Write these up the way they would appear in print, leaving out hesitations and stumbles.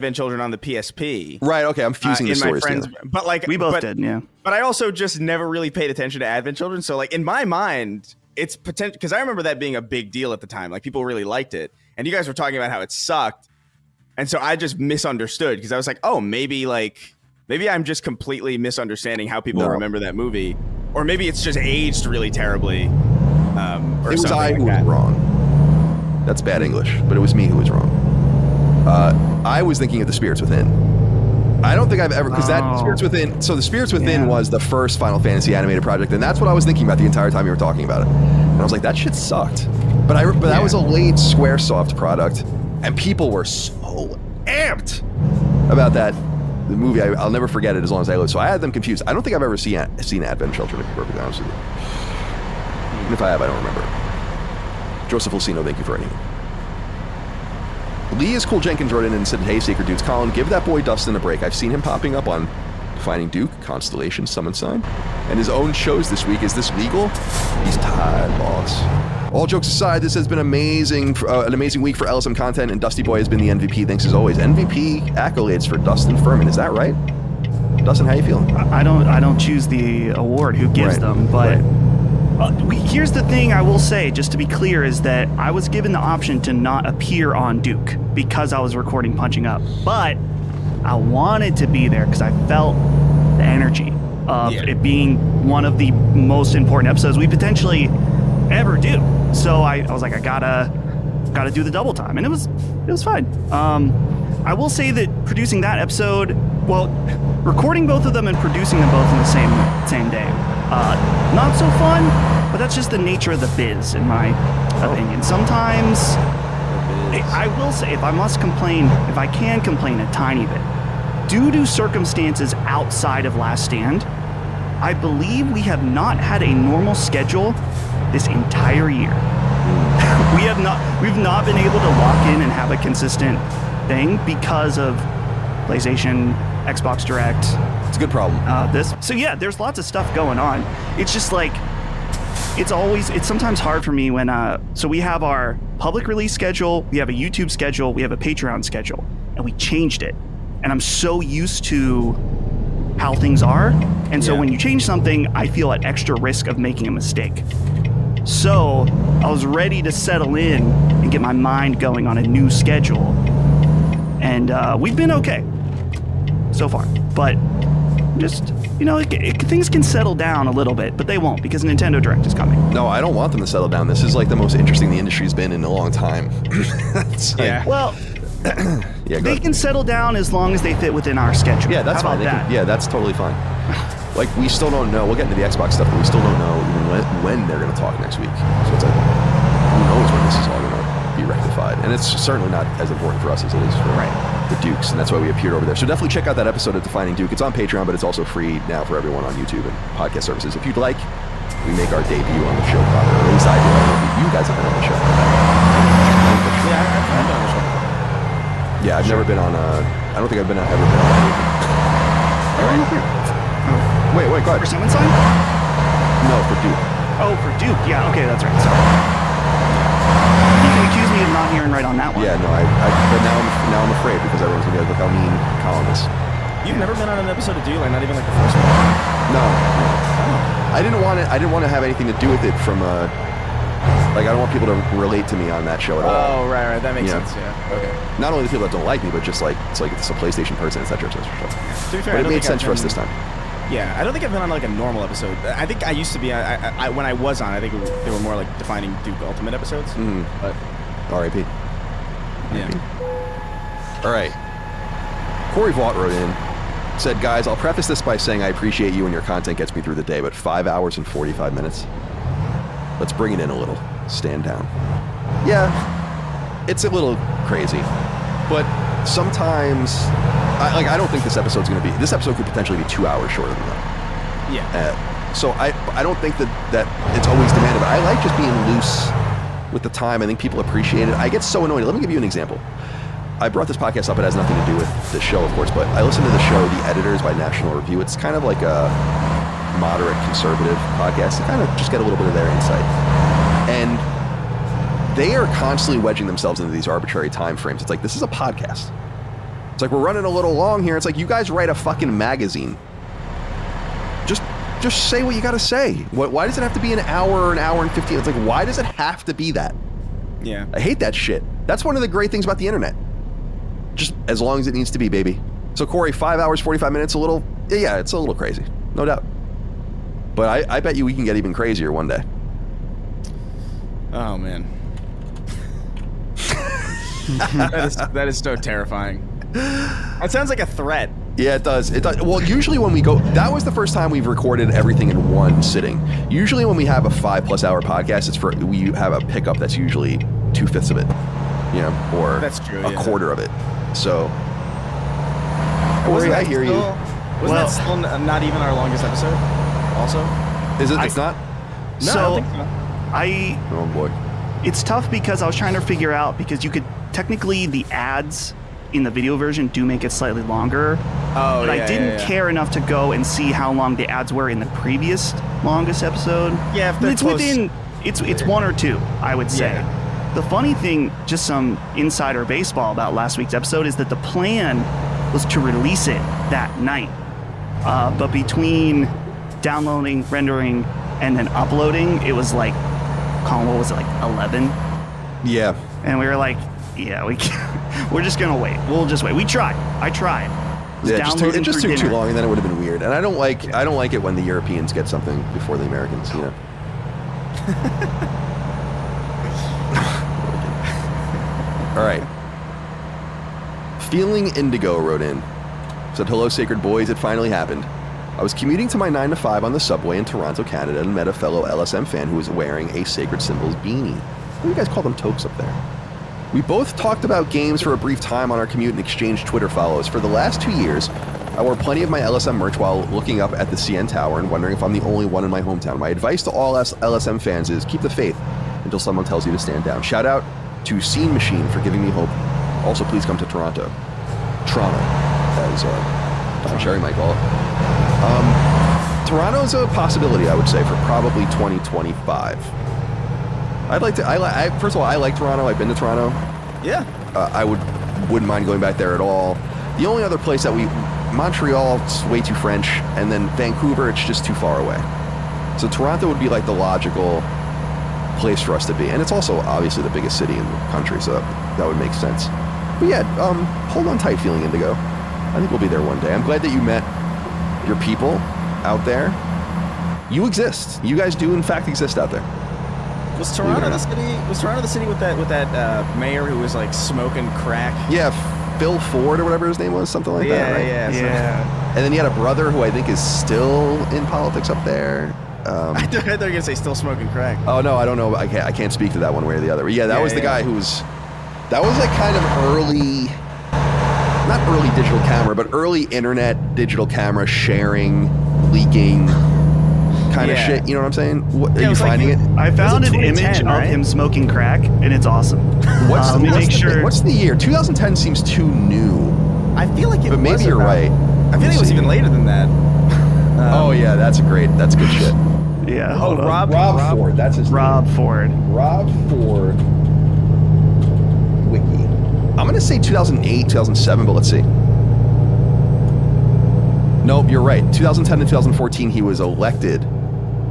Advent Children on the PSP. Right. Okay. I'm fusing the stories together. But like we both did. Yeah. But I also just never really paid attention to Advent Children. So like in my mind, it's potential because I remember that being a big deal at the time. Like people really liked it, and you guys were talking about how it sucked, and so I just misunderstood because I was like, oh, maybe I'm just completely misunderstanding how people remember that movie, or maybe it's just aged really terribly. Or it was I who was wrong. That's bad English, but it was me who was wrong. I was thinking of The Spirits Within. I don't think I've ever, because that Spirits Within, so The Spirits Within was the first Final Fantasy animated project, and that's what I was thinking about the entire time you were talking about it. And I was like, that shit sucked. But that was a late Squaresoft product, and people were so amped about that the movie. I'll never forget it as long as I live. So I had them confused. I don't think I've ever seen Advent Children, to be perfectly honest with you. And if I have, I don't remember. Joseph Lucino, thank you for anything. Lee is Cool Jenkins wrote in and said, hey, Sacred Dudes, Colin, give that boy Dustin a break. I've seen him popping up on Defining Duke, Constellation, Summon Sign, and his own shows this week. Is this legal? He's tired, boss. All jokes aside, this has been an amazing week for LSM content, and Dusty Boy has been the MVP. Thanks as always. MVP accolades for Dustin Furman. Is that right? Dustin, how you feeling? I don't choose the award. Who gives them? But here's the thing I will say, just to be clear, is that I was given the option to not appear on Duke because I was recording Punching Up. But I wanted to be there because I felt the energy of it being one of the most important episodes we potentially ever do. So I was like, I gotta do the double time, and it was fine. I will say that producing that episode, recording both of them and producing them both in the same day, not so fun, but that's just the nature of the biz, in my opinion. Sometimes, I will say, if I can complain a tiny bit, due to circumstances outside of Last Stand, I believe we have not had a normal schedule this entire year. We've not been able to lock in and have a consistent thing because of PlayStation, Xbox Direct. It's a good problem. So yeah, there's lots of stuff going on. It's just like, it's sometimes hard for me when, so we have our public release schedule, we have a YouTube schedule, we have a Patreon schedule, and we changed it. And I'm so used to how things are. And so when you change something, I feel at extra risk of making a mistake. So I was ready to settle in and get my mind going on a new schedule. And we've been okay so far. But just, things can settle down a little bit, but they won't because Nintendo Direct is coming. No, I don't want them to settle down. This is like the most interesting the industry's been in a long time. Well, they can settle down as long as they fit within our schedule. Yeah, that's fine. That's totally fine. Like, we still don't know. We'll get into the Xbox stuff, but we still don't know even when they're going to talk next week. So it's like, who knows when this is all going to be rectified. And it's certainly not as important for us as it is for the Dukes, and that's why we appeared over there. So definitely check out that episode of Defining Duke. It's on Patreon, but it's also free now for everyone on YouTube and podcast services. If you'd like, we make our debut on the show proper. At least I do. I don't know if you guys have been on the show. Yeah, I've been on the show. Yeah, I've never been on I don't think I've ever been on anything. All right. Wait, go ahead. For Summon Sign? No, for Duke. Oh, for Duke. Yeah, okay, that's right. Sorry. You can accuse me of not hearing right on that one. Yeah, no, but now I'm afraid because everyone's gonna be like, look how mean Colin is. You've never been on an episode of Duke, like not even like the first one? No. I didn't want to have anything to do with it from like, I don't want people to relate to me on that show at all. Oh, right, that makes sense. Yeah. Okay. Not only the people that don't like me, but just like it's a PlayStation person, etc. To be fair, but it made sense for us this time. Yeah, I don't think I've been on like a normal episode. I think I used to be. When I was on, I think they were more like Defining Duke Ultimate episodes. Mm-hmm. But R.I.P. Yeah. All right. Corey Vaught wrote in, said, guys, I'll preface this by saying I appreciate you and your content gets me through the day, but 5 hours and 45 minutes. Let's bring it in a little. Stand down. Yeah, it's a little crazy, but sometimes I don't think this episode could potentially be 2 hours shorter than that. Yeah. So I don't think that it's always demanded, but I like just being loose with the time. I think people appreciate it. I get so annoyed. Let me give you an example. I brought this podcast up. It has nothing to do with the show, of course, but I listen to the show The Editors by National Review. It's kind of like a moderate conservative podcast to kind of just get a little bit of their insight. And they are constantly wedging themselves into these arbitrary time frames. It's like, this is a podcast. It's like, we're running a little long here. It's like, you guys write a fucking magazine. Just say what you got to say. Why does it have to be an hour and 15? It's like, why does it have to be that? Yeah. I hate that shit. That's one of the great things about the internet. Just as long as it needs to be, baby. So Corey, 5 hours, 45 minutes, it's a little crazy. No doubt. But I bet you we can get even crazier one day. Oh, man. that is so terrifying. That sounds like a threat. Yeah, it does. It does. Well, usually when we go, that was the first time we've recorded everything in one sitting. Usually when we have a 5+ hour podcast, we have a pickup that's usually 2/5 of it, or that's true, a quarter of it. So, Corey, I hear you. Wasn't that still not even our longest episode? Also, is it? It's not. No, So, I don't think so. Oh boy. It's tough because I was trying to figure out, because you could technically, the ads in the video version do make it slightly longer. Oh, but I didn't care enough to go and see how long the ads were in the previous longest episode. Yeah, if they're it's close. within it's one or two, I would say. Yeah. The funny thing, just some insider baseball about last week's episode, is that the plan was to release it that night. But between downloading, rendering, and then uploading, it was like, Colin, what was it, like 11? Yeah. And we were like, yeah, we're just gonna wait. We'll just wait. I tried. Yeah, it just took too long, and then it would have been weird. And I don't like it when the Europeans get something before the Americans. All right. Feeling Indigo wrote in. Said, hello, Sacred Boys. It finally happened. I was commuting to my 9 to 5 on the subway in Toronto, Canada, and met a fellow LSM fan who was wearing a Sacred Symbols beanie. What do you guys call them, toques up there? We both talked about games for a brief time on our commute and exchanged Twitter follows. For the last 2 years, I wore plenty of my LSM merch while looking up at the CN Tower and wondering if I'm the only one in my hometown. My advice to all LSM fans is keep the faith until someone tells you to stand down. Shout out to Scene Machine for giving me hope. Also, please come to Toronto. Toronto, as Don Cherry might call it. Toronto's a possibility, I would say, for probably 2025. First of all, I like Toronto. I've been to Toronto. Yeah. I wouldn't mind going back there at all. The only other place Montreal, it's way too French, and then Vancouver, it's just too far away. So Toronto would be like the logical place for us to be. And it's also obviously the biggest city in the country, so that would make sense. But yeah, hold on tight, Feeling Indigo. I think we'll be there one day. I'm glad that you met your people out there. You exist. You guys do in fact exist out there. Was Toronto the city? Was Toronto the city with that mayor who was like smoking crack? Yeah, Phil Ford or whatever his name was, something like that, right? Yeah. And then he had a brother who I think is still in politics up there. I thought you were gonna say still smoking crack. Oh no, I don't know. I can't speak to that one way or the other. But yeah, that was the guy who was. That was like kind of early, not early digital camera, but early internet digital camera sharing, leaking. Kind of shit, you know what I'm saying? Are you finding it? I found an image of him smoking crack, and it's awesome. What's the year? 2010 seems too new. I feel like it was. But maybe you're right. I feel like it was even later than that. Oh yeah, that's good shit. Yeah. Oh, Rob Ford. That's his Rob name. Ford. Rob Ford. Wiki. I'm gonna say 2008, 2007, but let's see. Nope, you're right. 2010 to 2014, he was elected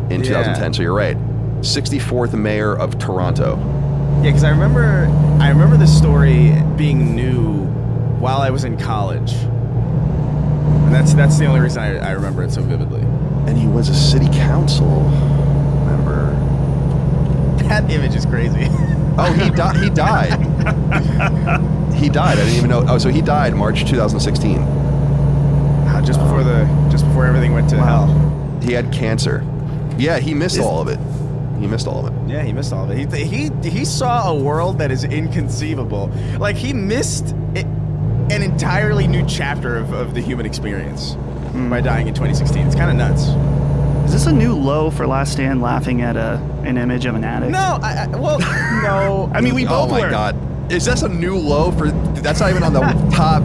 in 2010. So you're right. 64th mayor of Toronto. Yeah, because I remember this story being new while I was in college, and that's the only reason I remember it so vividly. And he was a city council member. That image is crazy. Oh, he died. He died. I didn't even know. Oh, so he died March 2016. Just before everything went to hell. He had cancer. Yeah, he missed all of it. Yeah, he missed all of it. He saw a world that is inconceivable. Like, he missed an entirely new chapter of the human experience by dying in 2016. It's kind of nuts. Is this a new low for Last Stand, laughing at an image of an addict? No, no. I mean, we both were. Oh my god. Is this a new low for... That's not even on the top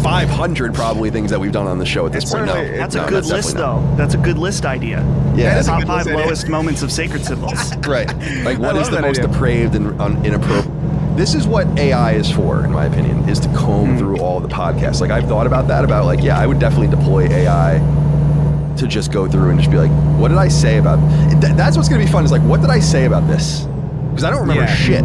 500 probably things that we've done on the show at this point. No, that's a good list, though. That's a good list idea. Yeah, top 5 lowest moments of Sacred Symbols. Right. Like, what is the most depraved and inappropriate? this is what AI is for, in my opinion, is to comb through all the podcasts. Like, I've thought about that, I would definitely deploy AI to just go through and just be like, what did I say about that's what's going to be fun, is like, what did I say about this? Because I don't remember shit.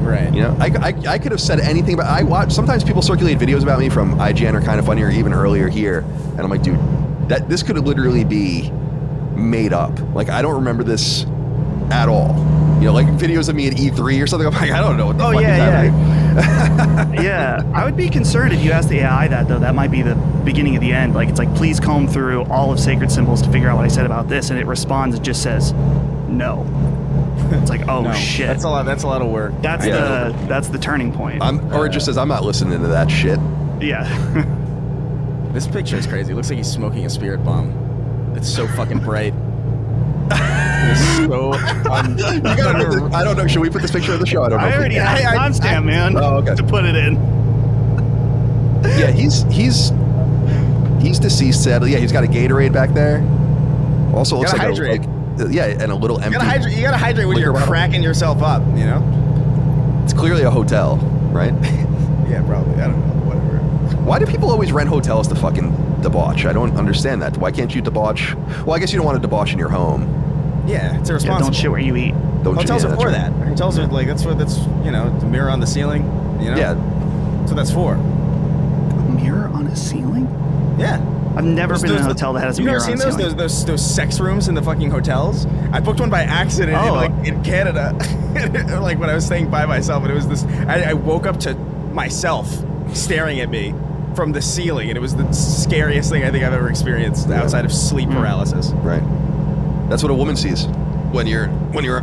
Right. You know, I could have said anything about, sometimes people circulate videos about me from IGN or Kind of Funny or even earlier here, and I'm like, dude, this could literally be made up. Like, I don't remember this at all. You know, like videos of me at E3 or something. I'm like, I don't know what the fuck is happening. Yeah, I would be concerned if you asked the AI that, though. That might be the beginning of the end. Like, it's like, please comb through all of Sacred Symbols to figure out what I said about this, and it responds and just says, no. It's like, oh No, shit. That's a lot of work. That's the turning point. Or it just says, I'm not listening to that shit. Yeah. This picture is crazy. It looks like he's smoking a spirit bomb. It's so fucking bright. It's so I don't know. Should we put this picture of the show? I don't know. I already have a timestamp, man, to put it in. Yeah, he's deceased, sadly. Yeah, he's got a Gatorade back there. Also looks like hydrate. And a little empty. You gotta hydrate when you're cracking yourself up, you know? It's clearly a hotel, right? Yeah, probably. I don't know. Whatever. Why do people always rent hotels to fucking debauch? I don't understand that. Why can't you debauch? Well, I guess you don't want to debauch in your home. Yeah, it's irresponsible. Yeah, don't shit where you eat. Hotels are for that. Hotels are like, that's the mirror on the ceiling, you know? Yeah. That's what that's for. A mirror on a ceiling? Yeah. I've never been in a hotel that has a mirror on a ceiling. You've never seen those sex rooms in the fucking hotels? I booked one by accident in Canada, like when I was staying by myself, and it was this. I woke up to myself staring at me from the ceiling, and it was the scariest thing I think I've ever experienced outside of sleep paralysis. Right. That's what a woman sees when you're.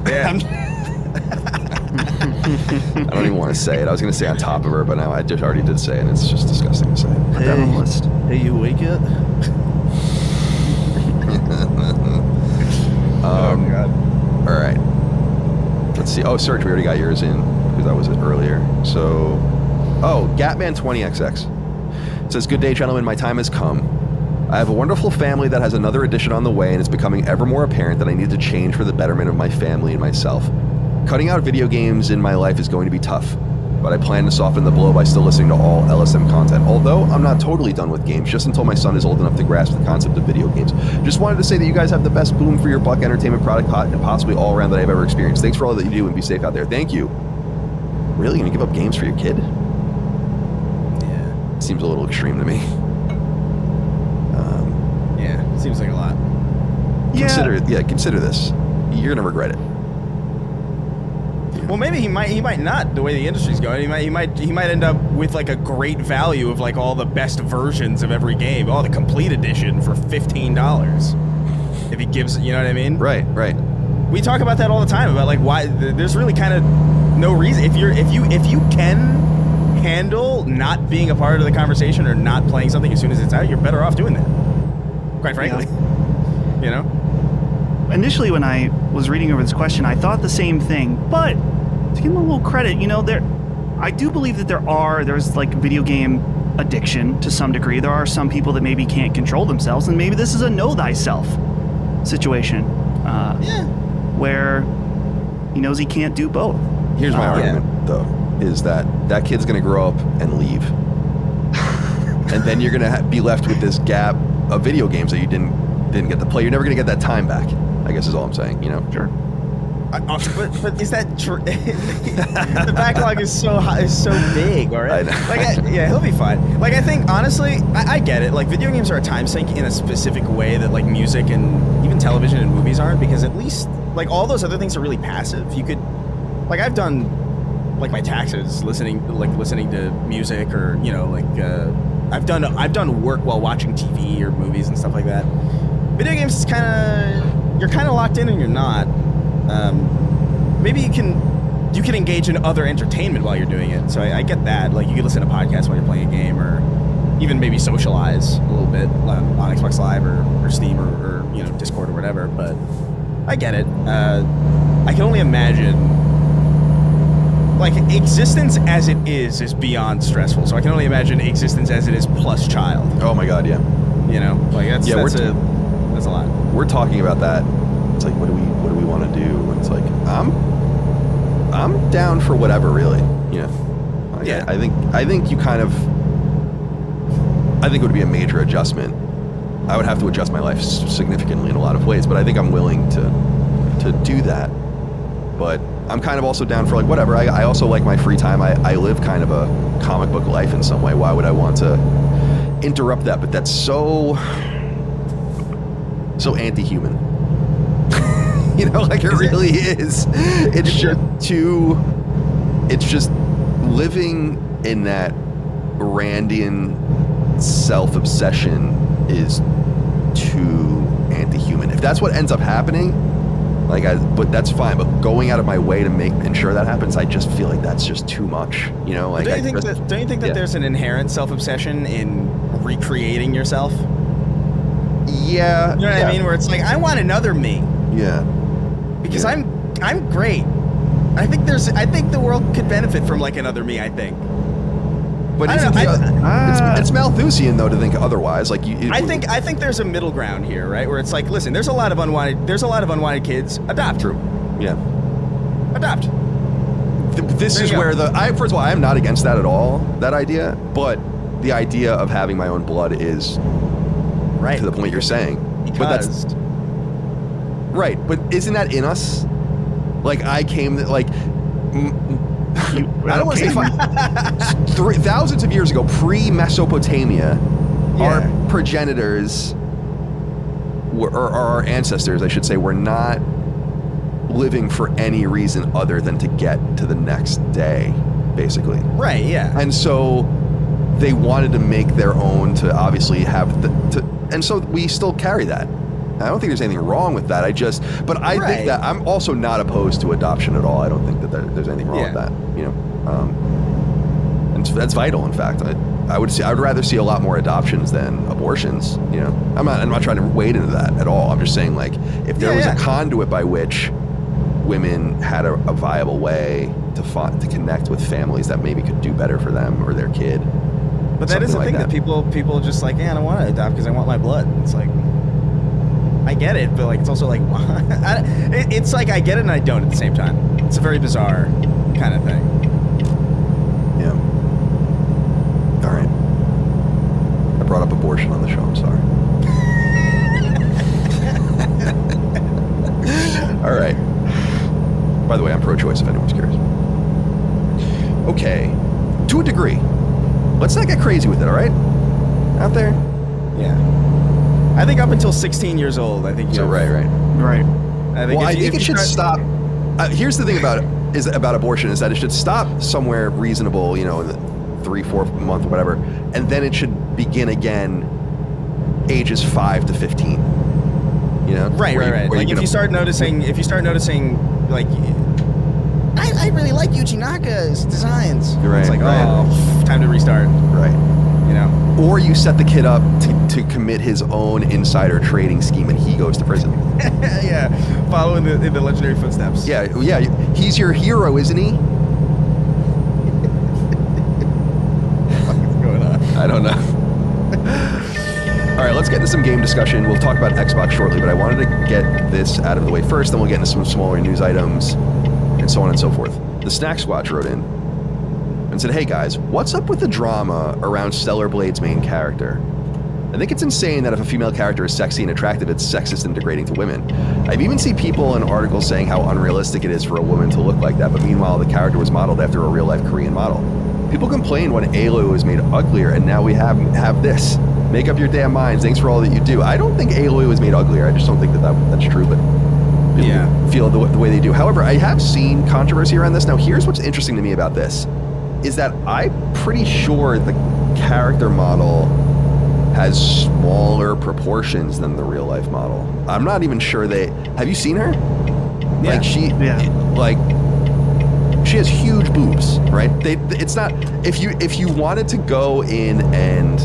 Yeah. I don't even want to say it. I was going to say on top of her, but now I just already did say it, and it's just disgusting to say. Put that on the list. Hey, you awake yet? Oh God. All right. Let's see. Oh, Serge, we already got yours in because that was it earlier. So, Gatman20XX. It says, good day, gentlemen. My time has come. I have a wonderful family that has another edition on the way, and it's becoming ever more apparent that I need to change for the betterment of my family and myself. Cutting out video games in my life is going to be tough, but I plan to soften the blow by still listening to all LSM content, although I'm not totally done with games, just until my son is old enough to grasp the concept of video games. Just wanted to say that you guys have the best boom for your buck entertainment product and possibly all around that I've ever experienced. Thanks for all that you do, and be safe out there. Thank you. Really? You're going to give up games for your kid? Yeah. Seems a little extreme to me. Yeah, seems like a lot. Consider this. You're going to regret it. Well, maybe he might not. The way the industry's going, he might end up with like a great value of like all the best versions of every game, all the complete edition for $15. If he gives, you know what I mean? Right. We talk about that all the time about like why there's really kind of no reason if you can handle not being a part of the conversation or not playing something as soon as it's out, you're better off doing that. Quite frankly, you know. Initially, when I was reading over this question, I thought the same thing, but to give him a little credit, I do believe that there's like video game addiction to some degree. There are some people that maybe can't control themselves, and maybe this is a know thyself situation. Where he knows he can't do both. Here's my argument, though, is that kid's going to grow up and leave. And then you're going to be left with this gap of video games that you didn't get to play. You're never going to get that time back, I guess is all I'm saying, you know? Sure. But is that true? The backlog is so high, is so big, all right? He'll be fine. Like, I think, honestly, I get it. Like, video games are a time sink in a specific way that, like, music and even television and movies aren't, because at least, like, all those other things are really passive. You could, like, I've done, like, my taxes listening to music, or, you know, like, I've done work while watching TV or movies and stuff like that. Video games is you're kind of locked in and you're not. Maybe you can engage in other entertainment while you're doing it. So I get that. Like, you can listen to podcasts while you're playing a game, or even maybe socialize a little bit on Xbox Live or Steam or you know, Discord or whatever. But I get it. I can only imagine. Like, existence as it is beyond stressful. So I can only imagine existence as it is plus child. Oh my God, yeah. You know, like that's a lot. We're talking about that. It's like, what do we want to do? And it's like, I'm I'm down for whatever, really. You know. Like, Yeah. I think you kind of. I think it would be a major adjustment. I would have to adjust my life significantly in a lot of ways, but I think I'm willing to do that. But I'm kind of also down for like whatever. I also like my free time. I live kind of a comic book life in some way. Why would I want to interrupt that? But that's so anti-human. You know, like it really is. It's just living in that Randian self-obsession is too anti-human. If that's what ends up happening, but that's fine. But going out of my way to ensure that happens, I just feel like that's just too much. You know, like don't you think that there's an inherent self-obsession in recreating yourself? Yeah. You know what I mean? Where it's like, I want another me. Yeah. Because I'm great. I think the world could benefit from like another me. I think. But it's Malthusian though to think otherwise. Like I think there's a middle ground here, right? Where it's like, listen, there's a lot of unwanted kids. Adopt. True. Yeah. Adopt. This is where first of all, I am not against that at all. That idea, but the idea of having my own blood is right to the point you're saying. Because but that's right. But isn't that in us? Like I came like. I don't want to say thousands of years ago, pre-Mesopotamia, our progenitors, or our ancestors, I should say, were not living for any reason other than to get to the next day, basically. Right, yeah. And so they wanted to make their own to obviously have and so we still carry that. I don't think there's anything wrong with that. I think that I'm also not opposed to adoption at all. I don't think that there's anything wrong with that. You know, and that's vital. In fact, I would rather see a lot more adoptions than abortions. You know, I'm not trying to wade into that at all. I'm just saying, like, if there was a conduit by which women had a viable way to connect with families that maybe could do better for them or their kid. But that is the thing that people just like, I don't want to adopt because I want my blood. It's like. I get it, but like it's also like it's like I get it and I don't at the same time. It's a very bizarre kind of thing. Yeah. All right. I brought up abortion on the show. I'm sorry. All right. By the way, I'm pro-choice if anyone's curious. Okay. To a degree. Let's not get crazy with it. All right. Out there. Yeah. I think up until 16 years old, I think. So right. I think it should stop. Here's the thing about abortion is that it should stop somewhere reasonable, you know, in the 3-4 month or whatever, and then it should begin again, ages 5 to 15. You know, right. Like if you start noticing, like, I really like Yuji Naka's designs. Right. It's like, time to restart. Right. You know. Or you set the kid up to commit his own insider trading scheme and he goes to prison. Yeah, following in the legendary footsteps. Yeah, he's your hero, isn't he? What's going on? I don't know. All right, let's get into some game discussion. We'll talk about Xbox shortly, but I wanted to get this out of the way first, then we'll get into some smaller news items and so on and so forth. The Snack Squatch wrote in and said, hey guys, what's up with the drama around Stellar Blade's main character? I think it's insane that if a female character is sexy and attractive, it's sexist and degrading to women. I've even seen people in articles saying how unrealistic it is for a woman to look like that, but meanwhile the character was modeled after a real-life Korean model. People complained when Aloy was made uglier, and now we have this. Make up your damn minds. Thanks for all that you do. I don't think Aloy was made uglier. I just don't think that's true, but people feel the way they do. However, I have seen controversy around this. Now, here's what's interesting to me about this, is that I'm pretty sure the character model has smaller proportions than the real life model. I'm not even sure have you seen her? Yeah. Like she has huge boobs, right? It's not, if you wanted to go in and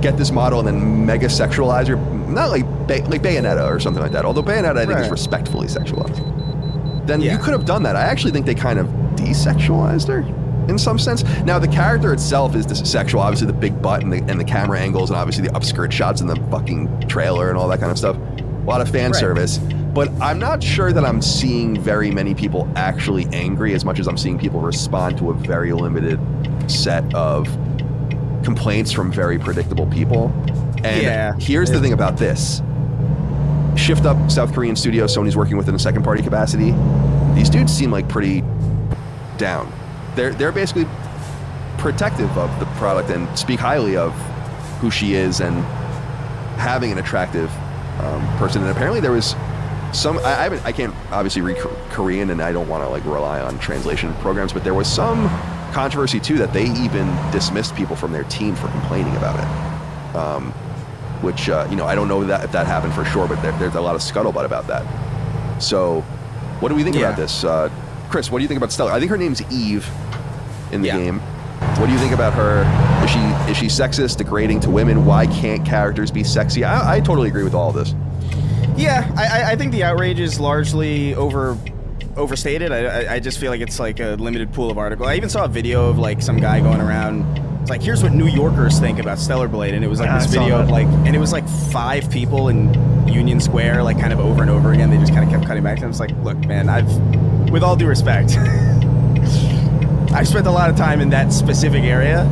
get this model and then mega sexualize her, not like Bayonetta or something like that, although Bayonetta I think is respectfully sexualized, then you could have done that. I actually think they kind of desexualized her in some sense. Now the character itself is sexual, obviously the big butt and the camera angles and obviously the upskirt shots in the fucking trailer and all that kind of stuff. A lot of fan service. but I'm not sure that I'm seeing very many people actually angry as much as I'm seeing people respond to a very limited set of complaints from very predictable people. And here's the thing about this. Shift Up, South Korean studio, Sony's working with in a second party capacity. These dudes seem like pretty down. They're basically protective of the product and speak highly of who she is and having an attractive person. And apparently there was some, I can't obviously read Korean and I don't want to like rely on translation programs, but there was some controversy too that they even dismissed people from their team for complaining about it. Which, you know, I don't know if that happened for sure, but there's a lot of scuttlebutt about that. So what do we think about this? Chris, what do you think about Stellar? I think her name's Eve in the game. What do you think about her? Is she sexist, degrading to women? Why can't characters be sexy? I totally agree with all of this. Yeah, I think the outrage is largely overstated. I just feel like it's like a limited pool of articles. I even saw a video of like some guy going around. It's like, here's what New Yorkers think about Stellar Blade, and it was like this video of like, and it was like 5 people in Union Square, like kind of over and over again. They just kind of kept cutting back to him. It's like, look, man, with all due respect, I've spent a lot of time in that specific area.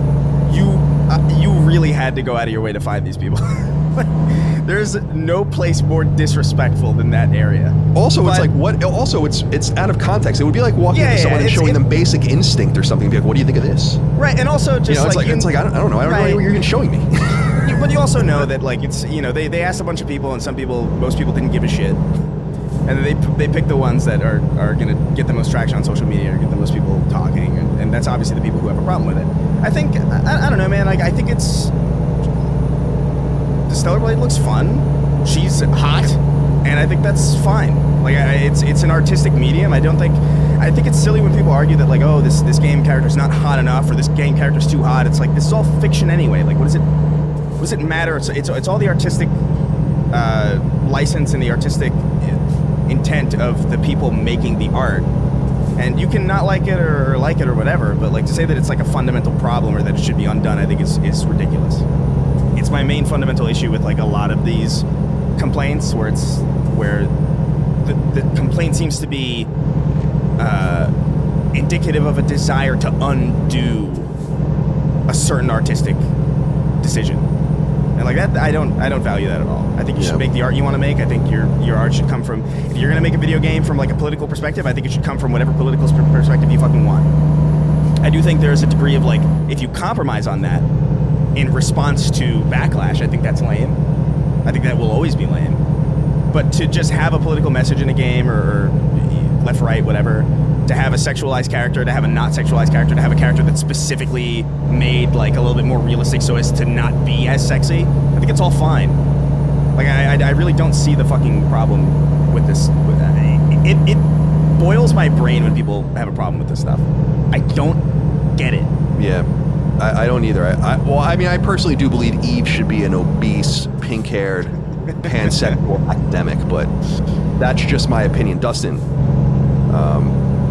You really had to go out of your way to find these people. There's no place more disrespectful than that area. Also, it's like what? Also, it's out of context. It would be like walking up to someone and showing them Basic Instinct or something. And be like, what do you think of this? Right, and also just it's like I don't know. I don't know what you're even showing me. But you also know that like it's, you know, they asked a bunch of people and most people didn't give a shit, and then they pick the ones that are gonna get the most traction on social media or get the most people talking, and that's obviously the people who have a problem with it. I think I don't know, man. Like I think the Stellar Blade looks fun. She's hot, and I think that's fine. Like it's an artistic medium. I think it's silly when people argue that like, oh, this game character's not hot enough or this game character's too hot. It's like, this is all fiction anyway. Like what does it matter? It's all the artistic license and the artistic intent of the people making the art. And you can not like it or like it or whatever, but like to say that it's like a fundamental problem or that it should be undone, I think is ridiculous. It's my main fundamental issue with like a lot of these complaints where the complaint seems to be indicative of a desire to undo a certain artistic decision. And like that, I don't value that at all. I think you should make the art you want to make. I think your art should come from, if you're going to make a video game from like a political perspective, I think it should come from whatever political perspective you fucking want. I do think there's a degree of like, if you compromise on that in response to backlash, I think that's lame. I think that will always be lame. But to just have a political message in a game or left, right, whatever, to have a sexualized character, to have a not sexualized character, to have a character that's specifically made like a little bit more realistic so as to not be as sexy, I think it's all fine. Like I really don't see the fucking problem with this. It boils my brain when people have a problem with this stuff. I don't get it. Yeah, I don't either. I personally do believe Eve should be an obese, pink-haired, pansexual academic, but that's just my opinion. Dustin,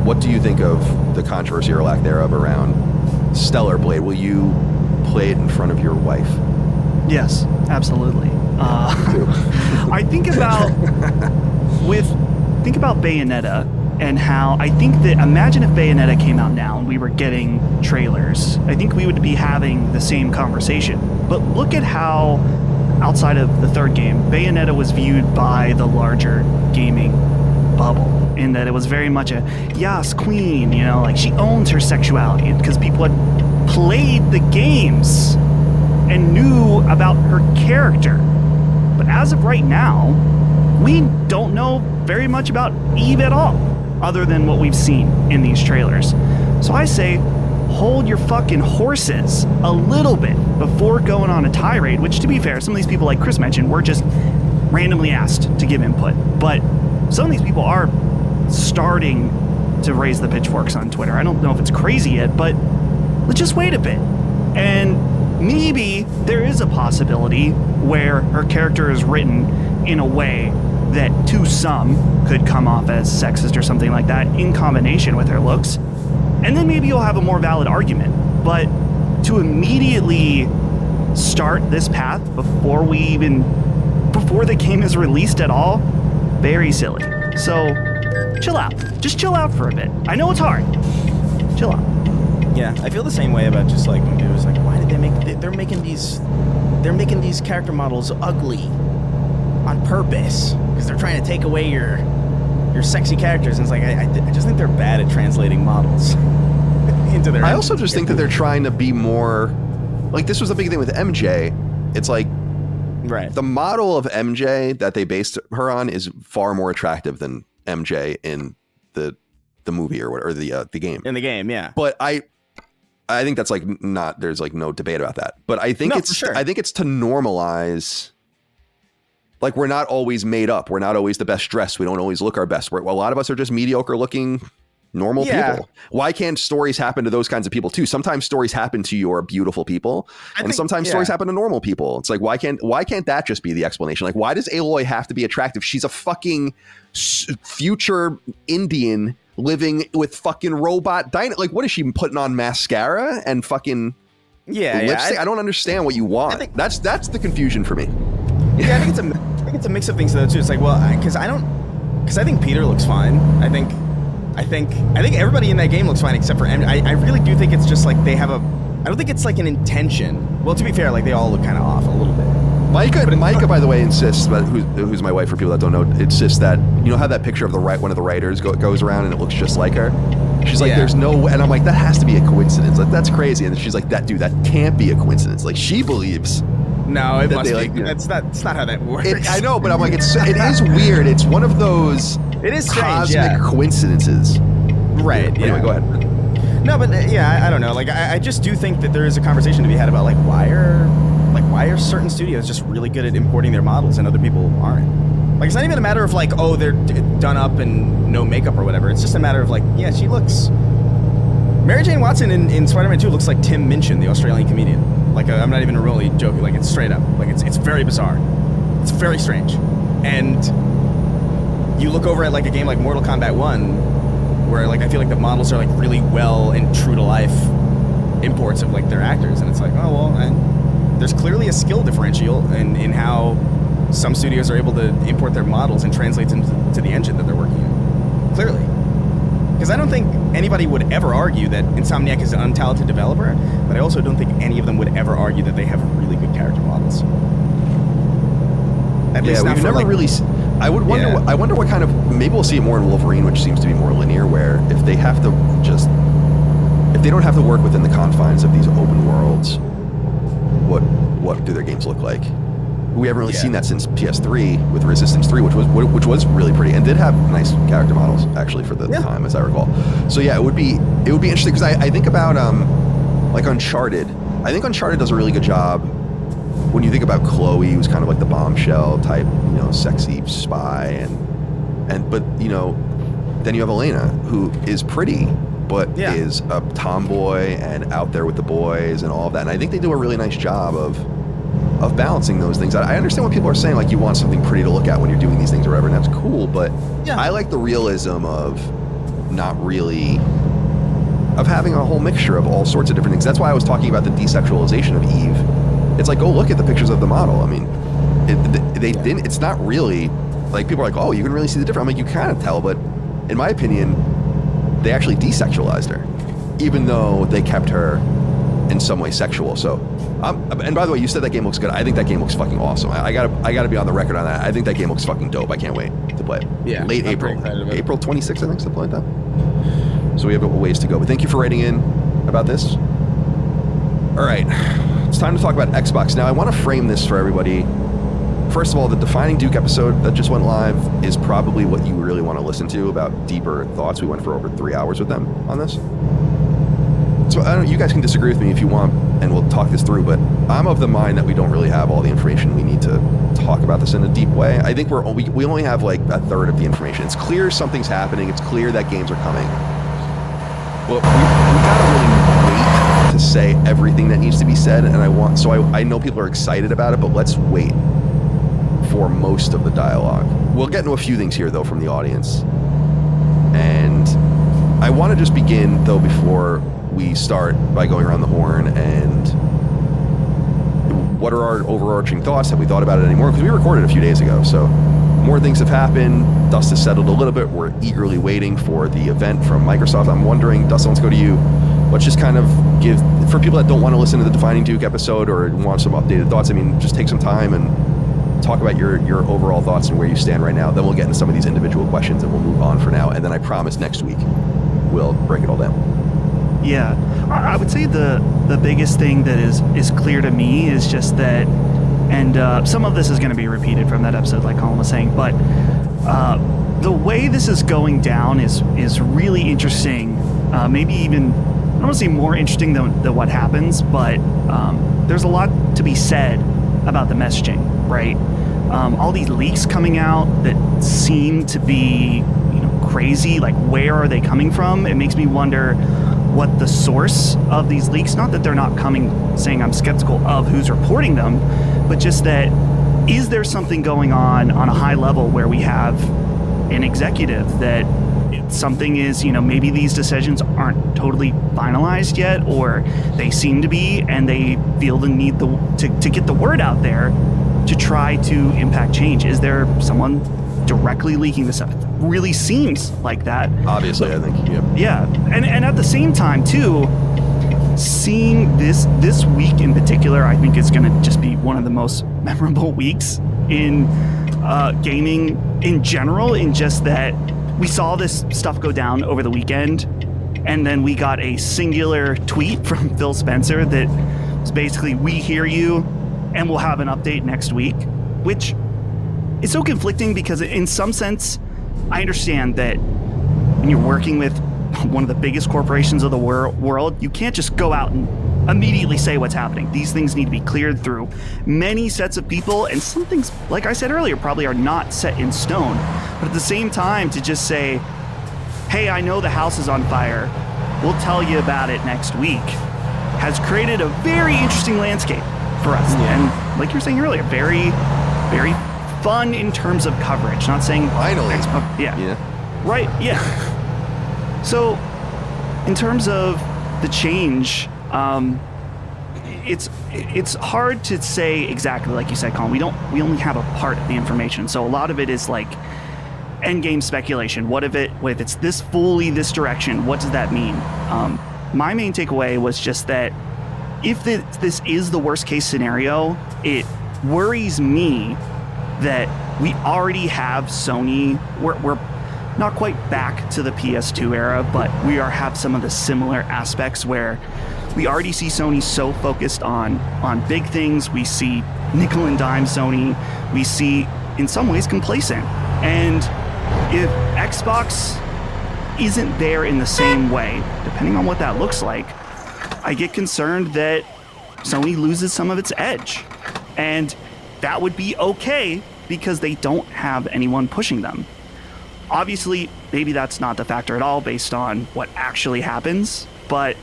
what do you think of the controversy or lack thereof around Stellar Blade? Will you play it in front of your wife? Yes, absolutely. I think about Bayonetta and how I think that, imagine if Bayonetta came out now and we were getting trailers, I think we would be having the same conversation. But look at how, outside of the third game, Bayonetta was viewed by the larger gaming bubble, in that it was very much a yes queen, you know, like she owns her sexuality because people had played the games and knew about her character. But as of right now, we don't know very much about Eve at all, other than what we've seen in these trailers. So I say, hold your fucking horses a little bit before going on a tirade, which, to be fair, some of these people, like Chris mentioned, were just randomly asked to give input. But some of these people are starting to raise the pitchforks on Twitter. I don't know if it's crazy yet, but let's just wait a bit. And maybe there is a possibility where her character is written in a way that to some could come off as sexist or something like that in combination with her looks. And then maybe you'll have a more valid argument. But to immediately start this path before the game is released at all, very silly. So chill out. Just chill out for a bit. I know it's hard. Chill out. Yeah, I feel the same way about just like when it was like, why did they make? They're making these character models ugly on purpose because they're trying to take away your sexy characters. And it's like I just think they're bad at translating models into their. I also just think that they're trying to be more like this was a big thing with MJ. It's like right. The model of MJ that they based her on is far more attractive than MJ in the movie or whatever, the game. In the game, yeah. But I think that's like not, there's like no debate about that. But I think I think it's to normalize, like we're not always made up. We're not always the best dressed. We don't always look our best. A lot of us are just mediocre looking normal people. Why can't stories happen to those kinds of people too? Sometimes stories happen to your beautiful people, and sometimes stories happen to normal people. It's like why can't that just be the explanation? Like why does Aloy have to be attractive? She's a fucking future Indian living with fucking robot like what is she putting on mascara and fucking lipstick? I don't understand what you want. That's the confusion for me. Yeah, I think it's a mix of things though too. It's like, well, because I think Peter looks fine. I think everybody in that game looks fine except for M. I really do think it's just like they have I don't think it's like an intention. Well, to be fair, like they all look kind of off a little bit. Micah, by the way, insists, who's my wife for people that don't know, insists that, you know how that picture of one of the writers goes around and it looks just like her? She's like, there's no way. And I'm like, that has to be a coincidence. Like, that's crazy. And she's like, that can't be a coincidence. Like, she believes. No, it must be. Like, that's not how that works. I know, but I'm like, it is weird. It's one of those it is strange, cosmic coincidences. Right. Yeah. Anyway, go ahead. No, but I don't know. Like, I just do think that there is a conversation to be had about like why are certain studios just really good at importing their models and other people aren't? Like, it's not even a matter of like, oh, they're done up and no makeup or whatever. It's just a matter of like, yeah, she looks. Mary Jane Watson in Spider-Man 2 looks like Tim Minchin, the Australian comedian. Like, I'm not even really joking. Like, it's straight up. Like, it's very bizarre. It's very strange. And you look over at like a game like Mortal Kombat 1, where like I feel like the models are like really well and true to life imports of like their actors, and it's like, oh well. There's clearly a skill differential in how some studios are able to import their models and translate them to the engine that they're working in. Clearly. Because I don't think anybody would ever argue that Insomniac is an untalented developer, but I also don't think any of them would ever argue that they have really good character models. At least not we've never like, really... I would wonder. Yeah. I wonder what kind of... Maybe we'll see it more in Wolverine, which seems to be more linear, where if they have to just... If they don't have to work within the confines of these open worlds... What do their games look like? We haven't really seen that since PS3 with Resistance 3, which was really pretty and did have nice character models actually for the time, as I recall. So yeah, it would be interesting because I think about like Uncharted. I think Uncharted does a really good job when you think about Chloe, who's kind of like the bombshell type, sexy spy, but then you have Elena, who is pretty. But is a tomboy and out there with the boys and all of that. And I think they do a really nice job of balancing those things. I understand what people are saying, like you want something pretty to look at when you're doing these things or whatever, and that's cool. But I like the realism of of having a whole mixture of all sorts of different things. That's why I was talking about the desexualization of Eve. It's like, go look at the pictures of the model. I mean, they didn't. It's not really like people are like, oh, you can really see the difference. I'm like, you kind of tell, but in my opinion, they actually desexualized her, even though they kept her in some way sexual. So, and by the way, you said that game looks good. I think that game looks fucking awesome. I gotta be on the record on that. I think that game looks fucking dope. I can't wait to play it. Yeah, late April 26th, I think, something like that. So we have a ways to go. But thank you for writing in about this. All right, it's time to talk about Xbox. Now, I want to frame this for everybody. First of all, the Defining Duke episode that just went live is probably what you really want to listen to about deeper thoughts. We went for over 3 hours with them on this. So I don't know, you guys can disagree with me if you want, and we'll talk this through, but I'm of the mind that we don't really have all the information we need to talk about this in a deep way. I think we only have like a third of the information. It's clear something's happening. It's clear that games are coming. But we gotta really wait to say everything that needs to be said, and I know people are excited about it, but let's wait for most of the dialogue. We'll get into a few things here, though, from the audience. And I want to just begin, though, before we start by going around the horn and what are our overarching thoughts? Have we thought about it anymore? Because we recorded a few days ago, so more things have happened. Dust has settled a little bit. We're eagerly waiting for the event from Microsoft. I'm wondering, Dustin, let's go to you. Let's just kind of give, for people that don't want to listen to the Defining Duke episode or want some updated thoughts, I mean, just take some time and talk about your overall thoughts and where you stand right now. Then we'll get into some of these individual questions and we'll move on for now. And then I promise next week we'll break it all down. Yeah, I would say the biggest thing that is clear to me is just that, and some of this is going to be repeated from that episode, like Colin was saying, but the way this is going down is really interesting. Maybe even, I don't want to say more interesting than what happens, but there's a lot to be said about the messaging, right? All these leaks coming out that seem to be, crazy. Like, where are they coming from? It makes me wonder what the source of these leaks, not that they're not coming, saying I'm skeptical of who's reporting them, but just that, is there something going on a high level where we have an executive that something is, maybe these decisions aren't totally finalized yet, or they seem to be, and they feel the need to get the word out there to try to impact change? Is there someone directly leaking this up? It really seems like that. Obviously, I think, yeah. Yeah, and at the same time, too, seeing this week in particular, I think is going to just be one of the most memorable weeks in gaming in general, in just that we saw this stuff go down over the weekend, and then we got a singular tweet from Phil Spencer that was basically, we hear you, and we'll have an update next week, which is so conflicting because in some sense, I understand that when you're working with one of the biggest corporations of the world, you can't just go out and immediately say what's happening. These things need to be cleared through many sets of people, and some things, like I said earlier, probably are not set in stone. But at the same time, to just say, hey, I know the house is on fire, we'll tell you about it next week, has created a very interesting landscape for us. And like you were saying earlier, very, very fun in terms of coverage. Not saying Finally. yeah. Right, yeah. So, in terms of the change, it's hard to say exactly, like you said, Colin. We only have a part of the information, so a lot of it is like end game speculation. What if it's this direction? What does that mean? My main takeaway was just that if this is the worst case scenario, it worries me that we already have Sony. We're not quite back to the PS2 era, but we have some of the similar aspects where we already see Sony so focused on big things. We see nickel and dime Sony. We see, in some ways, complacent. And if Xbox isn't there in the same way, depending on what that looks like, I get concerned that Sony loses some of its edge. And that would be okay because they don't have anyone pushing them. Obviously, maybe that's not the factor at all based on what actually happens, but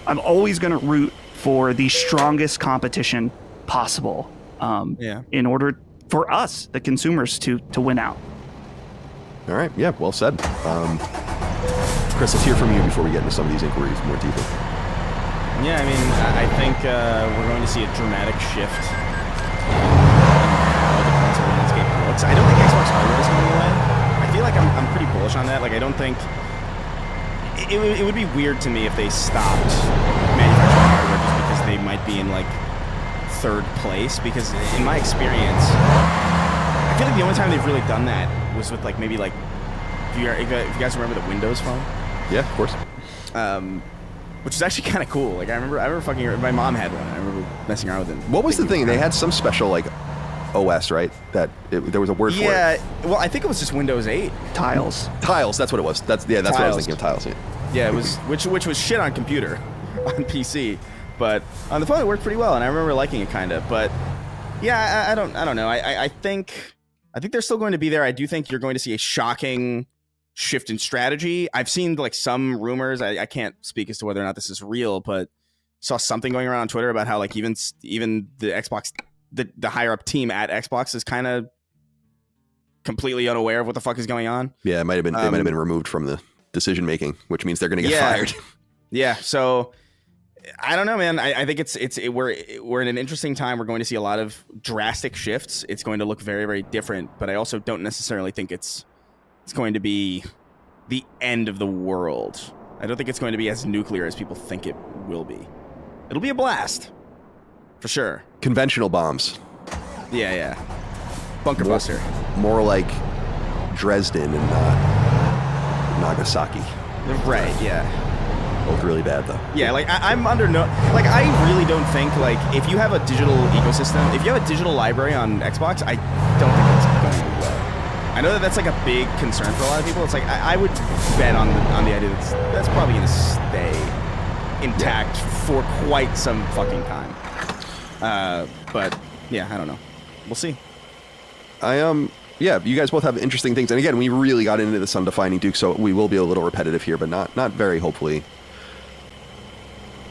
I'm always going to root for the strongest competition possible in order for us, the consumers, to win out. All right. Yeah, well said. Chris, let's hear from you before we get into some of these inquiries more deeply. Yeah, I mean, I think we're going to see a dramatic shift in how the console landscape looks. I don't think Xbox hardware is going away. I feel like I'm pretty bullish on that. Like, I don't think it would be weird to me if they stopped manufacturing hardware just because they might be in like third place. Because in my experience, I feel like the only time they've really done that was with like maybe like if you guys remember the Windows Phone. Yeah, of course. Which is actually kind of cool. Like I remember fucking. My mom had one. I remember messing around with it. What was the thing? They had some special like OS, right? There was a word for it. Yeah. Well, I think it was just Windows 8. Tiles. That's what it was. That's what I was thinking of. Tiles. Yeah, it was which was shit on computer, on PC, but on the phone it worked pretty well, and I remember liking it kind of. But yeah, I don't know. I think they're still going to be there. I do think you're going to see a shocking shift in strategy. I've seen like some rumors. I can't speak as to whether or not this is real, but saw something going around on Twitter about how like even the Xbox, the higher up team at Xbox is kind of completely unaware of what the fuck is going on. Yeah, it might have been. They might have been removed from the decision making, which means they're going to get fired. Yeah. So I don't know, man. I think we're in an interesting time. We're going to see a lot of drastic shifts. It's going to look very, very different, but I also don't necessarily think it's going to be the end of the world. I don't think it's going to be as nuclear as people think it will be. It'll be a blast, for sure. Conventional bombs. Yeah. Bunker buster. More like Dresden and not Nagasaki. Right, yeah. Both really bad, though. Yeah, like, I'm under no... Like, I really don't think, like, if you have a digital ecosystem, if you have a digital library on Xbox, I don't think that's going to do well. I know that that's, like, a big concern for a lot of people. It's like, I would bet on the idea that's probably going to stay intact for quite some fucking time. But, yeah, I don't know. We'll see. Yeah, you guys both have interesting things. And again, we really got into this on Defining Duke, so we will be a little repetitive here, but not very, hopefully.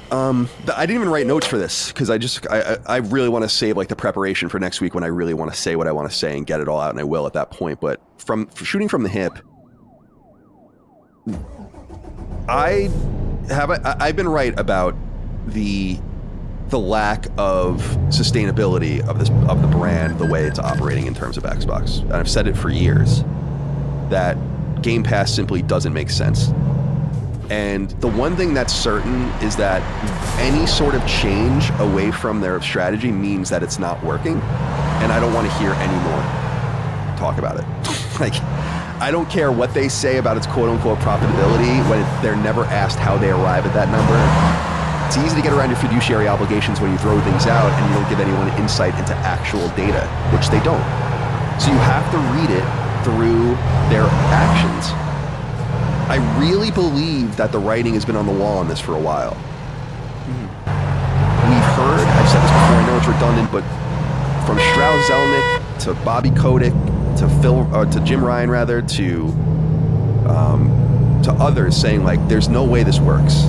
I didn't even write notes for this because I really want to save like the preparation for next week when I really want to say what I want to say and get it all out, and I will at that point. But shooting from the hip, I've been right about the lack of sustainability of the brand, the way it's operating in terms of Xbox. And I've said it for years that Game Pass simply doesn't make sense. And the one thing that's certain is that any sort of change away from their strategy means that it's not working. And I don't want to hear any more talk about it. Like, I don't care what they say about its quote-unquote profitability when they're never asked how they arrive at that number. It's easy to get around your fiduciary obligations when you throw things out and you don't give anyone insight into actual data, which they don't. So you have to read it through their actions. I really believe that the writing has been on the wall on this for a while. We've heard, I've said this before, I know it's redundant, but from Strauss Zelnick to Bobby Kotick to Jim Ryan rather to others saying like, there's no way this works.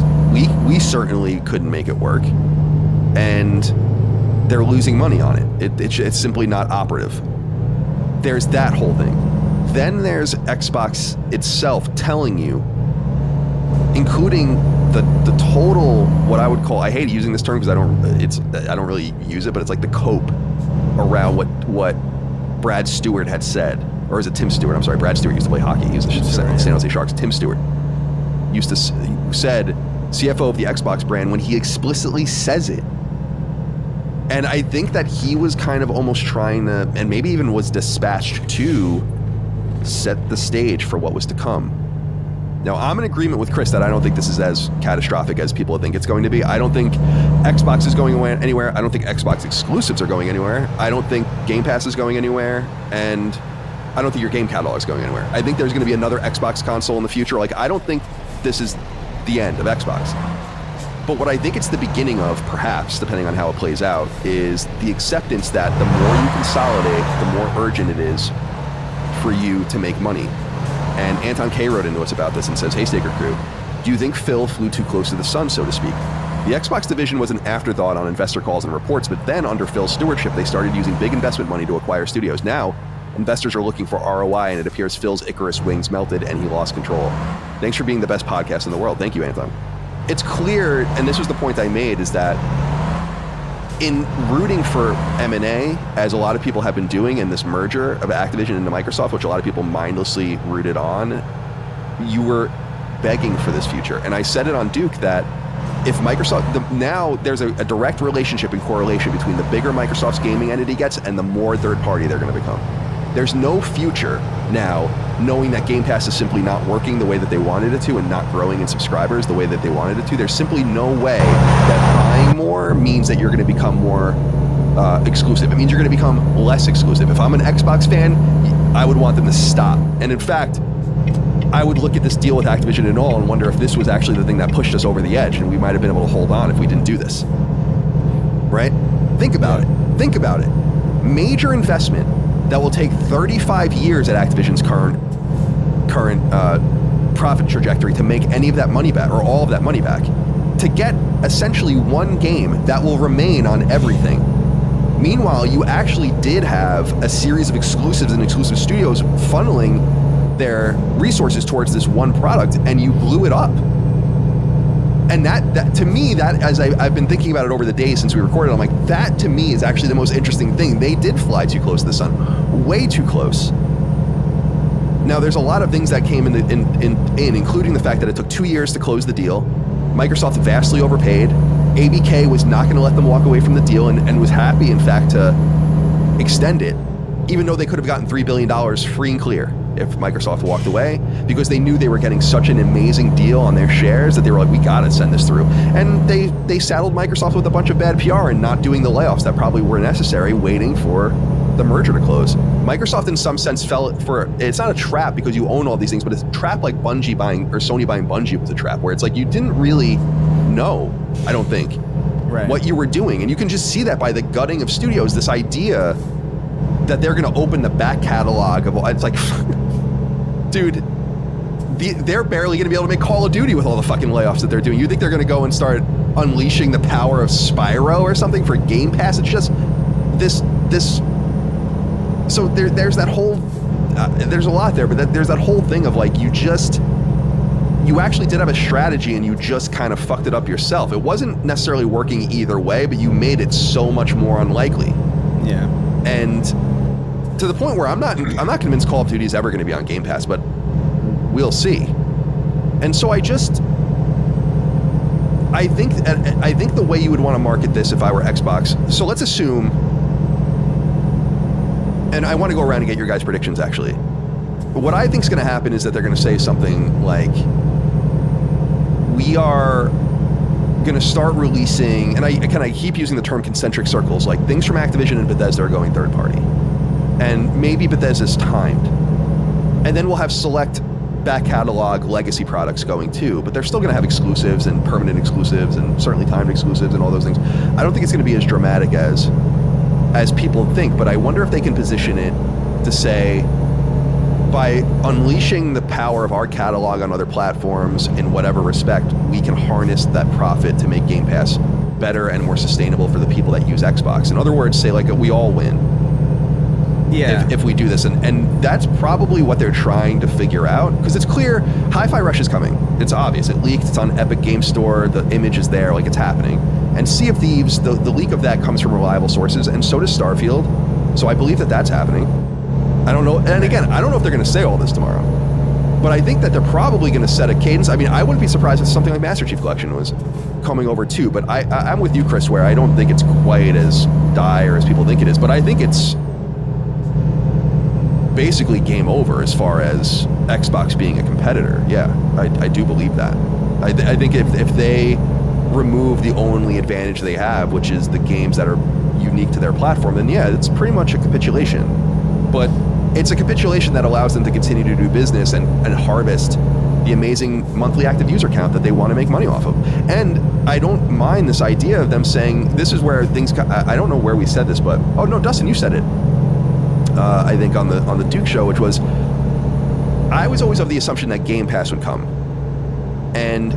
We certainly couldn't make it work, and they're losing money on it. It's simply not operative. There's that whole thing. Then there's Xbox itself telling you, including the total, what I would call, I hate using this term because I don't really use it, but it's like the cope around what Brad Stewart had said, or is it Tim Stewart? I'm sorry, Brad Stewart used to play hockey. He used to San Jose Sharks. Tim Stewart said CFO of the Xbox brand when he explicitly says it. And I think that he was kind of almost trying to, and maybe even was dispatched to set the stage for what was to come. Now, I'm in agreement with Chris that I don't think this is as catastrophic as people think it's going to be. I don't think Xbox is going anywhere. I don't think Xbox exclusives are going anywhere. I don't think Game Pass is going anywhere. And I don't think your game catalog is going anywhere. I think there's going to be another Xbox console in the future. Like, I don't think this is the end of Xbox. But what I think it's the beginning of, perhaps, depending on how it plays out, is the acceptance that the more you consolidate, the more urgent it is for you to make money. And Anton K wrote into us about this and says, "Hey, Staker Crew, do you think Phil flew too close to the sun, so to speak? The Xbox division was an afterthought on investor calls and reports, but then under Phil's stewardship, they started using big investment money to acquire studios. Now, investors are looking for ROI, and it appears Phil's Icarus wings melted and he lost control. Thanks for being the best podcast in the world." Thank you, Anton. It's clear, and this was the point I made, is that in rooting for M&A, as a lot of people have been doing in this merger of Activision into Microsoft, which a lot of people mindlessly rooted on, you were begging for this future. And I said it on Duke that if Microsoft, now there's a direct relationship and correlation between the bigger Microsoft's gaming entity gets and the more third party they're going to become. There's no future now knowing that Game Pass is simply not working the way that they wanted it to and not growing in subscribers the way that they wanted it to. There's simply no way that buying more means that you're going to become more exclusive. It means you're going to become less exclusive. If I'm an Xbox fan, I would want them to stop. And in fact, I would look at this deal with Activision and all and wonder if this was actually the thing that pushed us over the edge and we might have been able to hold on if we didn't do this. Right? Think about it. Think about it. Major investment that will take 35 years at Activision's current profit trajectory to make any of that money back, or all of that money back, to get essentially one game that will remain on everything. Meanwhile, you actually did have a series of exclusives and exclusive studios funneling their resources towards this one product, and you blew it up. And that to me, that as I've been thinking about it over the days since we recorded, I'm like, that to me is actually the most interesting thing. They did fly too close to the sun, way too close. Now, there's a lot of things that came including the fact that it took 2 years to close the deal. Microsoft vastly overpaid. ABK was not going to let them walk away from the deal and was happy, in fact, to extend it, even though they could have gotten $3 billion free and clear if Microsoft walked away, because they knew they were getting such an amazing deal on their shares that they were like, we got to send this through. And they saddled Microsoft with a bunch of bad PR and not doing the layoffs that probably were necessary, waiting for the merger to close. Microsoft, in some sense, fell for, it's not a trap because you own all these things, but it's a trap like Bungie buying, or Sony buying Bungie was a trap, where it's like you didn't really know, I don't think, what you were doing. And you can just see that by the gutting of studios, this idea that they're going to open the back catalog of, it's like, dude, they're barely going to be able to make Call of Duty with all the fucking layoffs that they're doing. You think they're going to go and start unleashing the power of Spyro or something for Game Pass? It's just this. So there's that whole, there's a lot there, but there's that whole thing of like, you actually did have a strategy and you just kind of fucked it up yourself. It wasn't necessarily working either way, but you made it so much more unlikely. Yeah. And to the point where I'm not convinced Call of Duty is ever going to be on Game Pass, but we'll see. And so I think the way you would want to market this if I were Xbox. So let's assume, and I want to go around and get your guys' predictions actually. But what I think is going to happen is that they're going to say something like, we are going to start releasing, and I keep using the term concentric circles, like things from Activision and Bethesda are going third party. And maybe Bethesda's timed. And then we'll have select back catalog legacy products going too, but they're still going to have exclusives and permanent exclusives and certainly timed exclusives and all those things. I don't think it's going to be as dramatic as people think, but I wonder if they can position it to say, by unleashing the power of our catalog on other platforms in whatever respect, we can harness that profit to make Game Pass better and more sustainable for the people that use Xbox. In other words, say like we all win. Yeah. If we do this, and that's probably what they're trying to figure out, because it's clear Hi-Fi Rush is coming. It's obvious. It leaked. It's on Epic Game Store. The image is there. Like, it's happening. And Sea of Thieves, the leak of that comes from reliable sources, and so does Starfield. So I believe that that's happening. I don't know. And again, I don't know if they're going to say all this tomorrow, but I think that they're probably going to set a cadence. I mean, I wouldn't be surprised if something like Master Chief Collection was coming over too, but I'm with you, Chris, where I don't think it's quite as dire as people think it is, but I think it's basically game over as far as Xbox being a competitor. Yeah, I do believe that. I think if they remove the only advantage they have, which is the games that are unique to their platform, then yeah, it's pretty much a capitulation. But it's a capitulation that allows them to continue to do business and harvest the amazing monthly active user count that they want to make money off of. And I don't mind this idea of them saying, this is where things, I don't know where we said this, but, oh no, Dustin, you said it. I think on the Duke show, which was, I was always of the assumption that Game Pass would come. And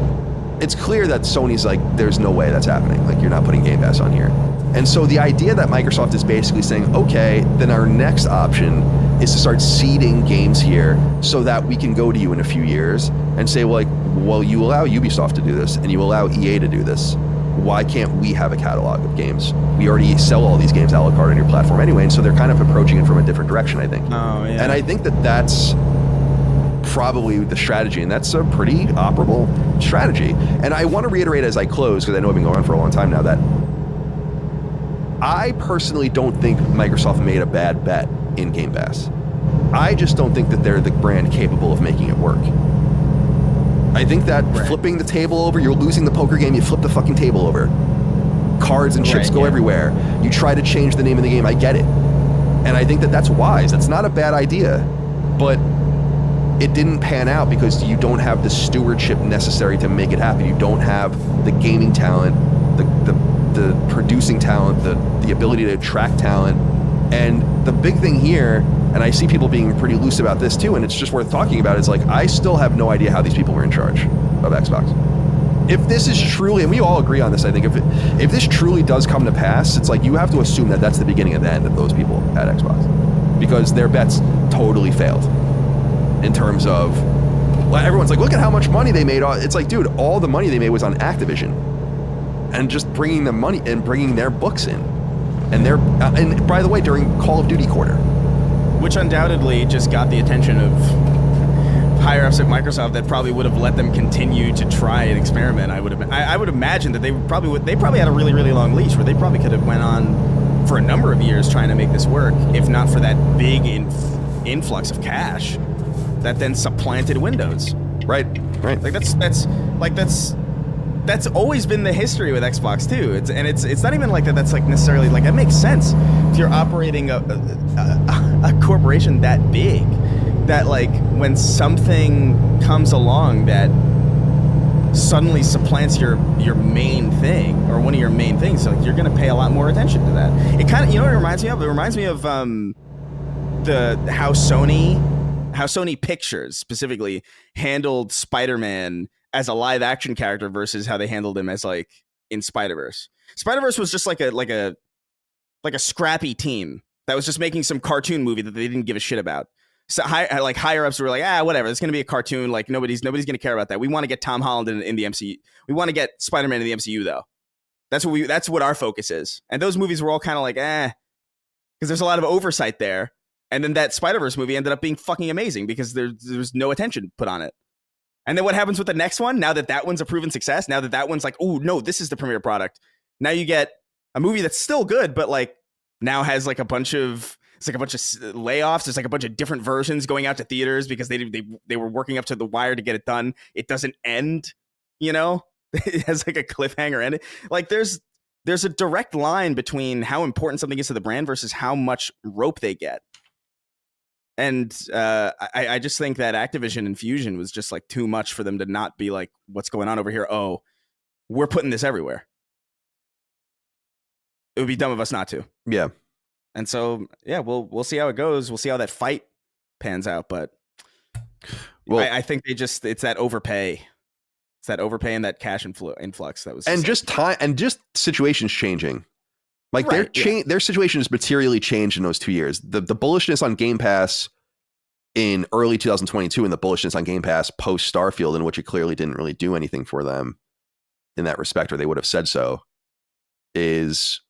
it's clear that Sony's like, there's no way that's happening. Like, you're not putting Game Pass on here. And so the idea that Microsoft is basically saying, okay, then our next option is to start seeding games here so that we can go to you in a few years and say, well, you allow Ubisoft to do this and you allow EA to do this. Why can't we have a catalog of games? We already sell all these games a la carte on your platform anyway, and so they're kind of approaching it from a different direction, I think. Oh, yeah. And I think that that's probably the strategy, and that's a pretty operable strategy. And I want to reiterate as I close, because I know I've been going on for a long time now, that I personally don't think Microsoft made a bad bet in Game Pass. I just don't think that they're the brand capable of making it work. I think that flipping the table over, you're losing the poker game, you flip the fucking table over. Cards and chips go everywhere. You try to change the name of the game, I get it. And I think that that's wise. That's not a bad idea. But it didn't pan out because you don't have the stewardship necessary to make it happen. You don't have the gaming talent, the producing talent, the ability to attract talent. And the big thing here, and I see people being pretty loose about this too, and it's just worth talking about, is like, I still have no idea how these people were in charge of Xbox. If this is truly, and we all agree on this, I think, if this truly does come to pass, it's like you have to assume that that's the beginning of the end of those people at Xbox, because their bets totally failed in terms of everyone's like, look at how much money they made. It's like, dude, all the money they made was on Activision, and just bringing the money and bringing their books in, and by the way, during Call of Duty quarter, which undoubtedly just got the attention of higher ups at Microsoft that probably would have let them continue to try and experiment. I would imagine that they probably had a really, really long leash where they probably could have went on for a number of years trying to make this work, if not for that big influx of cash that then supplanted Windows. Right. Like that's always been the history with Xbox too. It's not even like that. That's like necessarily like, it makes sense if you're operating a corporation that big, that like when something comes along that suddenly supplants your main thing or one of your main things, so like you're gonna pay a lot more attention to that. It kind of, you know what it reminds me of? It reminds me of how Sony Pictures specifically handled Spider-Man as a live action character versus how they handled him as like in Spider-Verse. Spider-Verse was just like a scrappy team that was just making some cartoon movie that they didn't give a shit about. So higher ups were like, whatever, it's gonna be a cartoon. Like nobody's gonna care about that. We want to get Tom Holland in the MCU. We want to get Spider-Man in the MCU though. That's what our focus is. And those movies were all kind of like, because there's a lot of oversight there. And then that Spider-Verse movie ended up being fucking amazing because there was no attention put on it. And then what happens with the next one? Now that one's a proven success, now that one's like, oh no, this is the premiere product. Now you get a movie that's still good, but like now has like a bunch of layoffs. There's like a bunch of different versions going out to theaters because they were working up to the wire to get it done. It doesn't end, you know? It has like a cliffhanger ending. Like there's a direct line between how important something is to the brand versus how much rope they get. And I just think that Activision infusion was just like too much for them to not be like, what's going on over here? Oh, we're putting this everywhere. It would be dumb of us not to. Yeah. And so, yeah, we'll see how it goes. We'll see how that fight pans out. But I think it's that overpay. It's that overpay and that cash influx that was, and just time and just situations changing. Like their situation has materially changed in those 2 years. The bullishness on Game Pass in early 2022 and the bullishness on Game Pass post Starfield, in which it clearly didn't really do anything for them in that respect, or they would have said so, is,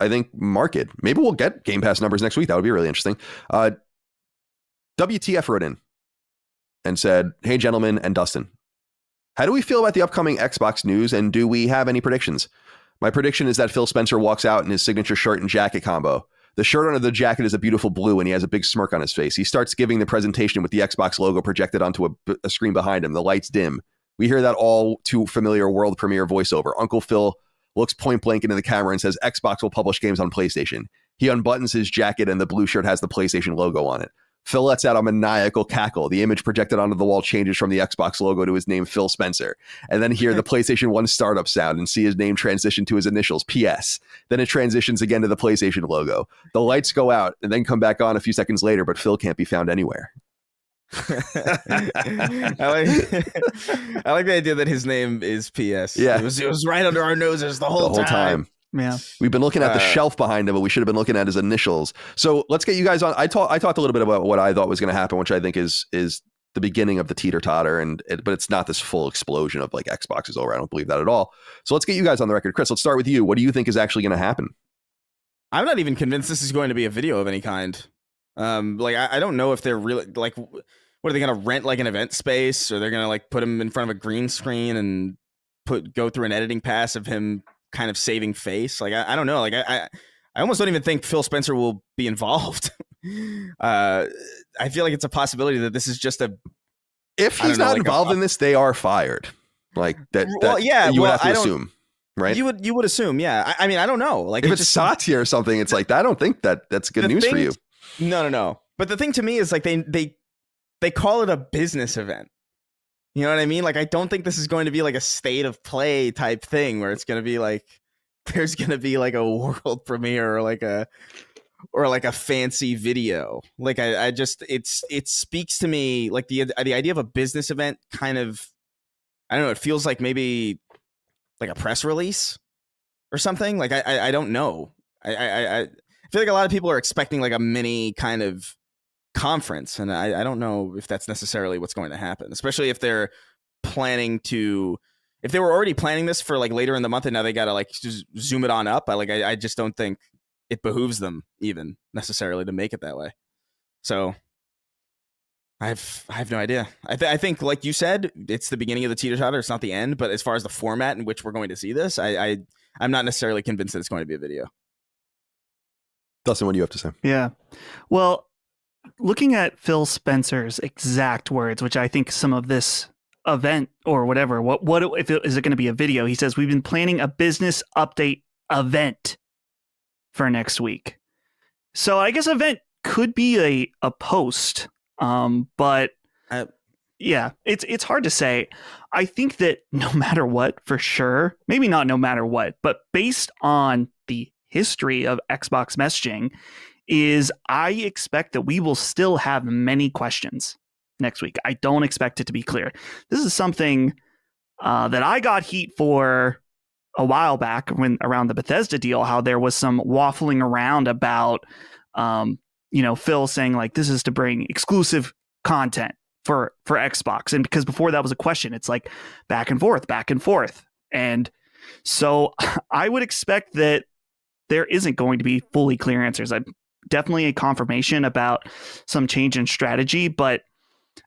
I think, market. Maybe we'll get Game Pass numbers next week. That would be really interesting. WTF wrote in and said, "Hey, gentlemen and Dustin, how do we feel about the upcoming Xbox news, and do we have any predictions? My prediction is that Phil Spencer walks out in his signature shirt and jacket combo. The shirt under the jacket is a beautiful blue, and he has a big smirk on his face. He starts giving the presentation with the Xbox logo projected onto a screen behind him. The lights dim. We hear that all too familiar world premiere voiceover. Uncle Phil looks point blank into the camera and says Xbox will publish games on PlayStation. He unbuttons his jacket, and the blue shirt has the PlayStation logo on it. Phil lets out a maniacal cackle. The image projected onto the wall changes from the Xbox logo to his name, Phil Spencer. And then hear the PlayStation 1 startup sound and see his name transition to his initials, PS. Then it transitions again to the PlayStation logo. The lights go out and then come back on a few seconds later, but Phil can't be found anywhere." I like the idea that his name is PS. Yeah. It was right under our noses the whole time. Yeah. We've been looking at the shelf behind him, but we should have been looking at his initials. So let's get you guys on. I talked a little bit about what I thought was going to happen, which I think is the beginning of the teeter-totter, but it's not this full explosion of like Xbox is over. I don't believe that at all. So let's get you guys on the record. Chris, let's start with you. What do you think is actually going to happen? I'm not even convinced this is going to be a video of any kind. Like I don't know if they're really like, what are they going to rent, like an event space, or they're going to like put him in front of a green screen and go through an editing pass of him kind of saving face. Like I don't know. Like I almost don't even think Phil Spencer will be involved. I feel like it's a possibility that this is just if he's not involved in this, they are fired. Like that. Well, yeah, you would have to assume, right? You would assume, yeah. I mean, I don't know. Like if it's Satya or something, it's like I don't think that's good news for you. No. But the thing to me is like they call it a business event. You know what I mean? Like, I don't think this is going to be like a state of play type thing where it's going to be like, there's going to be like a world premiere or like a fancy video. Like, I just, it speaks to me like the idea of a business event kind of, I don't know. It feels like maybe like a press release or something. Like, I don't know. I feel like a lot of people are expecting like a mini kind of conference, and I don't know if that's necessarily what's going to happen, especially if they're planning to. If they were already planning this for like later in the month, and now they gotta like just zoom it on up, I just don't think it behooves them even necessarily to make it that way. So I have no idea. I think, like you said, it's the beginning of the teeter-totter. It's not the end. But as far as the format in which we're going to see this, I'm not necessarily convinced that it's going to be a video. Dustin, what do you have to say? Yeah. Well, looking at Phil Spencer's exact words, which I think some of this event or whatever, what if it, is it going to be a video? He says, we've been planning a business update event for next week. So I guess event could be a post. But yeah, it's hard to say. I think that no matter what, for sure, maybe not no matter what, but based on the history of Xbox messaging, is I expect that we will still have many questions next week. I don't expect it to be clear. This is something that I got heat for a while back when around the Bethesda deal, how there was some waffling around about, Phil saying like, this is to bring exclusive content for Xbox. And because before that was a question, it's like back and forth. And so I would expect that there isn't going to be fully clear answers. I'm definitely a confirmation about some change in strategy, but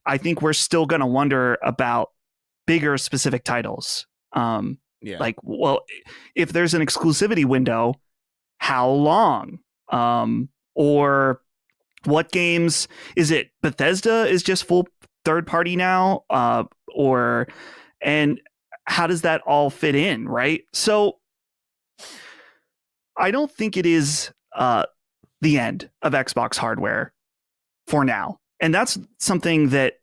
I think we're still going to wonder about bigger specific titles. Like, well, if there's an exclusivity window, how long? Or what games is it? Bethesda is just full third party now, and how does that all fit in, right? So I don't think it is the end of Xbox hardware for now, and that's something that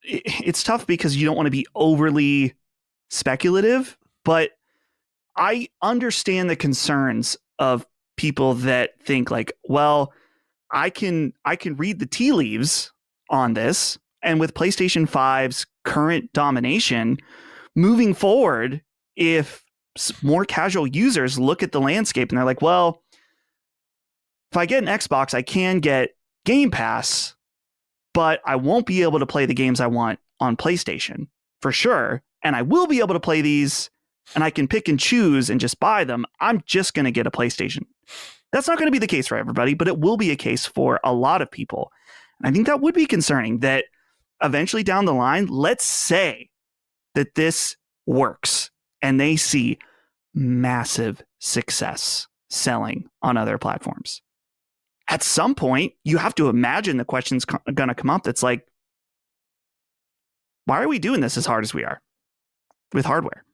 it's tough because you don't want to be overly speculative, but I understand the concerns of people that think like, well, I can read the tea leaves on this, and with PlayStation 5's current domination moving forward, if more casual users look at the landscape and they're like, well, if I get an Xbox, I can get Game Pass, but I won't be able to play the games I want on PlayStation for sure. And I will be able to play these, and I can pick and choose and just buy them. I'm just going to get a PlayStation. That's not going to be the case for everybody, but it will be a case for a lot of people. And I think that would be concerning that eventually down the line, let's say that this works and they see massive success selling on other platforms. At some point, you have to imagine the question's going to come up that's like, why are we doing this as hard as we are with hardware?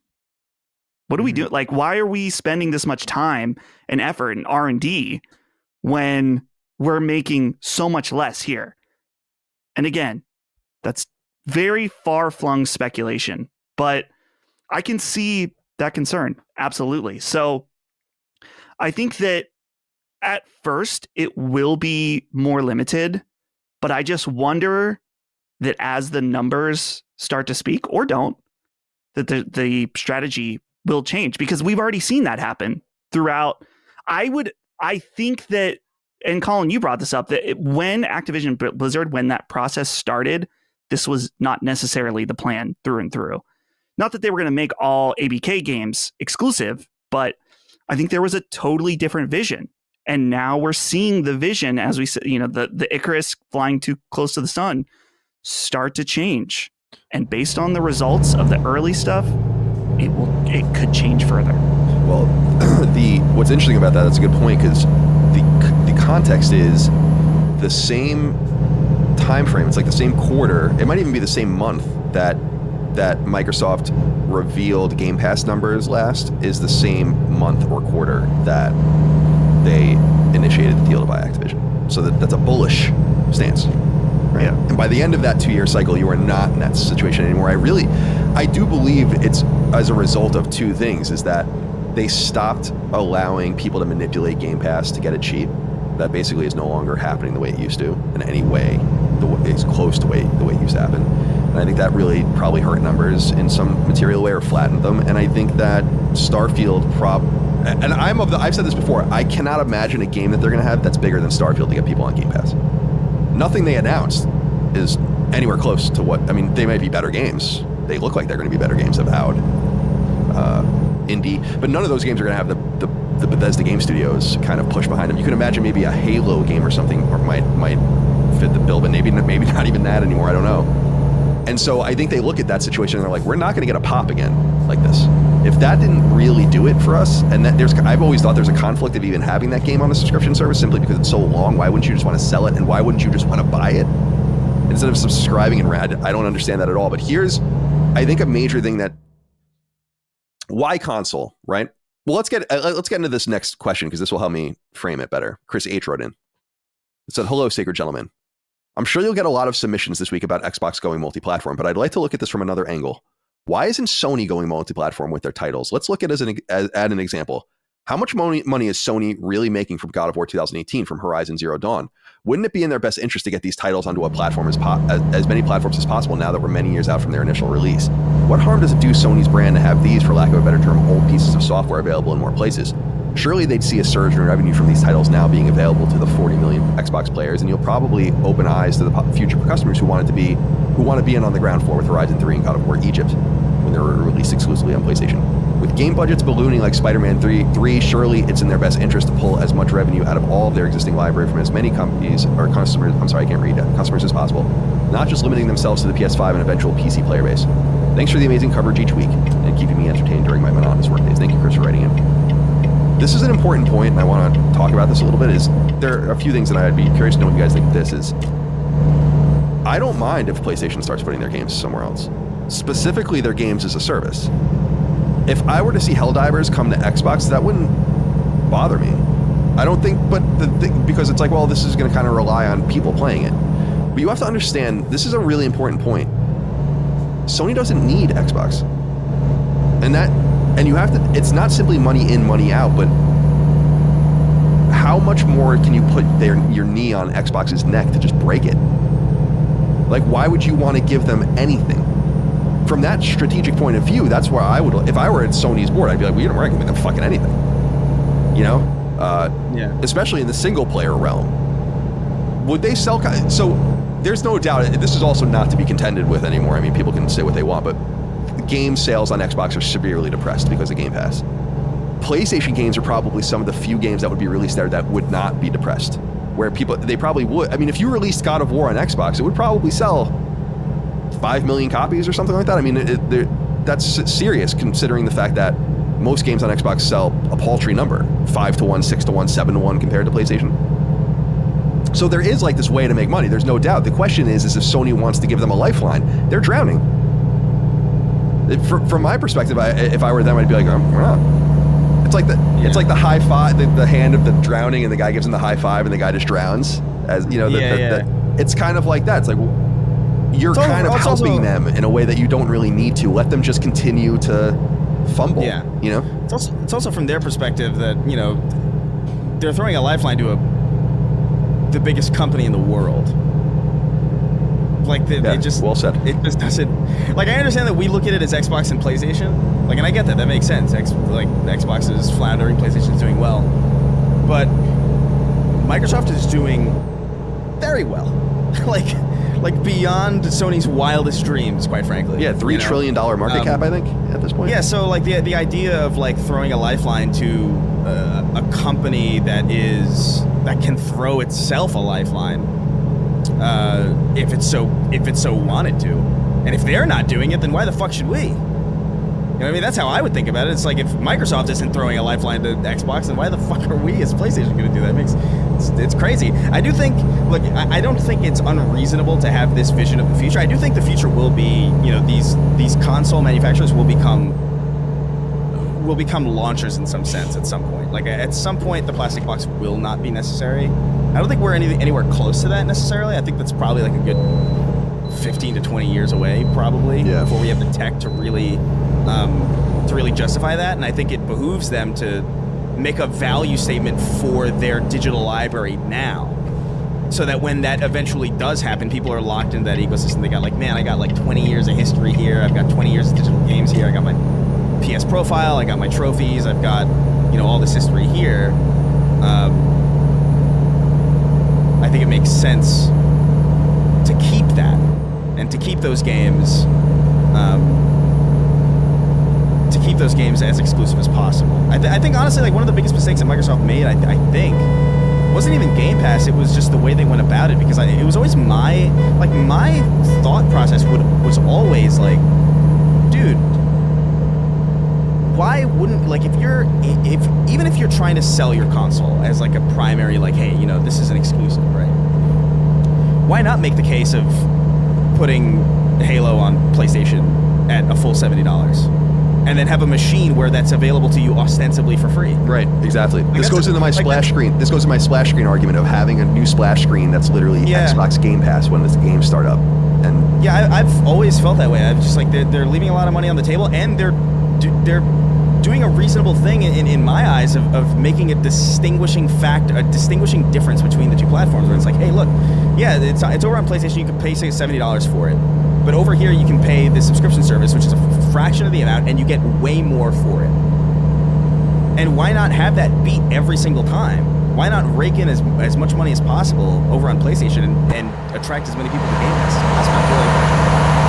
What do we do? Like, why are we spending this much time and effort and R&D when we're making so much less here? And again, that's very far-flung speculation, but I can see that concern. Absolutely. So I think that at first it will be more limited, but I just wonder that as the numbers start to speak or don't, that the strategy will change, because we've already seen that happen throughout. I think that, and Colin, you brought this up, that when Activision Blizzard, when that process started, this was not necessarily the plan through and through. Not that they were going to make all ABK games exclusive, but I think there was a totally different vision. And now we're seeing the vision, as we said, the Icarus flying too close to the sun, start to change. And based on the results of the early stuff, it could change further. Well, what's interesting about that's a good point, because the context is the same time frame. It's like the same quarter. It might even be the same month that Microsoft revealed Game Pass numbers last is the same month or quarter that they initiated the deal to buy Activision. So that's a bullish stance. Right? Yeah. And by the end of that 2-year cycle, you are not in that situation anymore. I do believe it's as a result of two things, is that they stopped allowing people to manipulate Game Pass to get it cheap. That basically is no longer happening the way it used to in any way. It's close to the way it used to happen. And I think that really probably hurt numbers in some material way or flattened them. And I think that Starfield and I've said this before, I cannot imagine a game that they're going to have that's bigger than Starfield to get people on Game Pass. nothing they announced is anywhere close to what, I mean, they might be better games. They look like they're going to be better games, Avowed, Indie, but none of those games are going to have the Bethesda Game Studios kind of push behind them. You can imagine maybe a Halo game or something or might fit the bill, but maybe not even that anymore. I don't know. And so I think they look at that situation and they're like, we're not going to get a pop again like this. If that didn't really do it for us, and that I've always thought there's a conflict of even having that game on a subscription service simply because it's so long. Why wouldn't you just want to sell it, and why wouldn't you just want to buy it instead of subscribing and rad? I don't understand that at all. But here's, I think, a major thing that, why console, right? Well, let's get into this next question because this will help me frame it better. Chris H wrote in. It said, "Hello, sacred gentlemen. I'm sure you'll get a lot of submissions this week about Xbox going multi-platform, but I'd like to look at this from another angle. Why isn't Sony going multi-platform with their titles? Let's look at it as an example. How much money is Sony really making from God of War 2018, from Horizon Zero Dawn? Wouldn't it be in their best interest to get these titles onto a platform as many platforms as possible now that we're many years out from their initial release? What harm does it do Sony's brand to have these, for lack of a better term, old pieces of software available in more places? Surely they'd see a surge in revenue from these titles now being available to the 40 million Xbox players, and you'll probably open eyes to the future customers who want to be in on the ground floor with Horizon 3 and God of War Egypt when they're released exclusively on PlayStation. With game budgets ballooning like Spider-Man 3, surely it's in their best interest to pull as much revenue out of all of their existing library from as many companies or customers, customers as possible, not just limiting themselves to the PS5 and eventual PC player base. Thanks for the amazing coverage each week and keeping me entertained during my monotonous work days." Thank you, Chris, for writing in. This is an important point, and I want to talk about this a little bit. There are a few things that I'd be curious to know what you guys think of this is. I don't mind if PlayStation starts putting their games somewhere else, specifically their games as a service. If I were to see Helldivers come to Xbox, that wouldn't bother me. I don't think, but because it's like, well, this is going to kind of rely on people playing it. But you have to understand, this is a really important point. Sony doesn't need Xbox. And you have to, it's not simply money in, money out, but how much more can you put your knee on Xbox's neck to just break it? Like, why would you want to give them anything? From that strategic point of view, that's where I would, if I were at Sony's board, I'd be like, well, you don't want to give them fucking anything. You know? Yeah. Especially in the single player realm. Would they sell, so there's no doubt, this is also not to be contended with anymore. I mean, people can say what they want, but game sales on Xbox are severely depressed because of Game Pass. PlayStation games are probably some of the few games that would be released there that would not be depressed. Where they probably would. I mean, if you released God of War on Xbox, it would probably sell 5 million copies or something like that. I mean, that's serious considering the fact that most games on Xbox sell a paltry number, 5-1, 6-1, 7-1 compared to PlayStation. So there is like this way to make money. There's no doubt. The question is if Sony wants to give them a lifeline. They're drowning. From my perspective, if I were them, I'd be like, we're not. It's like it's like the high five, the hand of the drowning, and the guy gives him the high five, and the guy just drowns. As you know, it's kind of like that. It's like you're kind of helping them in a way that you don't really need to. Let them just continue to fumble. Yeah, you know. It's also from their perspective that they're throwing a lifeline to the biggest company in the world. Like they just, well said. It just doesn't. Like I understand that we look at it as Xbox and PlayStation. Like, and I get that. That makes sense. Xbox is floundering, PlayStation is doing well, but Microsoft is doing very well. like beyond Sony's wildest dreams, quite frankly. Yeah, $3 trillion market cap, I think, at this point. Yeah. So like the idea of like throwing a lifeline to a company that can throw itself a lifeline. If it's so wanted to, and if they're not doing it, then why the fuck should we? You know what I mean? That's how I would think about it. It's like if Microsoft isn't throwing a lifeline to Xbox, then why the fuck are we as PlayStation going to do that? It's crazy. I do think. Look, I don't think it's unreasonable to have this vision of the future. I do think the future will be, these console manufacturers will become launchers in some sense at some point. Like at some point, the plastic box will not be necessary. I don't think we're anywhere close to that necessarily. I think that's probably like a good 15 to 20 years away, probably, before we have the tech to really justify that. And I think it behooves them to make a value statement for their digital library now, so that when that eventually does happen, people are locked into that ecosystem. They got like, man, I got like 20 years of history here. I've got 20 years of digital games here. I got my PS profile. I got my trophies. I've got, all this history here. I think it makes sense and to keep those games as exclusive as possible. I think honestly, like one of the biggest mistakes that Microsoft made, I think, wasn't even Game Pass. It was just the way they went about it, because it was always my thought process was always like, dude, why wouldn't, like, even if you're trying to sell your console as like a primary, like, hey, you know, this is an exclusive, right? Why not make the case of putting Halo on PlayStation at a full $70? And then have a machine where that's available to you ostensibly for free. Right, exactly. Like This goes into my splash screen. This goes into my splash screen argument of having a new splash screen that's literally Xbox Game Pass when this games start up. And yeah, I've always felt that way. I've just like they're leaving a lot of money on the table, and they're doing a reasonable thing in my eyes of making a distinguishing difference between the two platforms. Where it's like, hey, look, yeah, it's over on PlayStation. You can pay say $70 for it. But over here, you can pay the subscription service, which is a fraction of the amount, and you get way more for it. And why not have that beat every single time? Why not rake in as much money as possible over on PlayStation and attract as many people to Game Pass as possible?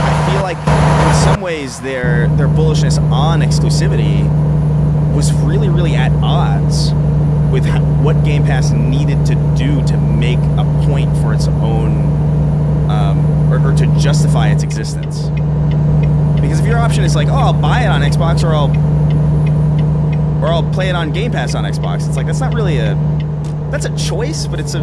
I feel like in some ways their bullishness on exclusivity was really, really at odds with what Game Pass needed to do to make a point for its own or to justify its existence. Because if your option is like, oh, I'll buy it on Xbox or I'll play it on Game Pass on Xbox, it's like that's not really that's a choice, but it's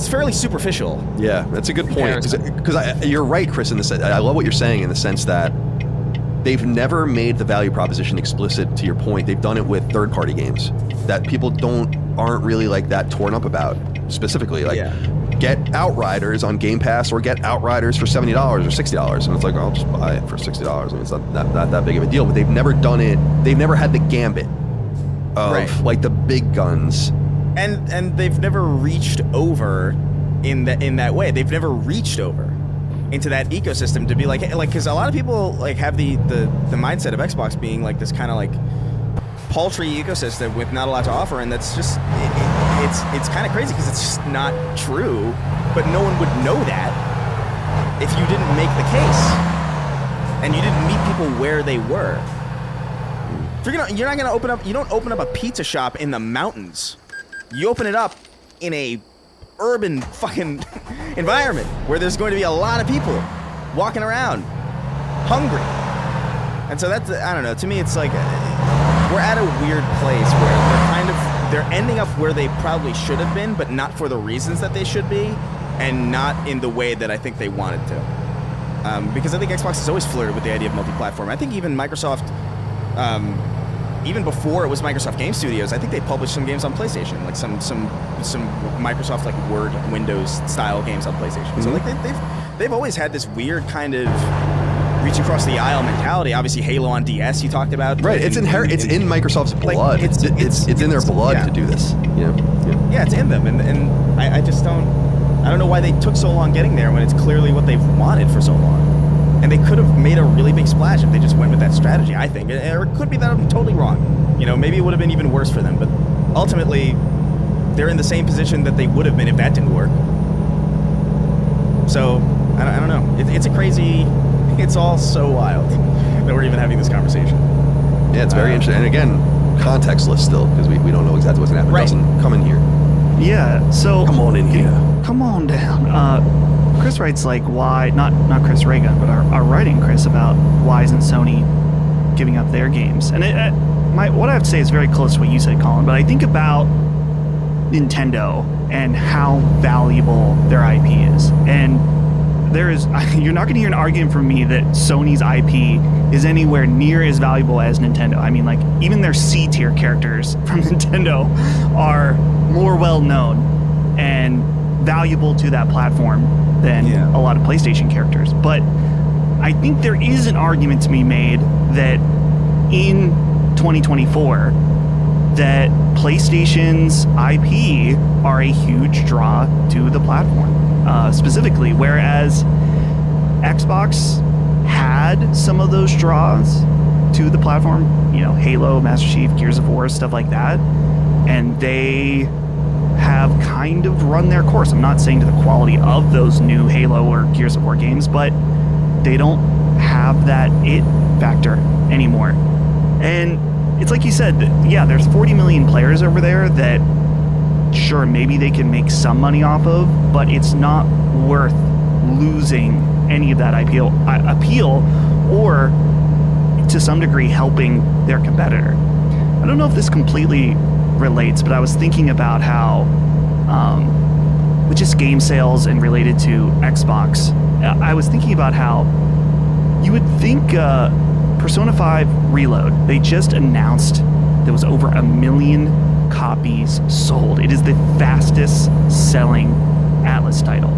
fairly superficial. yeah, that's a good point. Because you're right, Chris, in the sense, I love what you're saying in the sense that they've never made the value proposition explicit. To your point, they've done it with third-party games that people aren't really like that torn up about specifically. Like, get Outriders on Game Pass or get Outriders for $70 or $60, and it's like, I'll just buy it for $60. I mean, it's not that big of a deal. But they've never done it. They've never had the gambit of like the big guns, and they've never reached over in that way. They've never reached over into that ecosystem to be like because a lot of people like have the mindset of Xbox being like this kind of like paltry ecosystem with not a lot to offer, and that's just it's kind of crazy because it's just not true. But no one would know that if you didn't make the case and you didn't meet people where they were. You're not gonna open up. You don't open up a pizza shop in the mountains. You open it up in a urban fucking environment where there's going to be a lot of people walking around hungry. And so that's, I don't know, to me it's like we're at a weird place where they're ending up where they probably should have been, but not for the reasons that they should be, and not in the way that I think they wanted to. Because I think Xbox has always flirted with the idea of multi-platform. I think even Microsoft, even before it was Microsoft Game Studios, I think they published some games on PlayStation, like some Microsoft like Word, Windows style games on PlayStation. Mm-hmm. So like they've always had this weird kind of reach across the aisle mentality. Obviously, Halo on DS you talked about. Right, it's inherent. It's in Microsoft's blood. Like, it's in their blood to do this. Yeah, it's in them, and I just don't know why they took so long getting there when it's clearly what they've wanted for so long. And they could have made a really big splash if they just went with that strategy, I think. Or it could be that I'm totally wrong. You know, maybe it would have been even worse for them. But ultimately, they're in the same position that they would have been if that didn't work. So, I don't know. It's a crazy... It's all so wild that we're even having this conversation. Yeah, it's very interesting. And again, contextless still, because we don't know exactly what's going to happen. Right. It doesn't come in here. Yeah, so... Come on in here. Come on down. Chris writes like, why... Not Chris Reagan, but our writing, Chris, about why isn't Sony giving up their games? And what I have to say is very close to what you said, Colin, but I think about Nintendo and how valuable their IP is. And you're not going to hear an argument from me that Sony's IP is anywhere near as valuable as Nintendo. I mean, like, even their C-tier characters from Nintendo are more well-known and valuable to that platform than a lot of PlayStation characters. But I think there is an argument to be made that in 2024, that PlayStation's IP are a huge draw to the platform. Specifically, whereas Xbox had some of those draws to the platform, you know, Halo, Master Chief, Gears of War, stuff like that, and they have kind of run their course. I'm not saying to the quality of those new Halo or Gears of War games, but they don't have that it factor anymore. And it's like you said, yeah, there's 40 million players over there that, sure, maybe they can make some money off of, but it's not worth losing any of that appeal or to some degree helping their competitor. I don't know if this completely relates, but I was thinking about how with just game sales and related to Xbox, I was thinking about how you would think Persona 5 Reload, they just announced there was over 1 million copies sold. It is the fastest selling Atlas title.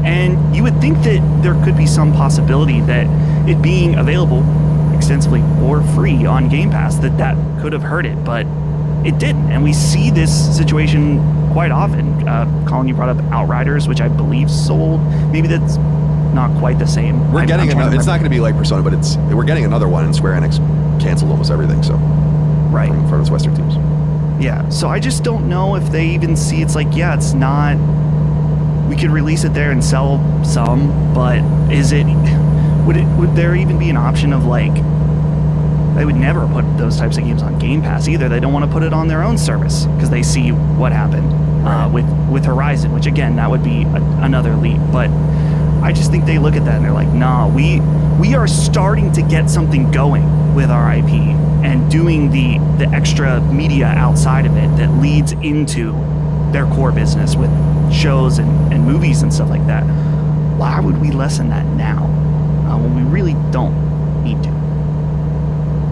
And you would think that there could be some possibility that it being available extensively for free on Game Pass, that could have hurt it, but it didn't. And we see this situation quite often. Colin, you brought up Outriders, which I believe sold. Maybe that's not quite the same. We're getting another. It's not going to be like Persona, but we're getting another one, and Square Enix canceled almost everything. So right from its Western teams. Yeah. So I just don't know if they even see. It's like, yeah, it's not. We could release it there and sell some, but is it? Would there even be an option of like? They would never put those types of games on Game Pass either. They don't want to put it on their own service because they see what happened with Horizon, which again, that would be another leap. But I just think they look at that and they're like, nah, we are starting to get something going with our IP and doing the extra media outside of it that leads into their core business with shows and movies and stuff like that. Why would we lessen that now when we really don't need to?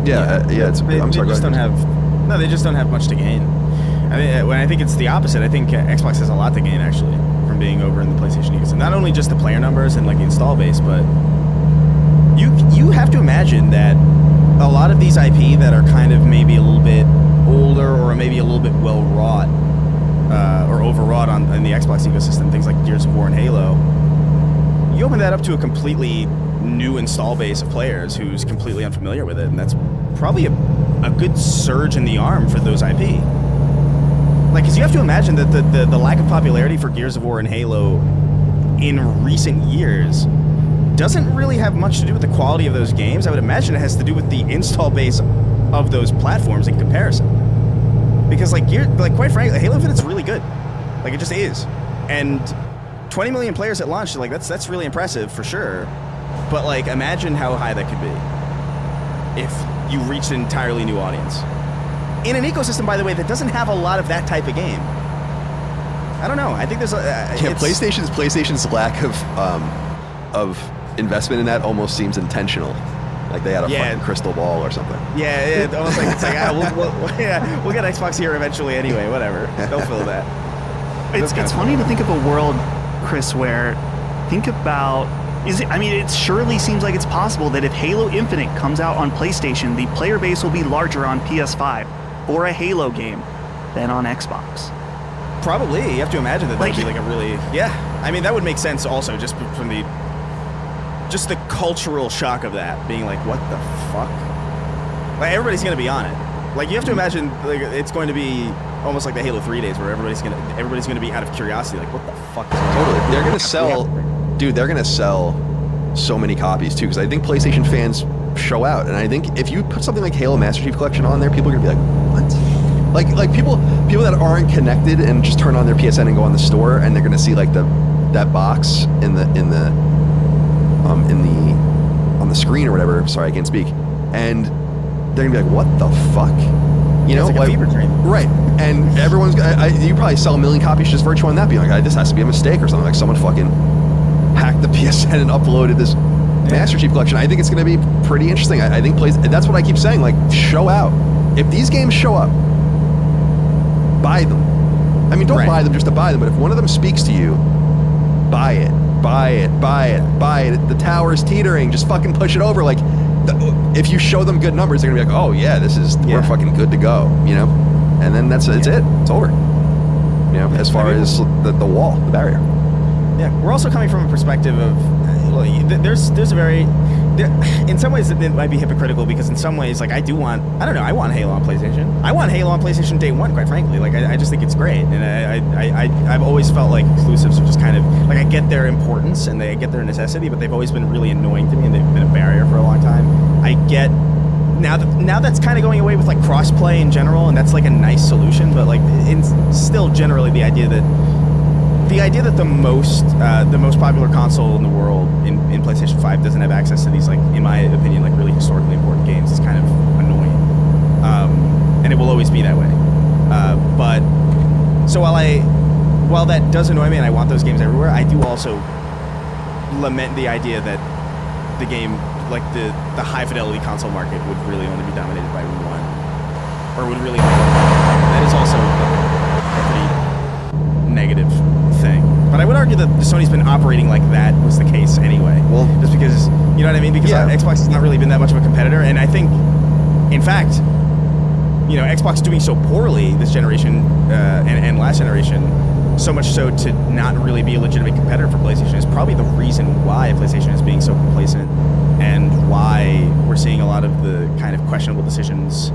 I'm sorry. They just don't have much to gain. I think it's the opposite. I think Xbox has a lot to gain actually from being over in the PlayStation ecosystem. Not only just the player numbers and like the install base, but you have to imagine that a lot of these IP that are kind of maybe a little bit older or maybe a little bit well wrought or overwrought in the Xbox ecosystem, things like Gears of War and Halo, you open that up to a completely new install base of players who's completely unfamiliar with it, and that's probably a good surge in the arm for those IP. Like, because you have to imagine that the lack of popularity for Gears of War and Halo in recent years doesn't really have much to do with the quality of those games. I would imagine it has to do with the install base of those platforms in comparison. Because quite frankly, Halo Infinite's really good. Like, it just is. And 20 million players at launch, like that's really impressive for sure. But like, imagine how high that could be if you reached an entirely new audience in an ecosystem, by the way, that doesn't have a lot of that type of game. I don't know. I think there's PlayStation's lack of investment in that almost seems intentional. Like they had a fucking crystal ball or something. Yeah, almost like it's like we'll get Xbox here eventually anyway. Whatever, they'll fill that. It's funny to think of a world, Chris, where think about. It surely seems like it's possible that if Halo Infinite comes out on PlayStation, the player base will be larger on PS5 for a Halo game than on Xbox. Probably. You have to imagine that would be like a really... Yeah. I mean, that would make sense also just from the cultural shock of that, being like, what the fuck? Like, everybody's going to be on it. Like, you have to imagine like it's going to be almost like the Halo 3 days where everybody's going to be out of curiosity, like, what the fuck is going on? Totally. They're going to sell... Dude, they're going to sell so many copies, too, because I think PlayStation fans show out. And I think if you put something like Halo Master Chief Collection on there, people are going to be like, what? Like people that aren't connected and just turn on their PSN and go on the store, and they're going to see, like, that box on the screen or whatever. Sorry, I can't speak. And they're going to be like, what the fuck? You know, like a fever dream. Right. And everyone's... you probably sell 1 million copies just virtual on that, being like, this has to be a mistake or something. Like, someone fucking... hacked the PSN and uploaded this Master Chief Collection. I think it's going to be pretty interesting. I think that's what I keep saying. Like, show out. If these games show up, buy them. I mean, don't buy them just to buy them, but if one of them speaks to you, buy it. Buy it. Buy it. Buy it. The tower's teetering. Just fucking push it over. Like, if you show them good numbers, they're going to be like, oh, yeah, we're fucking good to go, you know? And then it's it. It's over. You know, as far as the wall, the barrier. Yeah, we're also coming from a perspective of there's a very in some ways it might be hypocritical because in some ways, like I want Halo on PlayStation. I want Halo on PlayStation day one, quite frankly. Like I just think it's great, and I've always felt like exclusives are just kind of like, I get their importance and they get their necessity, but they've always been really annoying to me and they've been a barrier for a long time. I get now that's kind of going away with like crossplay in general, and that's like a nice solution, but like still generally the idea that the most popular console in the world in PlayStation 5 doesn't have access to these, like, in my opinion, like really historically important games is kind of annoying, and it will always be that way. But so while that does annoy me and I want those games everywhere, I do also lament the idea that the game, like the high fidelity console market, would really only be dominated by one, or would really. That is also a pretty negative thing. But I would argue that Sony's been operating like that was the case anyway. Well, just because, you know what I mean? Because Xbox has not really been that much of a competitor, and I think, in fact, you know, Xbox doing so poorly this generation and last generation, so much so to not really be a legitimate competitor for PlayStation, is probably the reason why PlayStation is being so complacent and why we're seeing a lot of the kind of questionable decisions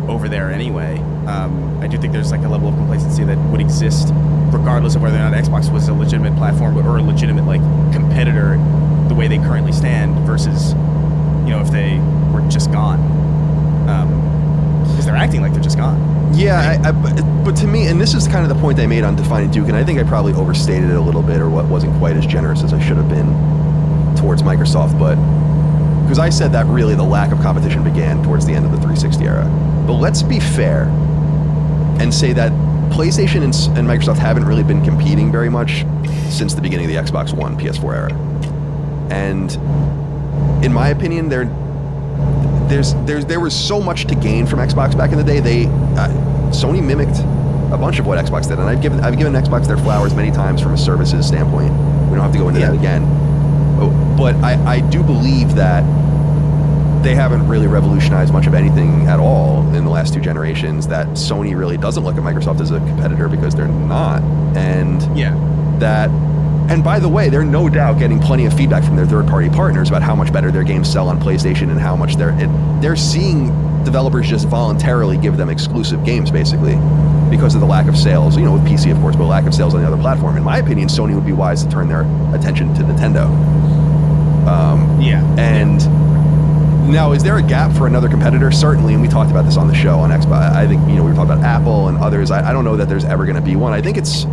over there anyway. I do think there's like a level of complacency that would exist regardless of whether or not Xbox was a legitimate platform or a legitimate like competitor the way they currently stand versus, you know, if they were just gone. Because they're acting like they're just gone. Yeah, but to me, and this is kind of the point I made on defining Duke, and I think I probably overstated it a little bit, or wasn't quite as generous as I should have been towards Microsoft, but because I said that really the lack of competition began towards the end of the 360 era. But let's be fair and say that PlayStation and Microsoft haven't really been competing very much since the beginning of the Xbox One, PS4 era. And in my opinion, there was so much to gain from Xbox back in the day. Sony mimicked a bunch of what Xbox did, and I've given Xbox their flowers many times from a services standpoint. We don't have to go into that again. But I do believe that they haven't really revolutionized much of anything at all in the last two generations, that Sony really doesn't look at Microsoft as a competitor because they're not. And and by the way, they're no doubt getting plenty of feedback from their third-party partners about how much better their games sell on PlayStation and how much they're seeing developers just voluntarily give them exclusive games, basically, because of the lack of sales, you know, with PC, of course, but lack of sales on the other platform. In my opinion, Sony would be wise to turn their attention to Nintendo. Now, is there a gap for another competitor? Certainly, and we talked about this on the show on Xbox. I think, you know, we were talking about Apple and others. I don't know that there's ever going to be one. I think it's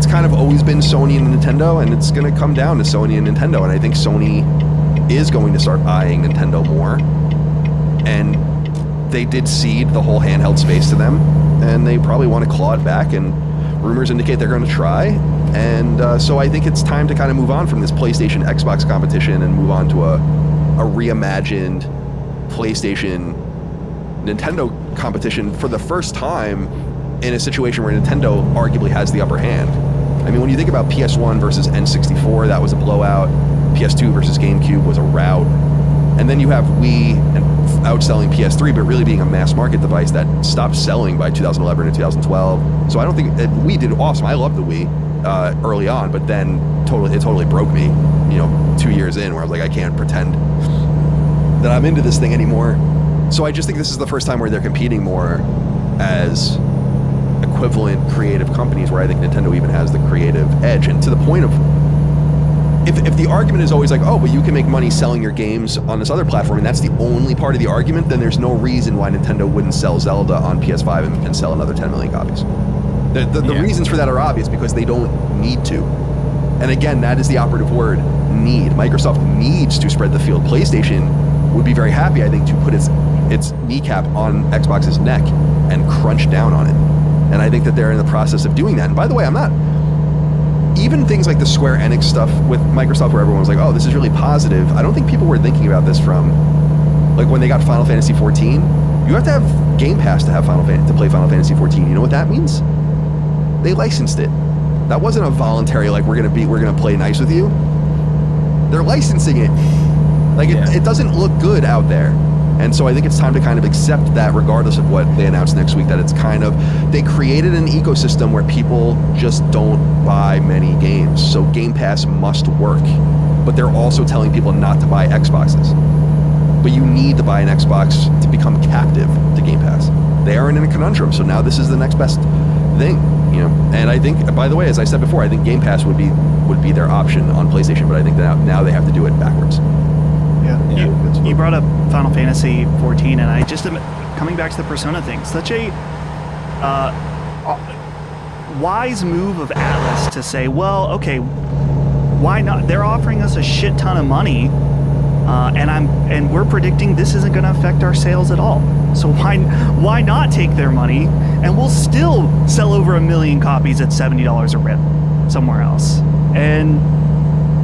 kind of always been Sony and Nintendo, and it's going to come down to Sony and Nintendo. And I think Sony is going to start eyeing Nintendo more. And they did cede the whole handheld space to them, and they probably want to claw it back, and rumors indicate they're going to try. And so I think it's time to kind of move on from this PlayStation Xbox competition and move on to a reimagined PlayStation Nintendo competition for the first time in a situation where Nintendo arguably has the upper hand. I mean, when you think about PS1 versus N64, that was a blowout. PS2 versus GameCube was a rout. And then you have Wii and outselling PS3, but really being a mass market device that stopped selling by 2011 and 2012. So I don't think Wii did awesome. I loved the Wii early on, but then it totally broke me, you know, 2 years in, where I was like, I can't pretend that I'm into this thing anymore. So I just think this is the first time where they're competing more as equivalent creative companies, where I think Nintendo even has the creative edge. And to the point of, if the argument is always like, oh, but you can make money selling your games on this other platform, and that's the only part of the argument, then there's no reason why Nintendo wouldn't sell Zelda on PS5 and sell another 10 million copies. The reasons for that are obvious, because they don't need to. And again, that is the operative word, need. Microsoft needs to spread the field. PlayStation would be very happy, I think, to put its kneecap on Xbox's neck and crunch down on it. And I think that they're in the process of doing that. And by the way, even things like the Square Enix stuff with Microsoft, where everyone was like, oh, this is really positive. I don't think people were thinking about this from, like, when they got Final Fantasy XIV. You have to have Game Pass to play Final Fantasy XIV. You know what that means? They licensed it. That wasn't a voluntary, like, we're gonna play nice with you. They're licensing it. Like, it doesn't look good out there. And so I think it's time to kind of accept that, regardless of what they announce next week, that it's kind of, they created an ecosystem where people just don't buy many games. So Game Pass must work. But they're also telling people not to buy Xboxes. But you need to buy an Xbox to become captive to Game Pass. They are in a conundrum, so now this is the next best thing, you know. And I think, by the way, as I said before, I think Game Pass would be their option on PlayStation, but I think that now they have to do it backwards. Yeah. You brought up Final Fantasy 14, and I just am coming back to the Persona thing. Such a wise move of Atlas to say, well, okay, why not? They're offering us a shit ton of money, and we're predicting this isn't going to affect our sales at all. So why not take their money, and we'll still sell over 1 million copies at $70 a rip somewhere else. And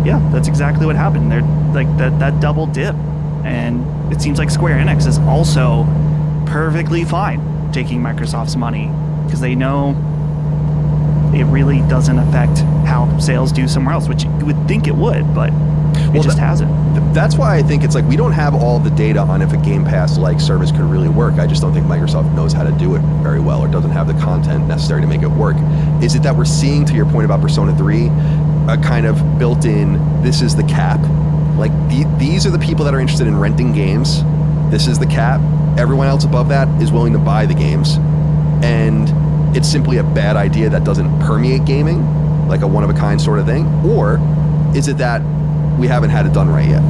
yeah, that's exactly what happened. They're like that double dip, and it seems like Square Enix is also perfectly fine taking Microsoft's money because they know it really doesn't affect how sales do somewhere else, which you would think it would, but it just hasn't. That's why I think it's like we don't have all the data on if a Game Pass-like service could really work. I just don't think Microsoft knows how to do it very well or doesn't have the content necessary to make it work. Is it that we're seeing, to your point about Persona 3, a kind of built-in, this is the cap? Like, these are the people that are interested in renting games. This is the cap. Everyone else above that is willing to buy the games. And it's simply a bad idea that doesn't permeate gaming, like a one-of-a-kind sort of thing? Or is it that we haven't had it done right yet?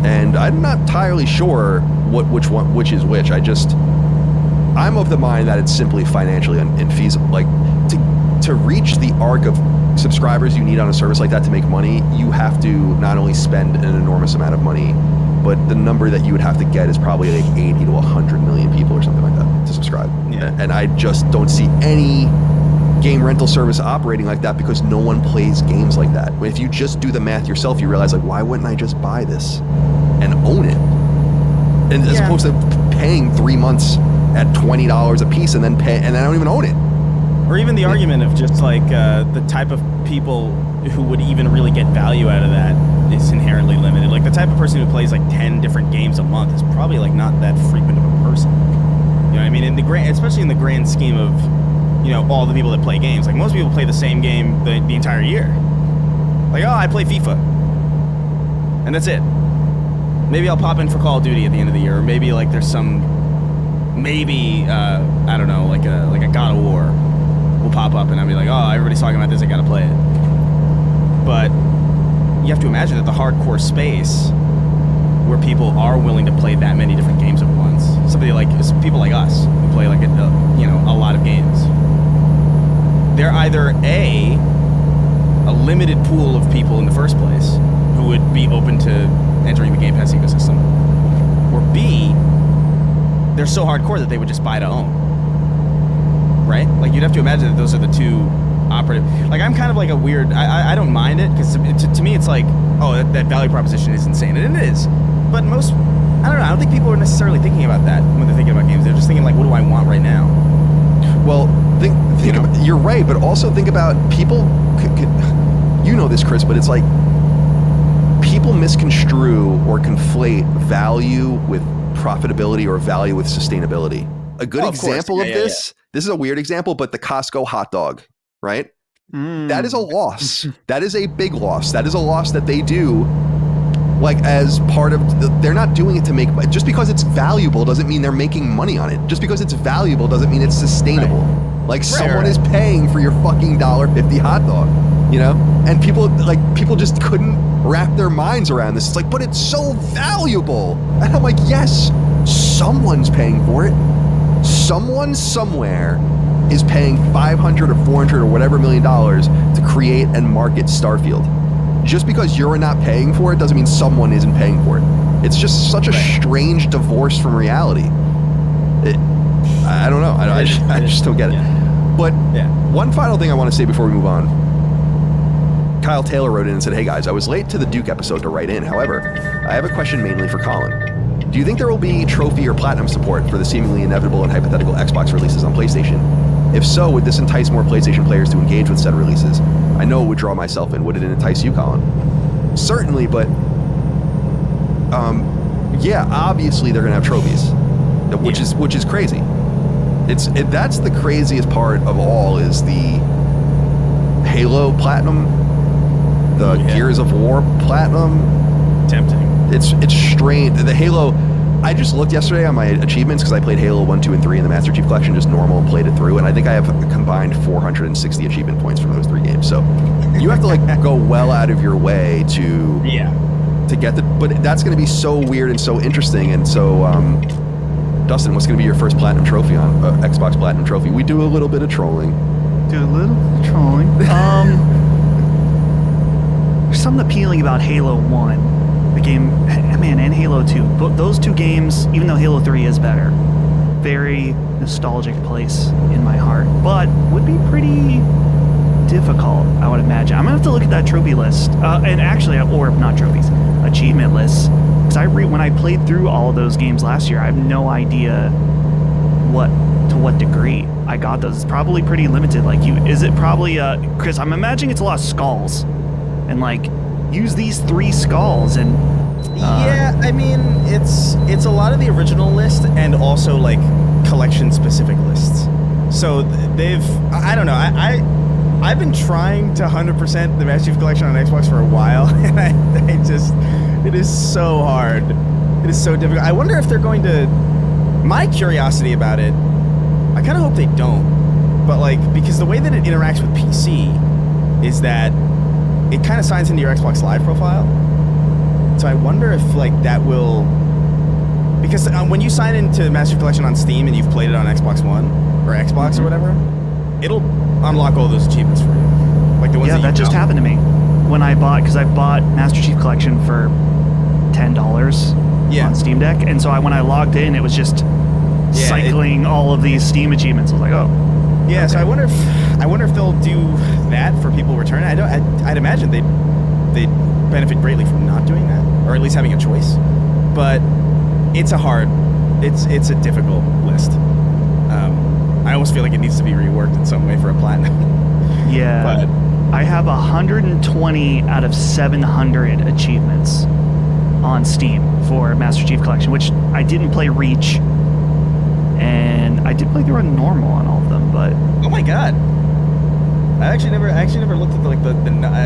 And I'm not entirely sure which is which. I'm of the mind that it's simply financially infeasible. Like, to reach the arc of subscribers you need on a service like that to make money, you have to not only spend an enormous amount of money, but the number that you would have to get is probably like 80 to 100 million people or something like that to subscribe. Yeah. And I just don't see any game rental service operating like that because no one plays games like that. If you just do the math yourself, you realize, like, why wouldn't I just buy this and own it? And as opposed to paying 3 months at $20 a piece and then I don't even own it. Or even the argument of just like the type of people who would even really get value out of that is inherently limited. Like the type of person who plays like 10 different games a month is probably like not that frequent of a person. You know what I mean? Especially in the grand scheme of, you know, all the people that play games. Like most people play the same game the entire year. Like, oh, I play FIFA. And that's it. Maybe I'll pop in for Call of Duty at the end of the year, or maybe like there's some, I don't know, like a God of War will pop up and I'll be like, oh, everybody's talking about this, I gotta play it. But you have to imagine that the hardcore space where people are willing to play that many different games at once, people like us who play like a lot of games, they're either a limited pool of people in the first place who would be open to entering the Game Pass ecosystem, or B, they're so hardcore that they would just buy to own. Right? Like, you'd have to imagine that those are the two operative. Like, I'm kind of like a weird, I don't mind it, because to me it's like, oh, that value proposition is insane, and it is. But most, I don't know, I don't think people are necessarily thinking about that when they're thinking about games. They're just thinking like, what do I want right now? Well, think about, you're right, but also think about people, you know this, Chris, but it's like people misconstrue or conflate value with profitability or value with sustainability. A good example of this is a weird example, but the Costco hot dog, right? That is a loss. That is a big loss. That is a loss that they do, like, as part of, they're not doing it to make, just because it's valuable doesn't mean they're making money on it. Just because it's valuable doesn't mean it's sustainable. Right. Like, someone is paying for your fucking $1.50 hot dog, you know? And people just couldn't wrap their minds around this. It's like, but it's so valuable. And I'm like, yes, someone's paying for it. Someone somewhere is paying $500 or $400 or whatever $1 million to create and market Starfield. Just because you're not paying for it doesn't mean someone isn't paying for it. It's just such a strange divorce from reality. I don't know. I just don't get it. Yeah. But one final thing I want to say before we move on. Kyle Taylor wrote in and said, hey guys, I was late to the Duke episode to write in. However, I have a question mainly for Colin. Do you think there will be trophy or platinum support for the seemingly inevitable and hypothetical Xbox releases on PlayStation? If so, would this entice more PlayStation players to engage with said releases? I know it would draw myself in. Would it entice you, Colin? Certainly, but yeah, obviously they're gonna have trophies, which is crazy. That's the craziest part of all is the Halo Platinum, the Gears of War Platinum. Tempting. It's strange. The Halo. I just looked yesterday on my achievements because I played Halo 1, 2, and 3 in the Master Chief Collection, just normal, and played it through, and I think I have a combined 460 achievement points from those 3 games. So you have to like go well out of your way to get but that's going to be so weird and so interesting. And so, Dustin, what's going to be your first platinum trophy on Xbox Platinum Trophy? We do a little bit of trolling. Do a little trolling. There's something appealing about Halo 1. The game, man, and Halo 2. Those 2 games, even though Halo 3 is better, very nostalgic place in my heart, but would be pretty difficult, I would imagine. I'm gonna have to look at that trophy list, and actually, or not trophies, achievement lists, because when I played through all of those games last year, I have no idea to what degree I got those. It's probably pretty limited. Like is it probably Chris? I'm imagining it's a lot of skulls, and like use these 3 skulls and. Yeah, I mean it's a lot of the original list and also like collection specific lists. So I don't know. I've been trying to 100% the Master Chief Collection on Xbox for a while, and I just it is so hard. It is so difficult. I wonder if they're going to. My curiosity about it, I kind of hope they don't, but like because the way that it interacts with PC is that it kind of signs into your Xbox Live profile. So I wonder if like that will, because when you sign into Master Chief Collection on Steam and you've played it on Xbox One or Xbox or whatever, it'll unlock all those achievements for you. Like the ones that just happened to me when I bought Master Chief Collection for $10 on Steam Deck, and so when I logged in, it was just cycling all of these Steam achievements. I was like, oh. Yeah, okay. So I wonder if they'll do that for people returning. I'd imagine they'd benefit greatly from not doing that, or at least having a choice. But it's a difficult list. I almost feel like it needs to be reworked in some way for a platinum. Yeah, but I have 120 out of 700 achievements on Steam for Master Chief Collection, which I didn't play Reach, and I did play through on normal on all of them. But oh my god. I actually never looked at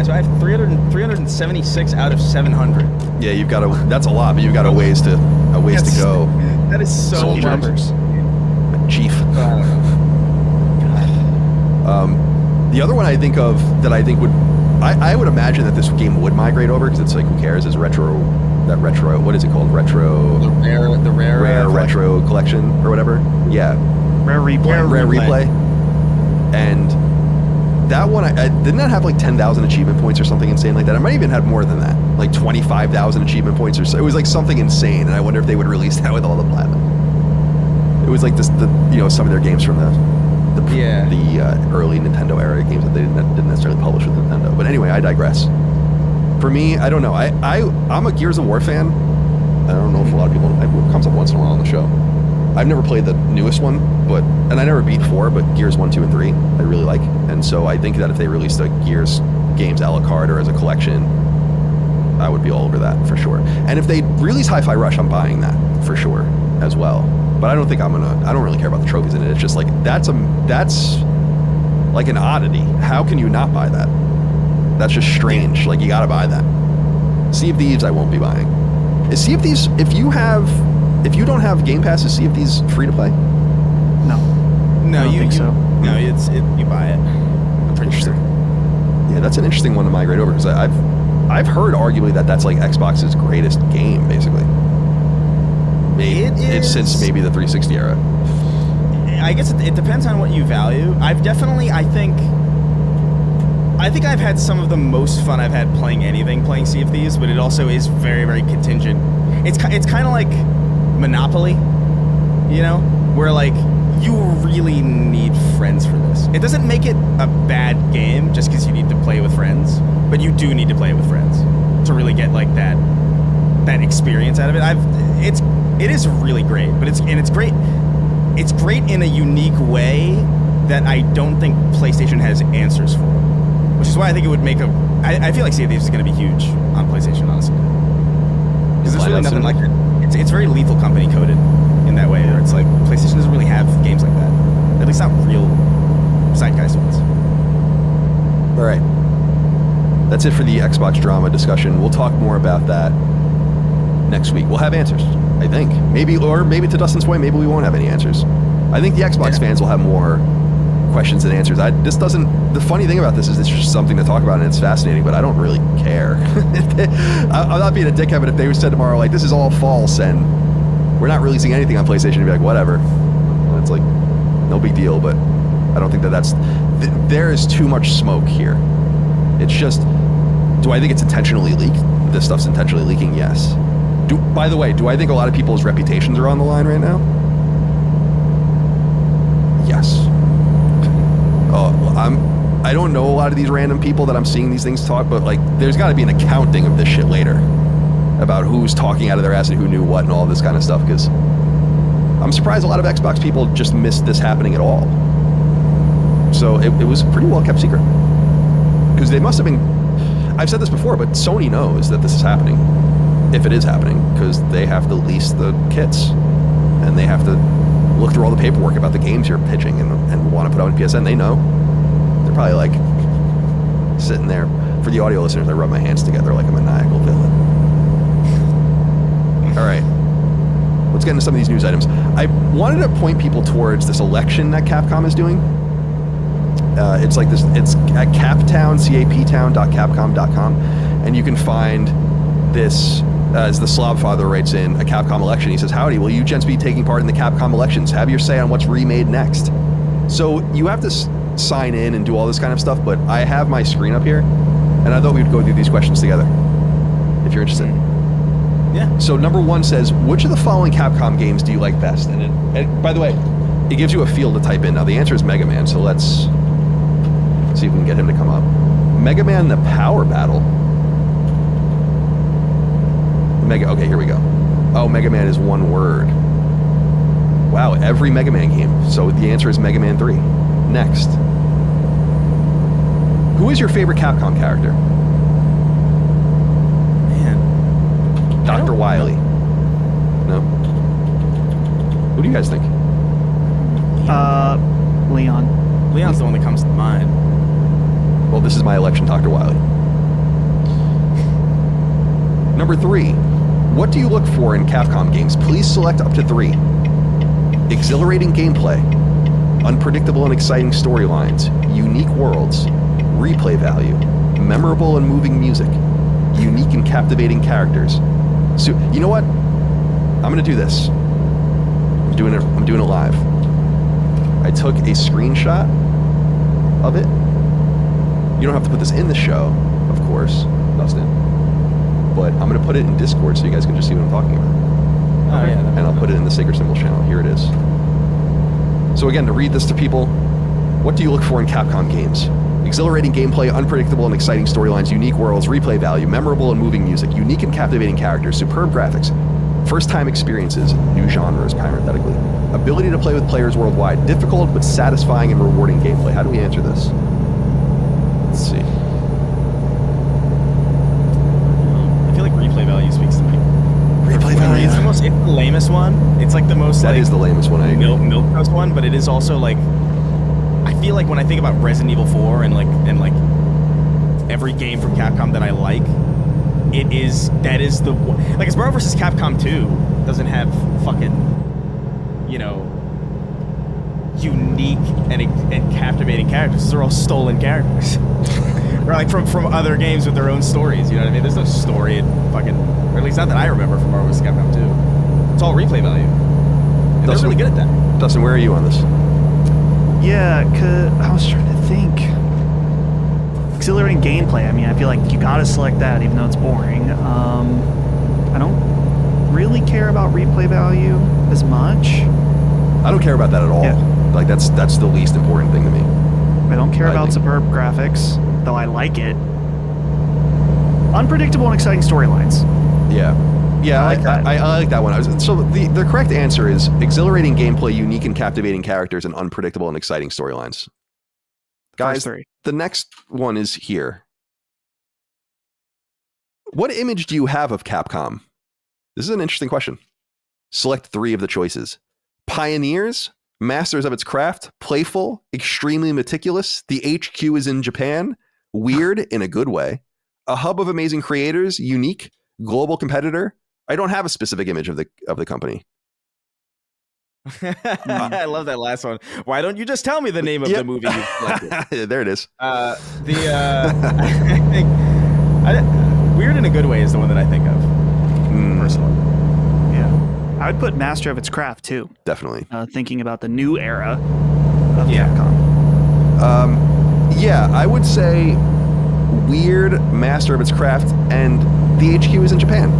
so I have 376 out of 700. Yeah, that's a lot, but you've got a ways to go. That is so much. Numbers. Chief. The other one I think of that I think I would imagine that this game would migrate over because it's like who cares? Is retro what is it called? The rare retro collection or whatever. Yeah. Rare replay. And that one, didn't that have like 10,000 achievement points or something insane like that? I might even have more than that, like 25,000 achievement points or so. It was like something insane, and I wonder if they would release that with all the platinum. It was like some of their games from the early Nintendo era games that they didn't necessarily publish with Nintendo. But anyway, I digress. For me, I don't know. I'm a Gears of War fan. I don't know if a lot of people. It comes up once in a while on the show. I've never played the newest one, and I never beat 4, but Gears 1, 2, and 3 I really like. And so I think that if they released a Gears games a la carte or as a collection, I would be all over that for sure. And if they release Hi-Fi Rush, I'm buying that for sure as well. But I don't think I don't really care about the trophies in it. It's just like, that's like an oddity. How can you not buy that? That's just strange. Like, you gotta buy that. Sea of Thieves, I won't be buying. Is Sea of Thieves, if you don't have Game Pass, is Sea of Thieves free to play? No, I don't think so. No, you buy it. I'm pretty sure. Yeah, that's an interesting one to migrate over because I've heard arguably that's like Xbox's greatest game, basically. It's since maybe the 360 era. I guess it depends on what you value. I think I've had some of the most fun I've had playing Sea of Thieves, but it also is very, very contingent. It's kind of like Monopoly, where like you really need friends for this. It doesn't make it a bad game just because you need to play with friends, but you do need to play with friends to really get like that experience out of it. It is really great, but it's great. It's great in a unique way that I don't think PlayStation has answers for, which is why I think it would make I feel like Sea of Thieves is going to be huge on PlayStation, honestly, because there's really nothing like it. it's very Lethal Company coded in that way, where it's like PlayStation doesn't really have games like that. At least not real zeitgeist ones. All right. That's it for the Xbox drama discussion. We'll talk more about that next week. We'll have answers, I think. Maybe to Dustin's point, maybe we won't have any answers. I think the Xbox fans will have more questions and answers. The funny thing about this is it's just something to talk about and it's fascinating, but I don't really care. I'm not being a dickhead, but if they said tomorrow, like, this is all false and we're not releasing anything on PlayStation, I'd be like, whatever. Well, it's like, no big deal, but I don't think there is too much smoke here. It's just, do I think it's intentionally leaked? This stuff's intentionally leaking? Yes. By the way, do I think a lot of people's reputations are on the line right now? Yes. I don't know a lot of these random people that I'm seeing these things talk, but like, there's got to be an accounting of this shit later about who's talking out of their ass and who knew what and all this kind of stuff, because I'm surprised a lot of Xbox people just missed this happening at all. So it was a pretty well kept secret, because they must have been, I've said this before, but Sony knows that this is happening, if it is happening, because they have to lease the kits and they have to look through all the paperwork about the games you're pitching and want to put out on PSN. They know. They're probably like sitting there. For the audio listeners, I rub my hands together like a maniacal villain. All right. Let's get into some of these news items. I wanted to point people towards this election that Capcom is doing. It's like this. It's at Captown, captown.capcom.com, and you can find this. As the Slob Father writes in a Capcom election, he says, "Howdy, will you gents be taking part in the Capcom elections? Have your say on what's remade next." So you have to sign in and do all this kind of stuff, but I have my screen up here, and I thought we would go through these questions together, if you're interested. Yeah. So number 1 says, which of the following Capcom games do you like best? And by the way, it gives you a field to type in. Now the answer is Mega Man, so let's see if we can get him to come up. Mega Man: The Power Battle. Okay, here we go. Oh, Mega Man is one word. Wow, every Mega Man game. So the answer is Mega Man 3. Next. Who is your favorite Capcom character? Man. Dr. Wily. No? Who do you guys think? Leon. Leon's the one that comes to mind. Well, this is my election, Dr. Wily. Number 3. What do you look for in Capcom games? Please select up to 3. Exhilarating gameplay, unpredictable and exciting storylines, unique worlds, replay value, memorable and moving music, unique and captivating characters. So, you know what? I'm gonna do this. I'm doing it live. I took a screenshot of it. You don't have to put this in the show, of course, Dustin. But I'm going to put it in Discord so you guys can just see what I'm talking about. Oh, yeah. And I'll put it in the Sacred Symbol channel. Here it is. So again, to read this to people, what do you look for in Capcom games? Exhilarating gameplay, unpredictable and exciting storylines, unique worlds, replay value, memorable and moving music, unique and captivating characters, superb graphics, first-time experiences, new genres, parenthetically, ability to play with players worldwide, difficult but satisfying and rewarding gameplay. How do we answer this? Let's see. Replay value speaks to me. Replay value. It's the lamest one. It's like the most. That is the lamest one. I agree. Milquetoast one, but it is also like. I feel like when I think about Resident Evil 4 and every game from Capcom that I like, that is the like as Marvel vs. Capcom 2 doesn't have fucking, unique and captivating characters. They're all stolen characters. Or like from other games with their own stories, you know what I mean? There's no story in fucking, or at least not that I remember from Marvel vs. Capcom 2. It's all replay value. And they're really good at that. Dustin, where are you on this? Yeah, cause I was trying to think. Exhilarating gameplay. I mean, I feel like you gotta select that, even though it's boring. I don't really care about replay value as much. I don't care about that at all. Yeah. Like that's the least important thing to me. I don't care about superb graphics, though I like it. Unpredictable and exciting storylines. Yeah. Yeah, I like that. I like that one. So the correct answer is exhilarating gameplay, unique and captivating characters, and unpredictable and exciting storylines. Guys, the next one is here. What image do you have of Capcom? This is an interesting question. Select 3 of the choices. Pioneers, masters of its craft, playful, extremely meticulous. The HQ is in Japan. Weird in a good way. A hub of amazing creators, unique, global competitor. I don't have a specific image of the company. I love that last one. Why don't you just tell me the name of the movie you selected? There it is. I think Weird in a Good Way is the one that I think of personally. Yeah, I would put Master of its Craft too. Definitely. Thinking about the new era of Yeah. Capcom. Yeah, I would say Weird, Master of its Craft, and the HQ is in Japan.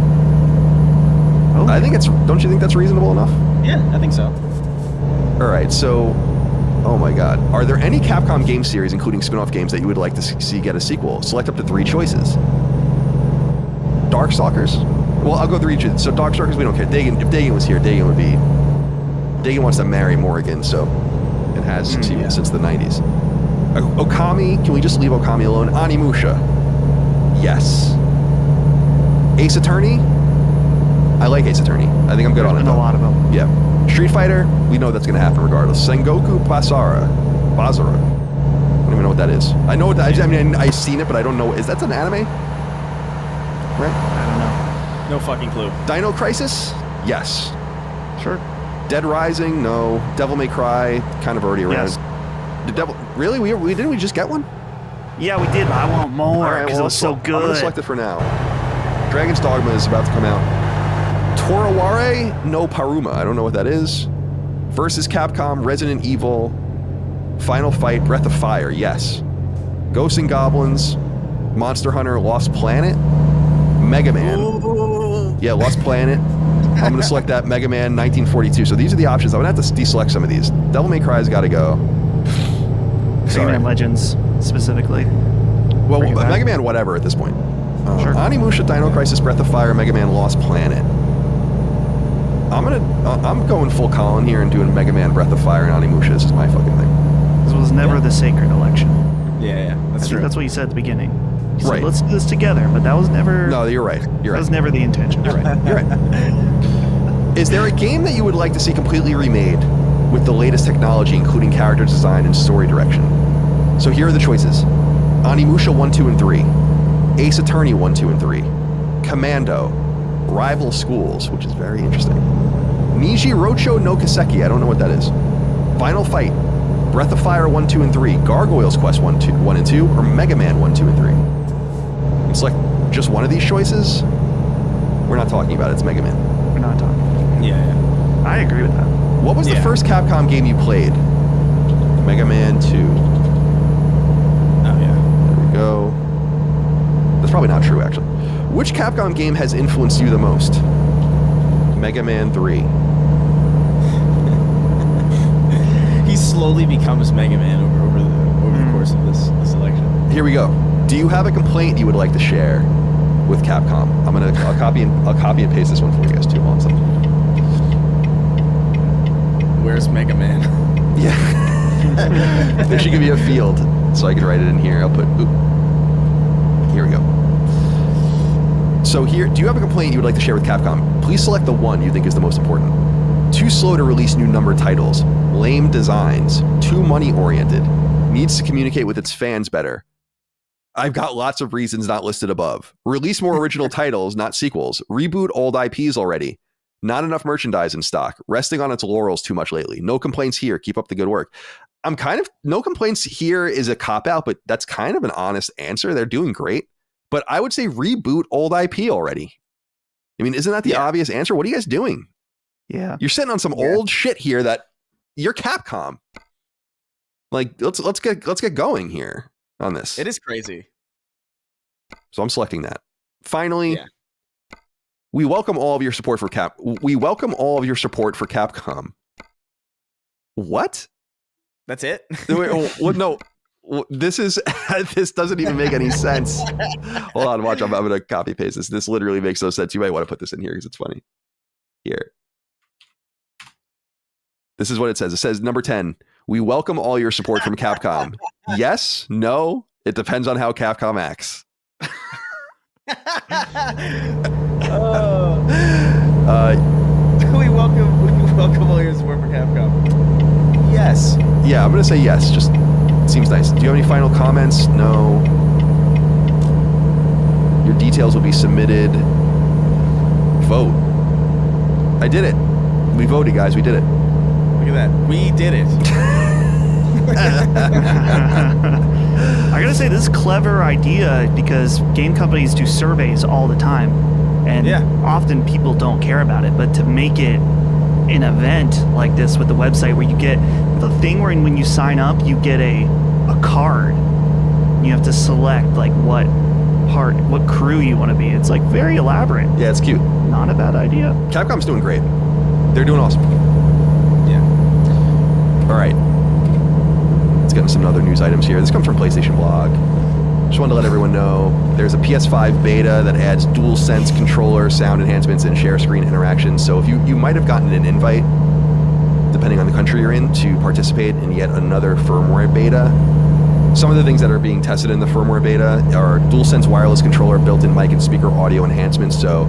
Oh, I think don't you think that's reasonable enough? Yeah, I think so. All right, so, oh my God. Are there any Capcom game series, including spin-off games, that you would like to see get a sequel? Select up to 3 choices. Darkstalkers? Well, I'll go 3 choices. So Darkstalkers, we don't care. If Dagan was here, Dagan would be... Dagan wants to marry Morrigan, so it has since the 90s. Okami, can we just leave Okami alone? Onimusha. Yes. Ace Attorney? I like Ace Attorney. I think I'm good on it, There's been though. a lot of them. Yeah. Street Fighter, we know that's going to happen regardless. Sengoku Basara. Basara. I don't even know what that is. I know what that, I mean, I've seen it, but I don't know. Is that an anime? Right? I No fucking clue. Dino Crisis? Yes. don't know. Sure. Dead Rising? No. Devil May Cry? Kind of already around. Yes. The Devil... Really? Didn't we just get one? Yeah, we did, but I want more All right, because well, it was so I'm going to good. select it for now. Dragon's Dogma is about to come out. Toraware no Paruma. I don't know what that is. Versus Capcom, Resident Evil, Final Fight, Breath of Fire. Yes. Ghosts and Goblins, Monster Hunter, Lost Planet, Mega Man. Yeah, Lost Planet. I'm going to select that. Mega Man 1942. So these are the options. I'm going to have to deselect some of these. Devil May Cry's got to go. Mega Sorry. Man Legends specifically. Well, Bring it back. Mega Man whatever at this point. Sure. Onimusha, Dino Crisis, Breath of Fire, Mega Man Lost Planet. I'm going full Colin here and doing Mega Man Breath of Fire and Onimusha. This is my fucking thing. This was never the sacred election. Yeah, I that's think true. that's what you said at the beginning. You said, Right. let's do this together, but that was never. No, you're right. You're That was right. never the intention. You're right. You're right. Is there a game that you would like to see completely remade with the latest technology, including character design and story direction? So here are the choices. Onimusha 1, 2, and 3. Ace Attorney 1, 2, and 3. Commando. Rival Schools, which is very interesting. Niji Rocho no Kiseki, I don't know what that is. Final Fight. Breath of Fire 1, 2, and 3. Gargoyles Quest 1, and 2. Or Mega Man 1, 2, and 3. You can select just one of these choices. We're not talking about it. It's Mega Man. We're not talking. Yeah. I agree with that. What was the Yeah. first Capcom game you played? Mega Man 2. Oh yeah. There we go. That's probably not true, actually. Which Capcom game has influenced you the most? Mega Man 3. He slowly becomes Mega Man over the course of this election. Here we go. Do you have a complaint you would like to share with Capcom? I'll copy and paste this one for you guys too. Hold on a second. Where's Mega Man? Yeah. There should give you a field so I can write it in here. I'll put. Here we go. So here, do you have a complaint you would like to share with Capcom? Please select the one you think is the most important. Too slow to release new numbered titles. Lame designs. Too money-oriented. Needs to communicate with its fans better. I've got lots of reasons not listed above. Release more original titles, not sequels. Reboot old IPs already. Not enough merchandise in stock. Resting on its laurels too much lately. No complaints here. Keep up the good work. No complaints here is a cop-out, but that's kind of an honest answer. They're doing great. But I would say reboot old IP already. I mean, isn't that the obvious answer? What are you guys doing? Yeah. You're sitting on some old shit here that you're Capcom. Like, let's get going here on this. It is crazy. So I'm selecting that. Finally, Yeah. we welcome all of your support for Capcom. What? That's it. What? No. This doesn't even make any sense. Hold on, watch. I'm going to copy paste this. This literally makes no sense. You might want to put this in here because it's funny. Here. This is what it says. It says, number 10, we welcome all your support from Capcom. Yes? No? It depends on how Capcom acts. We welcome welcome all your support for Capcom. Yes. Yeah, I'm gonna say yes. Just seems nice. Do you have any final comments? No. Your details will be submitted. Vote. I did it. We voted, guys. We did it. Look at that. We did it. I gotta say, this is a clever idea because game companies do surveys all the time, and often people don't care about it. But to make it an event like this with the website where you get the thing where when you sign up, you get a card. You have to select like what crew you want to be. It's like very elaborate. Yeah, it's cute. Not a bad idea. Capcom's doing great. They're doing awesome. Yeah. All right. Let's get into some other news items here. This comes from PlayStation Blog. Just wanted to let everyone know there's a PS5 beta that adds DualSense controller, sound enhancements, and share screen interactions. So if you might have gotten an invite, depending on the country you're in, to participate in yet another firmware beta. Some of the things that are being tested in the firmware beta are DualSense wireless controller, built-in mic and speaker audio enhancements. So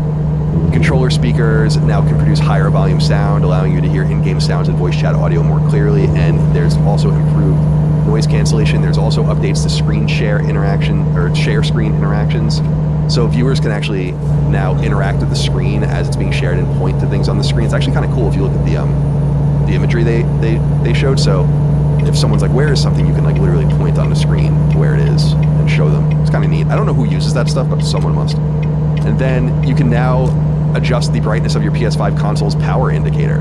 controller speakers now can produce higher volume sound, allowing you to hear in-game sounds and voice chat audio more clearly. And there's also improved noise cancellation. There's also updates to screen share interaction or share screen interactions. So viewers can actually now interact with the screen as it's being shared and point to things on the screen. It's actually kind of cool if you look at the imagery they showed. So if someone's like, where is something, you can like literally point on the screen to where it is and show them. It's kind of neat. I don't know who uses that stuff, but someone must. And then you can now adjust the brightness of your PS5 console's power indicator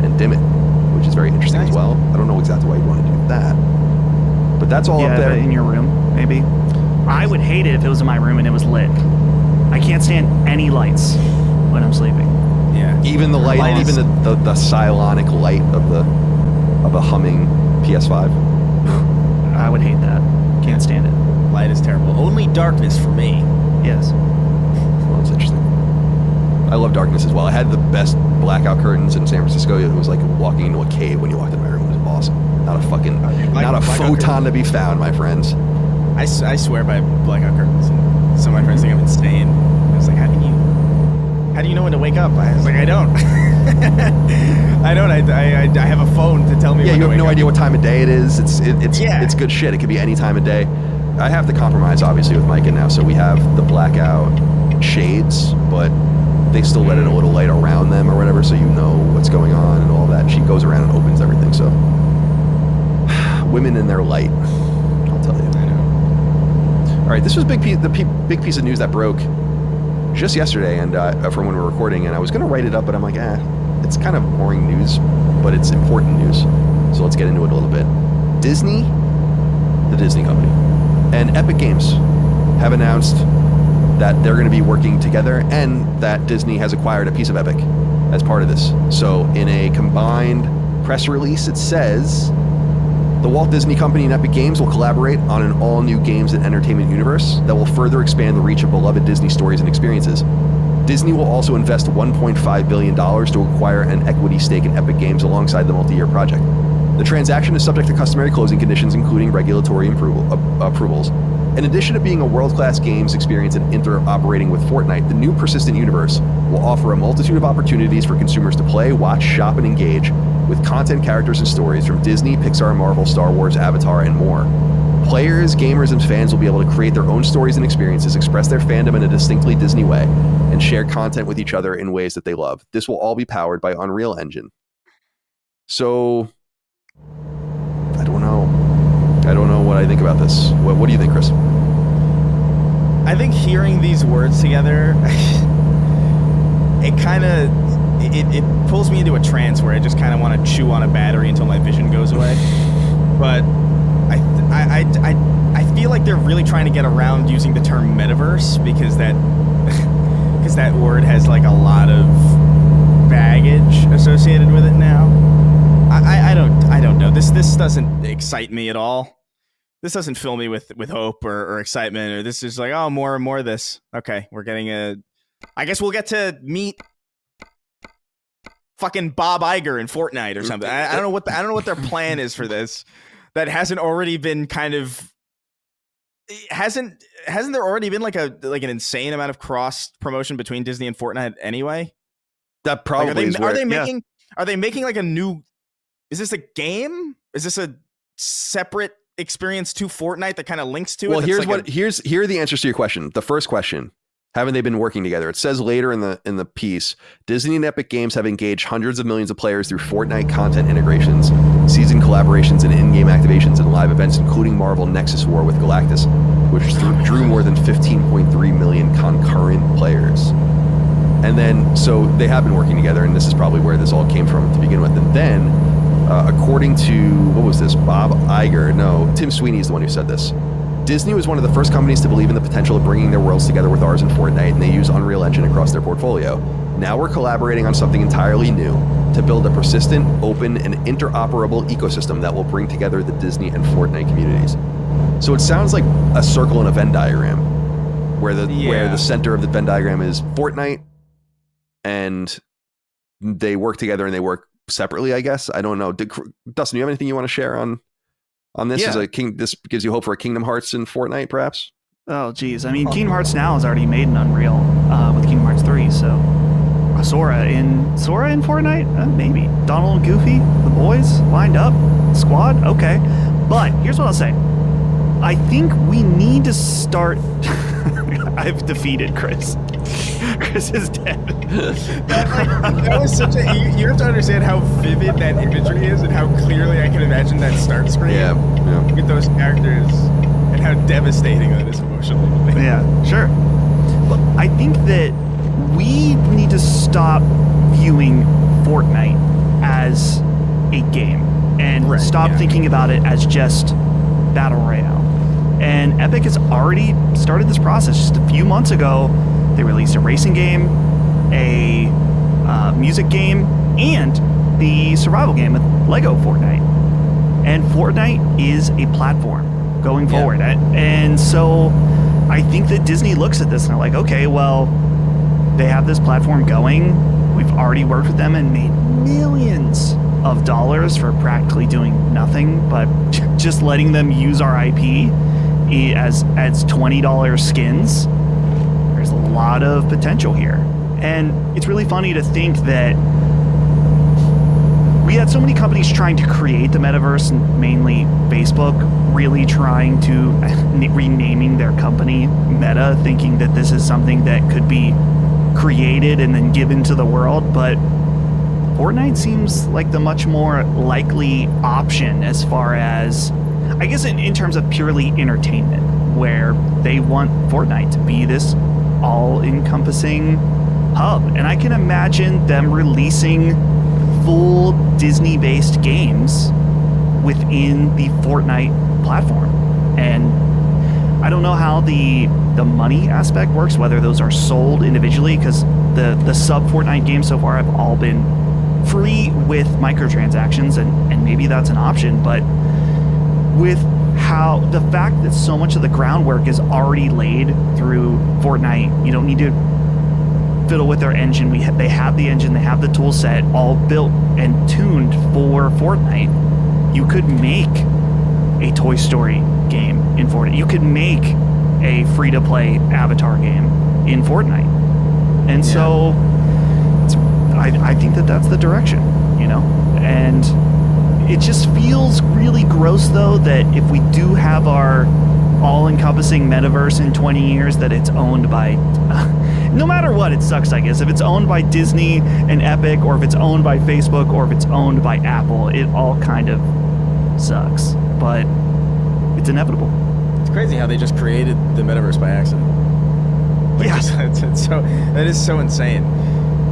and dim it, which is very interesting as well. I don't know exactly why you'd want to do that, but that's all up there. In your room, maybe. I would hate it if it was in my room and it was lit. I can't stand any lights when I'm sleeping. Yeah. Even the light, even the psionic light of a humming PS5. I would hate that. Can't stand it. Light is terrible. Only darkness for me. Yes. Well, that's interesting. I love darkness as well. I had the best blackout curtains in San Francisco. It was like walking into a cave when you walked into my room. It was awesome. Not a fucking, not a photon to be found, my friends. I swear by blackout curtains. And some of my friends think I'm insane. I was like, how do you know when to wake up? I was like, I don't. I don't. I have a phone to tell me. Yeah, when you to have no wake idea up. what time of day it is. It's good shit. It could be any time of day. I have to compromise, obviously, with Micah now. So we have the blackout shades, but they still let in a little light around them or whatever, so you know what's going on and all that. She goes around and opens everything. So women in their light, I'll tell you. I know. All right, this was the big piece of news that broke just yesterday, and from when we were recording, and I was going to write it up, but I'm like, it's kind of boring news, but it's important news. So let's get into it a little bit. Disney, the Disney company, and Epic Games have announced that they're going to be working together, and that Disney has acquired a piece of Epic as part of this. So in a combined press release, it says the Walt Disney Company and Epic Games will collaborate on an all-new games and entertainment universe that will further expand the reach of beloved Disney stories and experiences. Disney will also invest $1.5 billion to acquire an equity stake in Epic Games alongside the multi-year project. The transaction is subject to customary closing conditions, including regulatory approvals. In addition to being a world-class games experience and interoperating with Fortnite, the new persistent universe will offer a multitude of opportunities for consumers to play, watch, shop, and engage with content, characters, and stories from Disney, Pixar, Marvel, Star Wars, Avatar, and more. Players, gamers, and fans will be able to create their own stories and experiences, express their fandom in a distinctly Disney way, and share content with each other in ways that they love. This will all be powered by Unreal Engine. So, I don't know. I don't know what I think about this. What do you think, Chris? I think hearing these words together, it kind of it pulls me into a trance where I just kind of want to chew on a battery until my vision goes away. But I feel like they're really trying to get around using the term metaverse because that word has like a lot of baggage associated with it now. I don't know. This doesn't excite me at all. This doesn't fill me with hope or excitement. Or this is like, oh, more and more of this. Okay, we're getting I guess we'll get to meet fucking Bob Iger in Fortnite or something. I don't know what their plan is for this. That hasn't already been kind of hasn't there already been like an insane amount of cross promotion between Disney and Fortnite anyway? That probably like, are they making are they making like a new? Is this a game? Is this a separate experience to Fortnite that kind of links to it? Well, That's here are the answers to your question. The first question: haven't they been working together? It says later in the piece, Disney and Epic Games have engaged hundreds of millions of players through Fortnite content integrations, season collaborations, and in-game activations and live events, including Marvel Nexus War with Galactus, which drew more than 15.3 million concurrent players. And then, so they have been working together, and this is probably where this all came from to begin with. And then, according to, what was this, Bob Iger? No, Tim Sweeney is the one who said this. Disney was one of the first companies to believe in the potential of bringing their worlds together with ours in Fortnite, and they use Unreal Engine across their portfolio. Now we're collaborating on something entirely new to build a persistent, open, and interoperable ecosystem that will bring together the Disney and Fortnite communities. So it sounds like a circle in a Venn diagram, where the center of the Venn diagram is Fortnite, and they work together and they work separately, I guess. I don't know. Dustin, do you have anything you want to share on this? Yeah. This gives you hope for a Kingdom Hearts in Fortnite, perhaps? Oh, geez. I mean, Kingdom Hearts now has already made an Unreal with Kingdom Hearts 3, so Sora in Fortnite? Maybe. Donald and Goofy, the boys, lined up, squad, okay. But here's what I'll say. I think we need to start... I've defeated Chris. Chris is dead. that was such a. You have to understand how vivid that imagery is and how clearly I can imagine that start screen. Yeah. With those characters and how devastating that is emotionally. Yeah, sure. But I think that we need to stop viewing Fortnite as a game and stop thinking about it as just Battle Royale. And Epic has already started this process. Just a few months ago, they released a racing game, a music game, and the survival game with Lego Fortnite. And Fortnite is a platform going forward. And so I think that Disney looks at this and they're like, okay, well, they have this platform going. We've already worked with them and made millions of dollars for practically doing nothing but just letting them use our IP as $20 skins. There's a lot of potential here. And it's really funny to think that we had so many companies trying to create the metaverse, and mainly Facebook, really trying to renaming their company Meta, thinking that this is something that could be created and then given to the world. But Fortnite seems like the much more likely option as far as, I guess, in terms of purely entertainment, where they want Fortnite to be this all-encompassing hub. And I can imagine them releasing full Disney-based games within the Fortnite platform. And I don't know how the money aspect works, whether those are sold individually, because the sub-Fortnite games so far have all been free with microtransactions, and maybe that's an option. But with how the fact that so much of the groundwork is already laid through Fortnite, you don't need to fiddle with their engine. They have the engine, they have the tool set all built and tuned for Fortnite. You could make a Toy Story game in Fortnite. You could make a free-to-play Avatar game in Fortnite. And so I think that that's the direction, you know? And it just feels really gross, though, that if we do have our all-encompassing metaverse in 20 years, that it's owned by... no matter what, it sucks, I guess. If it's owned by Disney and Epic, or if it's owned by Facebook, or if it's owned by Apple, it all kind of sucks. But it's inevitable. It's crazy how they just created the metaverse by accident. Like, it's so, that is so insane.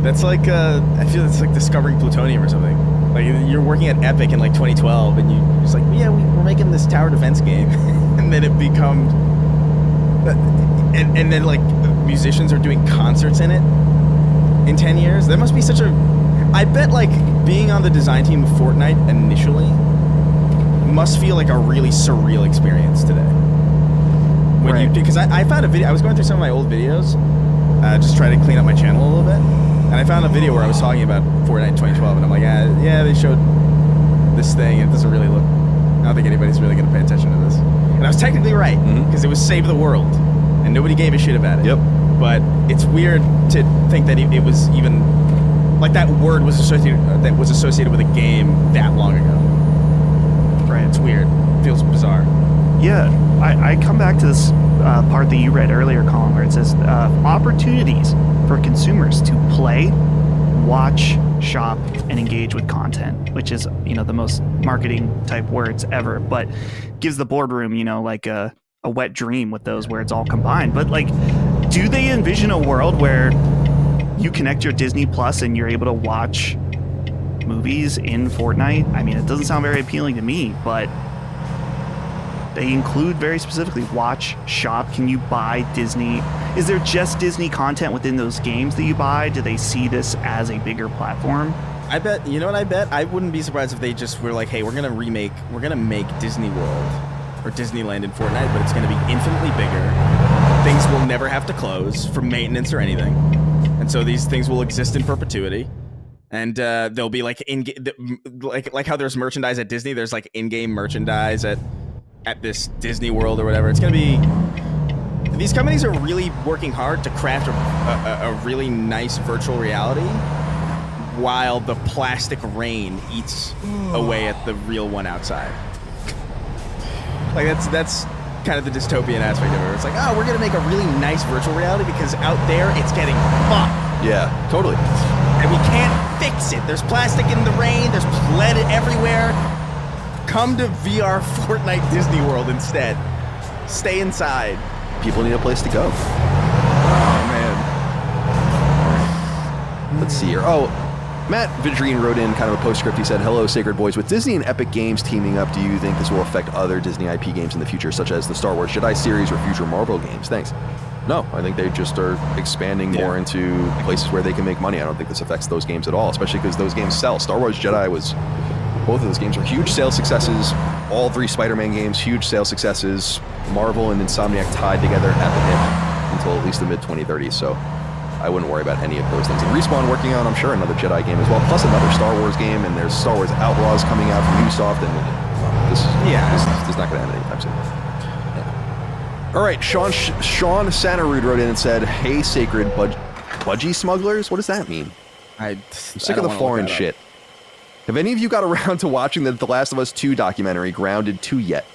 That's like, I feel it's like discovering plutonium or something. Like, you're working at Epic in like 2012, and you're just like, yeah, we're making this tower defense game. And then it becomes, and then like musicians are doing concerts in it in 10 years. That must be such a, I bet like being on the design team of Fortnite initially must feel like a really surreal experience today. When you, because I found a video, I was going through some of my old videos, just trying to clean up my channel a little bit. And I found a video where I was talking about Fortnite in 2012, and I'm like, yeah, they showed this thing, and it doesn't really look, I don't think anybody's really going to pay attention to this. And I was technically right, because it was Save the World, and nobody gave a shit about it. Yep. But it's weird to think that it was even like that word was associated with a game that long ago. Right. It's weird. It feels bizarre. Yeah, I come back to this part that you read earlier, Colin, where it says opportunities for consumers to play, watch, shop, and engage with content, which is, the most marketing type words ever, but gives the boardroom, like a wet dream with those where it's all combined. But like, do they envision a world where you connect your Disney Plus and you're able to watch movies in Fortnite? I mean, it doesn't sound very appealing to me, but they include very specifically watch, shop. Can you buy Disney? Is there just Disney content within those games that you buy? Do they see this as a bigger platform? I bet, you know what I bet? I wouldn't be surprised if they just were like, hey, we're going to make Disney World or Disneyland in Fortnite, but it's going to be infinitely bigger. Things will never have to close for maintenance or anything. And so these things will exist in perpetuity. And they'll be like, like how there's merchandise at Disney, there's like in-game merchandise at this Disney World or whatever. It's going to be... These companies are really working hard to craft a really nice virtual reality while the plastic rain eats away at the real one outside. Like, that's kind of the dystopian aspect of it. It's like, oh, we're going to make a really nice virtual reality because out there it's getting fucked. Yeah, totally. And we can't fix it. There's plastic in the rain. There's lead everywhere. Come to VR Fortnite Disney World instead. Stay inside. People need a place to go. Oh, man. Let's see here. Oh, Matt Vidrine wrote in kind of a postscript. He said, hello, Sacred Boys. With Disney and Epic Games teaming up, do you think this will affect other Disney IP games in the future, such as the Star Wars Jedi series or future Marvel games? Thanks. No, I think they just are expanding more into places where they can make money. I don't think this affects those games at all, especially because those games sell. Star Wars Jedi was... Both of those games were huge sales successes. All 3 Spider-Man games, huge sales successes. Marvel and Insomniac tied together at the hip until at least the mid-2030s, so I wouldn't worry about any of those things. And Respawn working on, I'm sure, another Jedi game as well, plus another Star Wars game, and there's Star Wars Outlaws coming out from Ubisoft, and this is not going to end anytime soon. Yeah. All right, Sean Sanarud wrote in and said, hey, Sacred Budgie Smugglers? What does that mean? I'm sick of the foreign shit. Have any of you got around to watching the Last of Us 2 documentary, Grounded 2, yet?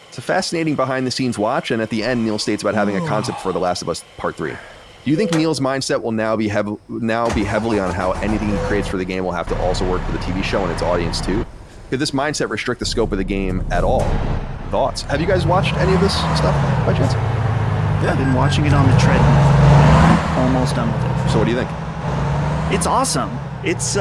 It's a fascinating behind-the-scenes watch, and at the end, Neil states about having a concept for The Last of Us Part 3. Do you think Neil's mindset will now be heavily on how anything he creates for the game will have to also work for the TV show and its audience, too? Could this mindset restrict the scope of the game at all? Thoughts? Have you guys watched any of this stuff, by chance? Yeah. I've been watching it on the treadmill. I'm almost done with it. So what do you think? It's awesome. It's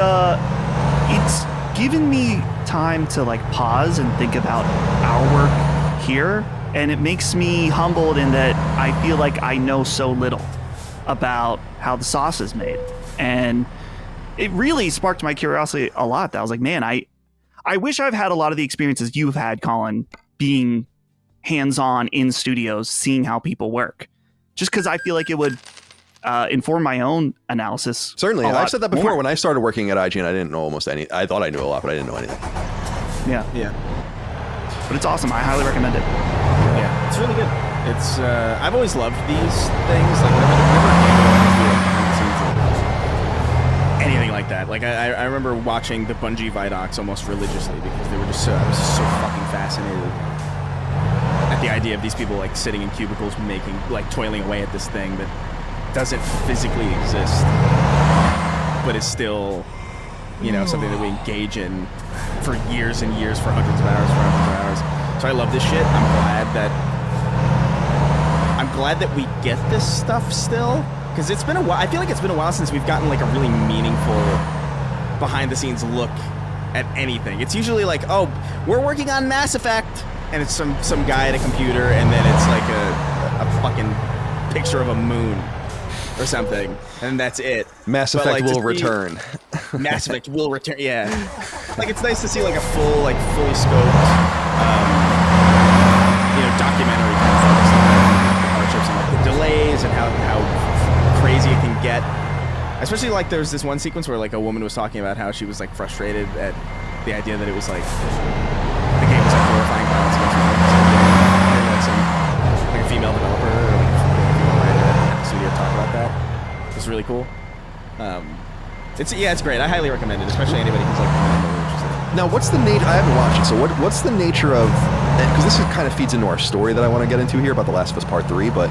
given me time to like pause and think about our work here, and it makes me humbled in that I feel like I know so little about how the sauce is made, and it really sparked my curiosity a lot. That I was like, man, I wish I've had a lot of the experiences you've had, Colin, being hands-on in studios, seeing how people work, just because I feel like it would inform my own analysis. Certainly. I've said that before. When I started working at IGN, I didn't know almost any. I thought I knew a lot, but I didn't know anything. Yeah. But it's awesome. I highly recommend it. Yeah, it's really good. It's I've always loved these things. Like whenever anything like that. Like I remember watching the Bungie Vidocs almost religiously because they were just I was so fucking fascinated at the idea of these people like sitting in cubicles toiling away at this thing that doesn't physically exist, but is still, something that we engage in for years and years, for hundreds of hours. So I love this shit. I'm glad that we get this stuff still, because it's been a while. I feel like it's been a while since we've gotten like a really meaningful behind-the-scenes look at anything. It's usually like, oh, we're working on Mass Effect, and it's some guy at a computer, and then it's like a fucking picture of a moon or something, and that's it. Mass Effect will return. Mass Effect will return. Yeah, like it's nice to see like a fully scoped, documentary kind of focused on the hardships and like the delays and how crazy it can get. Especially like there's this one sequence where like a woman was talking about how she was like frustrated at the idea that it was like the game was like glorifying violence against women. So, like a female developer or like a female writer at the studio talk about that. It was really cool. It's great. I highly recommend it, especially anybody who's like interested. Now, what's the nature? I haven't watched it, so what's the nature of? Because this kind of feeds into our story that I want to get into here about The Last of Us Part 3. But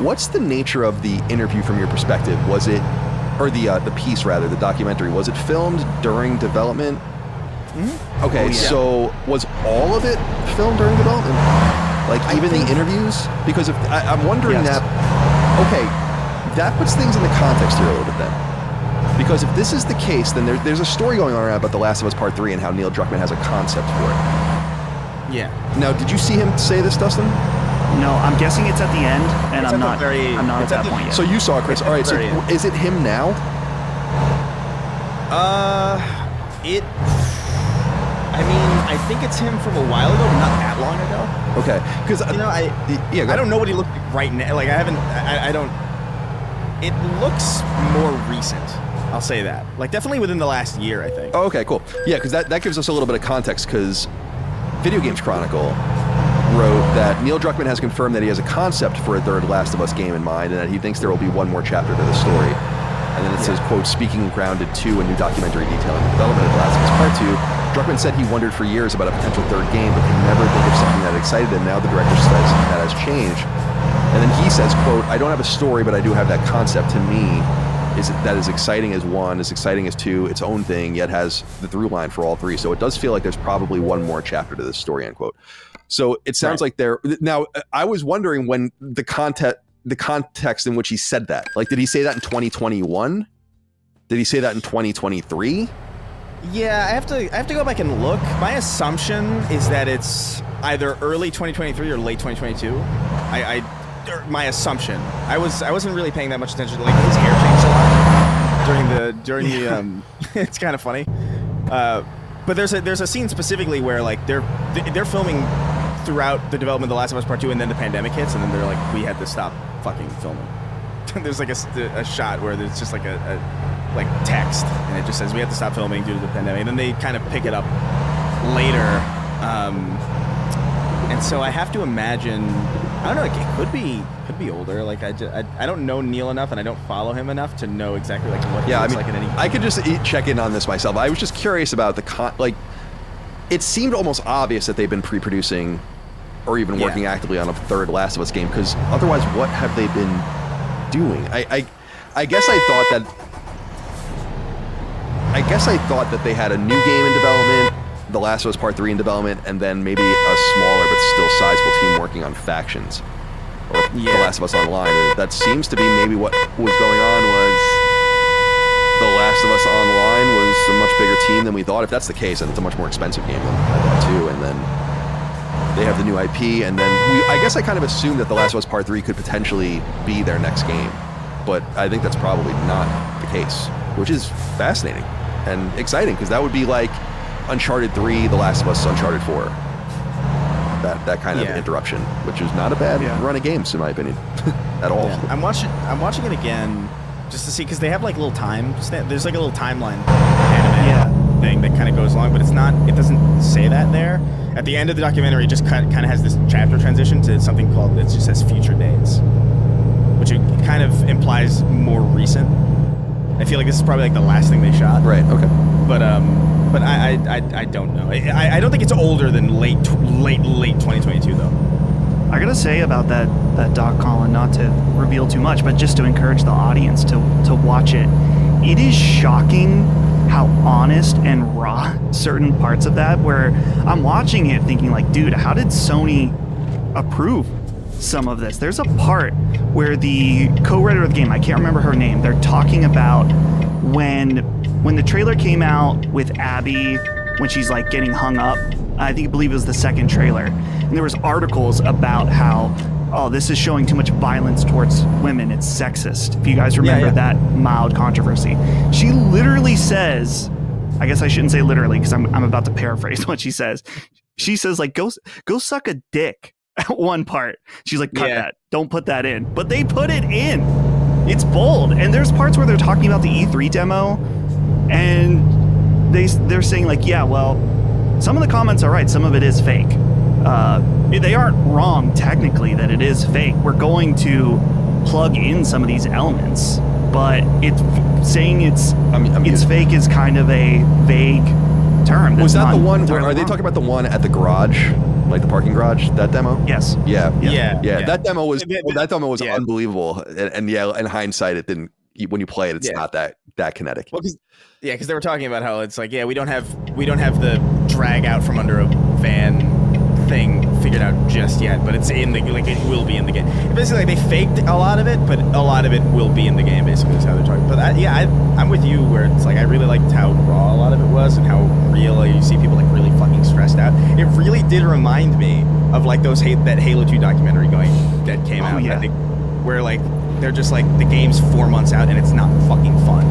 what's the nature of the interview from your perspective? Was it, or the piece rather, the documentary? Was it filmed during development? Mm-hmm. Okay, so was all of it filmed during development? Like even the interviews? Because if I'm wondering that. Okay, that puts things into context here a little bit then. Because if this is the case, then there's a story going on around about The Last of Us Part 3 and how Neil Druckmann has a concept for it. Yeah. Now, did you see him say this, Dustin? No, I'm guessing it's at the end, and I'm not at that point yet. So you saw it, Chris. All right, so is it him now? I think it's him from a while ago, but not that long ago. Okay, because I don't know what he looked like right now. Like I don't. It looks more recent. I'll say that. Like definitely within the last year, I think. Oh, okay, cool. Yeah, because that gives us a little bit of context. Because Video Games Chronicle wrote that Neil Druckmann has confirmed that he has a concept for a third Last of Us game in mind, and that he thinks there will be one more chapter to the story. And then it says, quote, speaking Grounded 2, a new documentary detailing the development of The Last of Us Part 2. Druckmann said he wondered for years about a potential third game, but could never think of something that excited him. Now the director says that has changed. And then he says, quote, I don't have a story, but I do have that concept. To me, that is exciting as 1, as exciting as 2, its own thing, yet has the through line for all 3. So it does feel like there's probably one more chapter to this story, end quote. So it sounds like there. Now, I was wondering when the context in which he said that. Like, did he say that in 2021? Did he say that in 2023? Yeah, I have to go back and look. My assumption is that it's either early 2023 or late 2022. My assumption. I wasn't really paying that much attention. Like his hair changed a lot during the. It's kind of funny. But there's a scene specifically where like they're filming throughout the development of The Last of Us Part 2, and then the pandemic hits, and then they're like, we had to stop fucking filming. There's like a shot where there's just like a like text, and it just says we have to stop filming due to the pandemic, and then they kind of pick it up later. And so I have to imagine, I don't know, like it could be older. Like I don't know Neil enough, and I don't follow him enough to know exactly like what he looks like in any. I could just check in on this myself. I was just curious about like. It seemed almost obvious that they've been pre-producing, or even working actively on a third Last of Us game. Because otherwise, what have they been doing? I guess I thought that they had a new game in development, The Last of Us Part 3 in development, and then maybe a smaller but still sizable team working on Factions, or The Last of Us Online. And that seems to be maybe what was going on. Was The Last of Us Online was a much bigger team than we thought. If that's the case, then it's a much more expensive game than I thought too. And then they have the new IP, and then I guess I kind of assumed that The Last of Us Part 3 could potentially be their next game. But I think that's probably not the case, which is fascinating and exciting, because that would be like Uncharted 3, The Last of Us, Uncharted 4. That kind of interruption, which is not a bad run of games, in my opinion, at all. Yeah. I'm watching it again just to see, because they have like little time. There's like a little timeline anime thing that kind of goes along, but it's not. It doesn't say that there. At the end of the documentary, it just kind of has this chapter transition to something called, it just says Future Days, which it kind of implies more recent. I feel like this is probably like the last thing they shot. Right. Okay. But I don't know. I don't think it's older than late 2022 though. I gotta say about that doc, Colin, not to reveal too much, but just to encourage the audience to watch it. It is shocking how honest and raw certain parts of that, where I'm watching it thinking like, dude, how did Sony approve some of this? There's a part where the co-writer of the game, I can't remember her name, they're talking about when the trailer came out with Abby, when she's like getting hung up. I believe it was the second trailer. And there was articles about how, oh, this is showing too much violence towards women. It's sexist. If you guys remember that mild controversy. She literally says, I guess I shouldn't say literally because I'm about to paraphrase what she says. She says like, go suck a dick at one part. She's like, cut that. Don't put that in. But they put it in. It's bold. And there's parts where they're talking about the E3 demo, and they're saying like, yeah, well, some of the comments are right. Some of it is fake. They aren't wrong technically that it is fake. We're going to plug in some of these elements but saying it's muted. fake is kind of a vague term. Was that the one? entirely Are they wrong. talking about the one at the garage, like the parking garage? That demo? Yes. Yeah. Yeah. That demo was Yeah. unbelievable, and yeah, in hindsight, it didn't. When you play it, it's not that kinetic. Well, because they were talking about how it's like, we don't have the drag out from under a van thing figured out just yet, but it's in the it will be in the game. Basically, they faked a lot of it, but a lot of it will be in the game. Basically, is how they're talking. But I'm with you where it's like I really liked how raw a lot of it was and how real you see people like really fucking stressed out. It really did remind me of like that Halo 2 documentary that came out. Yeah. I think where like they're just like the game's 4 months out and it's not fucking fun.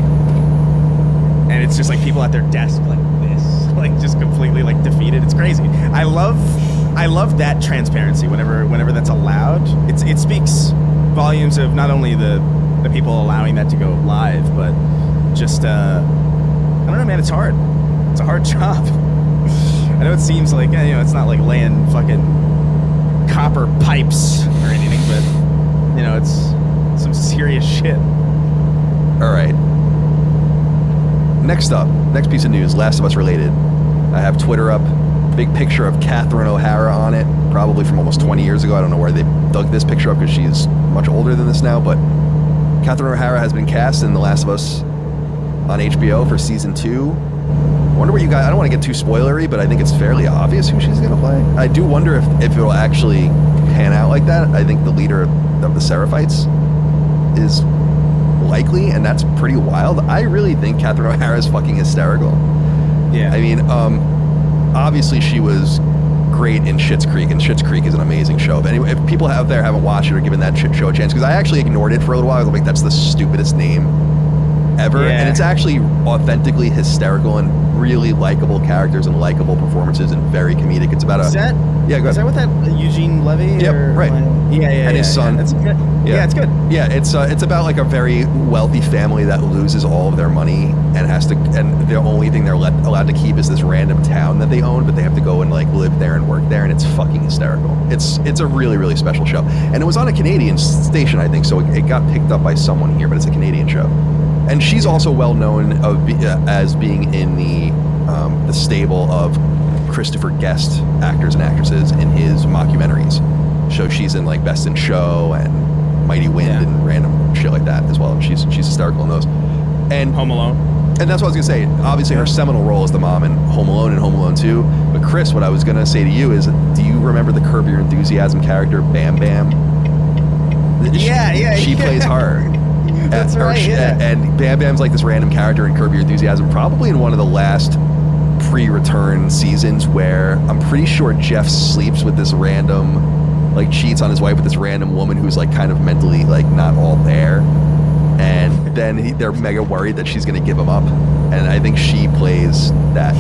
And it's just like people at their desk like this, like just completely like defeated. It's crazy. I love that transparency whenever that's allowed. It speaks volumes of not only the people allowing that to go live, but just I don't know, man. It's hard. It's a hard job. I know it seems like it's not like laying fucking copper pipes or anything, but it's some serious shit. All right. Next piece of news, Last of Us related. I have Twitter up. Big picture of Catherine O'Hara on it, probably from almost 20 years ago. I don't know where they dug this picture up because she's much older than this now, but Catherine O'Hara has been cast in The Last of Us on HBO for season 2. I wonder what you guys, I don't want to get too spoilery, but I think it's fairly obvious who she's going to play. I do wonder if it'll actually pan out like that. I think the leader of the Seraphites is likely, and that's pretty wild. I really think Catherine O'Hara is fucking hysterical. Yeah. I mean, obviously she was great in Schitt's Creek, and Schitt's Creek is an amazing show. If people out there haven't watched it or given that show a chance, because I actually ignored it for a little while, I was like, that's the stupidest name ever. Yeah. And it's actually authentically hysterical and really likable characters and likable performances and very comedic. It's about Is that with that Eugene Levy? Yep, right. Yeah. And his son. That's good. Yeah, it's good. Yeah, it's about like a very wealthy family that loses all of their money and the only thing they're allowed to keep is this random town that they own, but they have to go and like live there and work there, and it's fucking hysterical. It's a really, really special show, and it was on a Canadian station, I think, so it got picked up by someone here, but it's a Canadian show. And she's also well known as being in the stable of Christopher Guest actors and actresses in his mockumentaries. So she's in like Best in Show and Mighty Wind and random shit like that as well. And she's hysterical in those. And Home Alone. And that's what I was gonna say. Obviously, her seminal role is the mom in Home Alone and Home Alone 2. But Chris, what I was gonna say to you is, do you remember the Curb Your Enthusiasm character Bam Bam? She plays her. That's right. And Bam Bam's like this random character in Curb Your Enthusiasm, probably in one of the last pre-return seasons, where I'm pretty sure Jeff sleeps with this random, like cheats on his wife with this random woman who's like kind of mentally like not all there, and then they're mega worried that she's going to give him up, and I think she plays that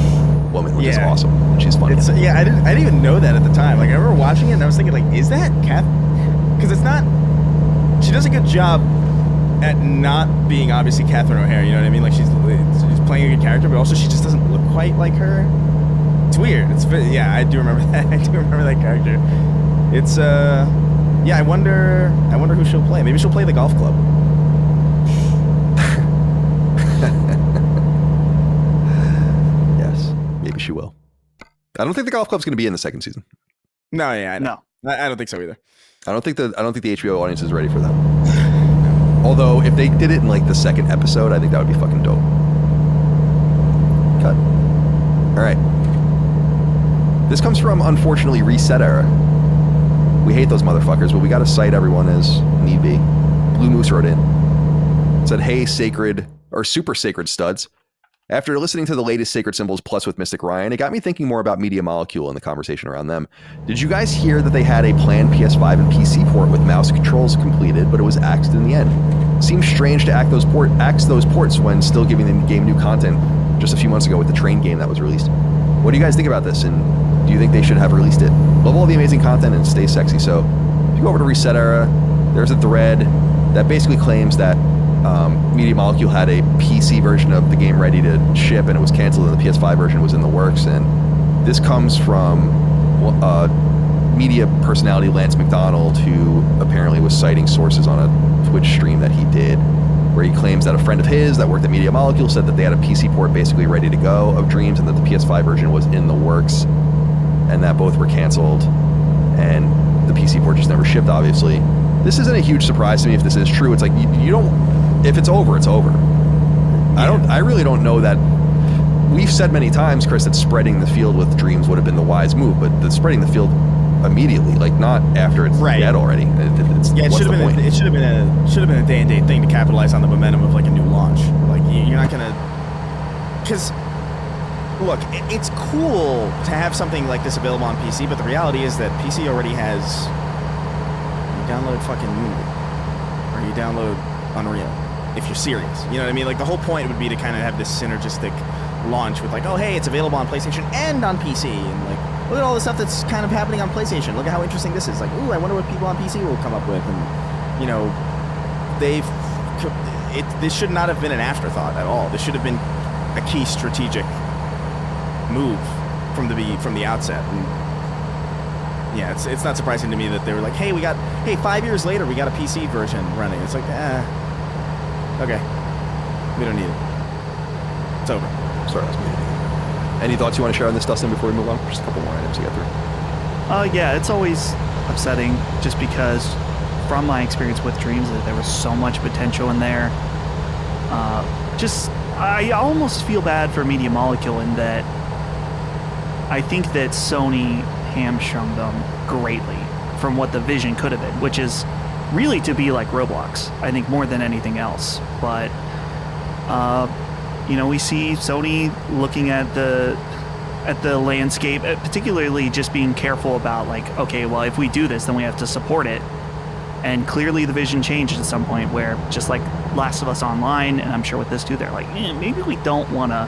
woman, which is awesome, and she's funny. I didn't even know that at the time. Like I remember watching it and I was thinking like, is that Kath? Because it's not. She does a good job at not being obviously Catherine O'Hara, you know what I mean? Like she's playing a good character, but also she just doesn't look quite like her. It's weird. I do remember that. I do remember that character. It's I wonder who she'll play. Maybe she'll play the golf club. Yes, maybe she will. I don't think the golf club's going to be in the second season. No, I know. No. I don't think so either. I don't think the HBO audience is ready for that. Although if they did it in like the second episode, I think that would be fucking dope. Cut. All right. This comes from, unfortunately, Reset Era. We hate those motherfuckers, but we got to cite everyone as need be. Blue Moose wrote in. It said, hey, super sacred studs. After listening to the latest Sacred Symbols Plus with Mystic Ryan, it got me thinking more about Media Molecule and the conversation around them. Did you guys hear that they had a planned PS5 and PC port with mouse controls completed, but it was axed in the end? Seems strange to axe those ports when still giving the game new content just a few months ago with the Train game that was released. What do you guys think about this, and do you think they should have released it? Love all the amazing content and stay sexy. So if you go over to Reset Era, there's a thread that basically claims that Media Molecule had a PC version of the game ready to ship, and it was canceled, and the PS5 version was in the works. And this comes from media personality Lance McDonald, who apparently was citing sources on a Twitch stream that he did. where he claims that a friend of his that worked at Media Molecule said that they had a PC port basically ready to go of Dreams, and that the PS5 version was in the works, and that both were canceled, and the PC port just never shipped, obviously. This isn't a huge surprise to me if this is true. It's like, you don't, if it's over, it's over. I really don't know that. We've said many times, Chris, that spreading the field with Dreams would have been the wise move, but the spreading the field immedially, like not after it's dead already. It should have been. It should have been a day and date thing to capitalize on the momentum of like a new launch. Like you're not gonna, because look, it's cool to have something like this available on PC, but the reality is that PC already has. You download fucking Unity, or you download Unreal. If you're serious, you know what I mean. Like the whole point would be to kind of have this synergistic launch with like, oh hey, it's available on PlayStation and on PC, and like look at all the stuff that's kind of happening on PlayStation. Look at how interesting this is. Like, ooh, I wonder what people on PC will come up with. And, you know, this should not have been an afterthought at all. This should have been a key strategic move from the outset. And yeah, it's not surprising to me that they were like, hey, 5 years later, we got a PC version running. It's like, okay, we don't need it. It's over. Sorry, that's me. Any thoughts you want to share on this, Dustin, before we move on? Just a couple more items to get through. Yeah, it's always upsetting just because from my experience with Dreams that there was so much potential in there. I almost feel bad for Media Molecule in that I think that Sony hamstrung them greatly from what the vision could have been, which is really to be like Roblox, I think, more than anything else. But we see Sony looking at the landscape, particularly just being careful about like, okay, well, if we do this, then we have to support it. And clearly the vision changed at some point where, just like Last of Us Online, and I'm sure with this too, they're like, maybe we don't want to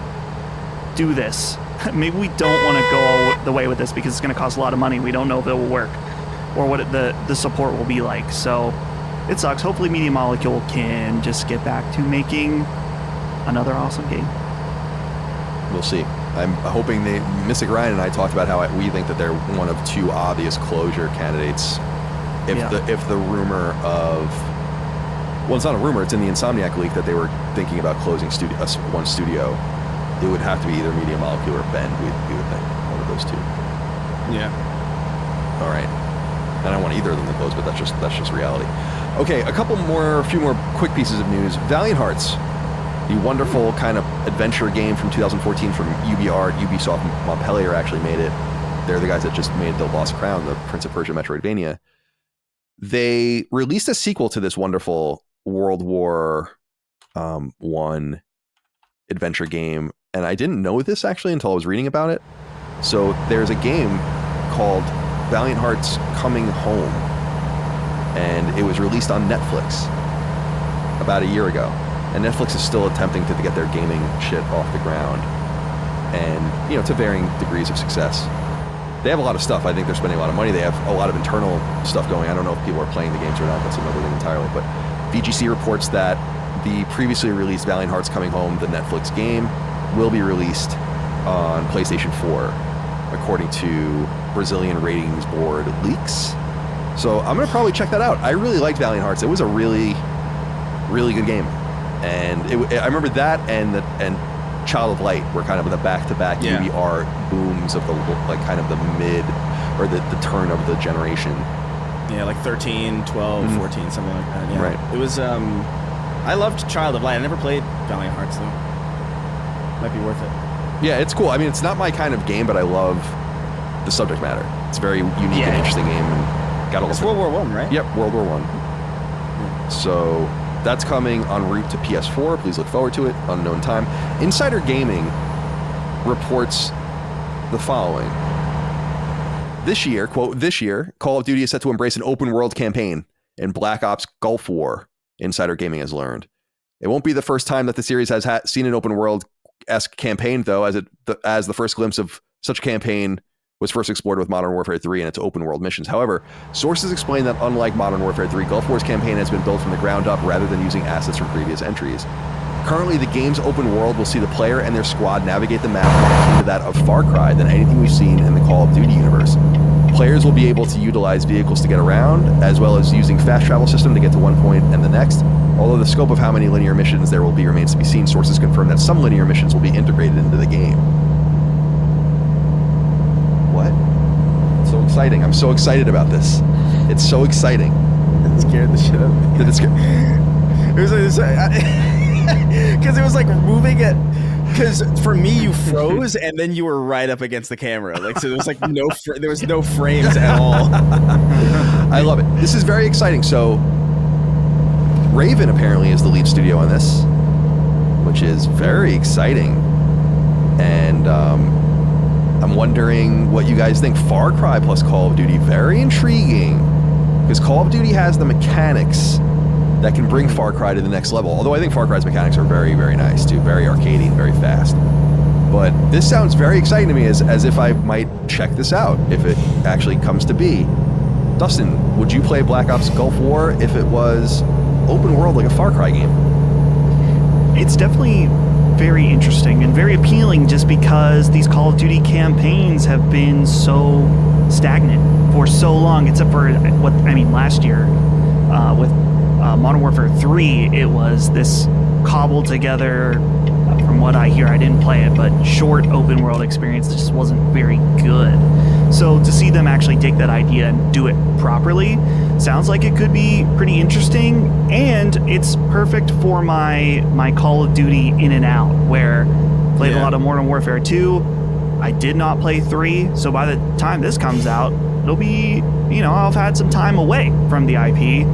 do this. Maybe we don't want to go the way with this because it's going to cost a lot of money. We don't know if it will work or what the support will be like. So it sucks. Hopefully Media Molecule can just get back to making another awesome game. We'll see. I'm hoping Mystic Ryan and I talked about how we think that they're one of two obvious closure candidates. If the rumor of, well, it's not a rumor, it's in the Insomniac leak that they were thinking about closing one studio, it would have to be either Media Molecule or Bend, we would think, one of those two. Yeah. All right. I don't want either of them to close, but that's just reality. Okay, a few more quick pieces of news. Valiant Hearts, the wonderful kind of adventure game from 2014 from Ubisoft Montpellier actually made it. They're the guys that just made The Lost Crown, the Prince of Persia Metroidvania. They released a sequel to this wonderful World War I adventure game, and I didn't know this actually until I was reading about it. So there's a game called Valiant Hearts Coming Home, and it was released on Netflix about a year ago. And Netflix is still attempting to get their gaming shit off the ground, and to varying degrees of success. They have a lot of stuff. I think they're spending a lot of money. They have a lot of internal stuff going. I don't know if people are playing the games or not. That's another thing entirely. But VGC reports that the previously released Valiant Hearts Coming Home, the Netflix game, will be released on PlayStation 4, according to Brazilian ratings board leaks. So I'm going to probably check that out. I really liked Valiant Hearts. It was a really, really good game. And I remember that and Child of Light were kind of the back-to-back UBR booms of the kind of the mid or the turn of the generation. Yeah, like 13, 12, 14, something like that. Yeah. Right. It was I loved Child of Light. I never played Valiant Hearts though. Might be worth it. Yeah, it's cool. I mean, it's not my kind of game, but I love the subject matter. It's a very unique and interesting game, and got a It's World War I, right? Yep, World War I. So that's coming en route to PS4. Please look forward to it. Unknown time. Insider Gaming reports the following. This year, quote, Call of Duty is set to embrace an open world campaign in Black Ops Gulf War, Insider Gaming has learned. It won't be the first time that the series has seen an open world-esque campaign, though, as the first glimpse of such a campaign was first explored with Modern Warfare 3 and its open world missions. However, sources explain that unlike Modern Warfare 3, Gulf War's campaign has been built from the ground up rather than using assets from previous entries. Currently, the game's open world will see the player and their squad navigate the map more akin to that of Far Cry than anything we've seen in the Call of Duty universe. Players will be able to utilize vehicles to get around, as well as using fast travel system to get to one point and the next. Although the scope of how many linear missions there will be remains to be seen, sources confirm that some linear missions will be integrated into the game. What? So exciting. I'm so excited about this. It's so exciting. It scared the shit out of me. Did it scare? It was because it was like moving it. Because for me, you froze and then you were right up against the camera. Like, so there was like there was no frames at all. I love it. This is very exciting. So Raven apparently is the lead studio on this, which is very exciting. And I'm wondering what you guys think. Far Cry plus Call of Duty, very intriguing. Because Call of Duty has the mechanics that can bring Far Cry to the next level. Although I think Far Cry's mechanics are very, very nice too. Very arcadey and very fast. But this sounds very exciting to me as if I might check this out if it actually comes to be. Dustin, would you play Black Ops Gulf War if it was open world like a Far Cry game? It's definitely very interesting and very appealing just because these Call of Duty campaigns have been so stagnant for so long, except for last year with Modern Warfare 3, it was this cobbled together, from what I hear, I didn't play it, but short open world experience that just wasn't very good. So to see them actually take that idea and do it properly sounds like it could be pretty interesting, and it's perfect for my Call of Duty in and out, where I played a lot of Modern Warfare 2. I did not play 3, so by the time this comes out, it'll be, I'll have had some time away from the IP,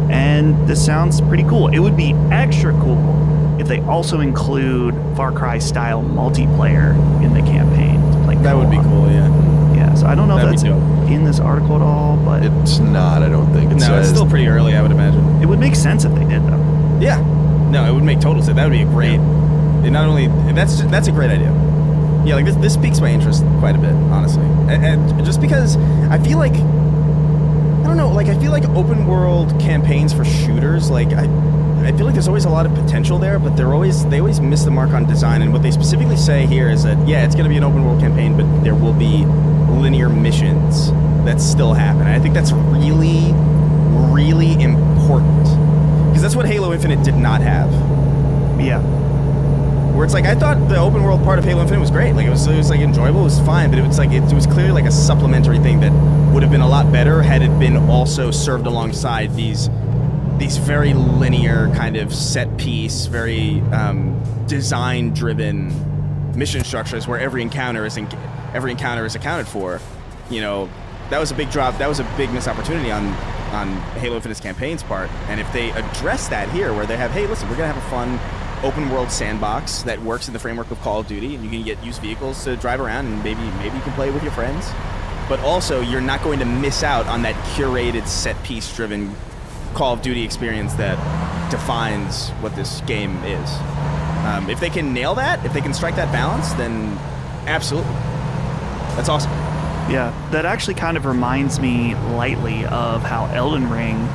and this sounds pretty cool. It would be extra cool if they also include Far Cry style multiplayer in the campaign. Like That would be cool, yeah. Yeah, so I don't know That'd if be that's dope. in this article at all, but It's not, I don't think. It No, says, it's still pretty early, I would imagine. it would make sense if they did, though. Yeah. No, it would make total sense. That would be a great. It not only that's a great idea. Yeah, like this piques my interest quite a bit, honestly, and just because I feel like I don't know, like I feel like open world campaigns for shooters, like I feel like there's always a lot of potential there, but they always miss the mark on design. And what they specifically say here is that yeah, it's going to be an open world campaign, but there will be linear missions that still happen. And I think that's really, really important because that's what Halo Infinite did not have. Yeah. Where it's like I thought the open world part of Halo Infinite was great. Like it was like enjoyable, it was fine, but it was like it was clearly like a supplementary thing that would have been a lot better had it been also served alongside these very linear kind of set piece, very design driven mission structures where every encounter is accounted for. That was a big drop. That was a big missed opportunity on Halo Infinite's campaign's part. And if they address that here, where they have, hey, listen, we're gonna have a fun open world sandbox that works in the framework of Call of Duty, and you can get used vehicles to drive around, and maybe you can play with your friends. But also, you're not going to miss out on that curated set piece driven Call of Duty experience that defines what this game is. If they can nail that, if they can strike that balance, then absolutely, that's awesome. Yeah, that actually kind of reminds me lightly of how Elden Ring,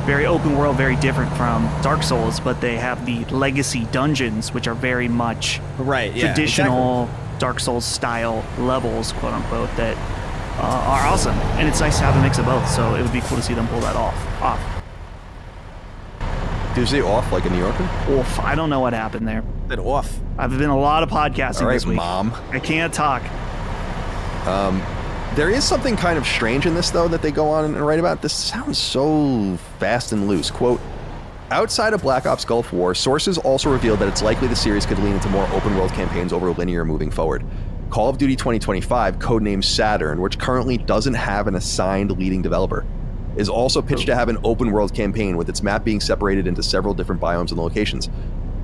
very open world, very different from Dark Souls, but they have the legacy dungeons, which are very much Right, yeah, traditional exactly. Dark Souls style levels, quote unquote, that are awesome. And it's nice to have a mix of both, so it would be cool to see them pull that off. Did you say off like a New Yorker? Oof, I don't know what happened there. That off. I've been a lot of podcasting All right, this week. Mom. I can't talk. There is something kind of strange in this, though, that they go on and write about. This sounds so fast and loose. Quote, outside of Black Ops Gulf War, sources also revealed that it's likely the series could lean into more open-world campaigns over linear moving forward. Call of Duty 2025, codenamed Saturn, which currently doesn't have an assigned leading developer, is also pitched to have an open-world campaign with its map being separated into several different biomes and locations.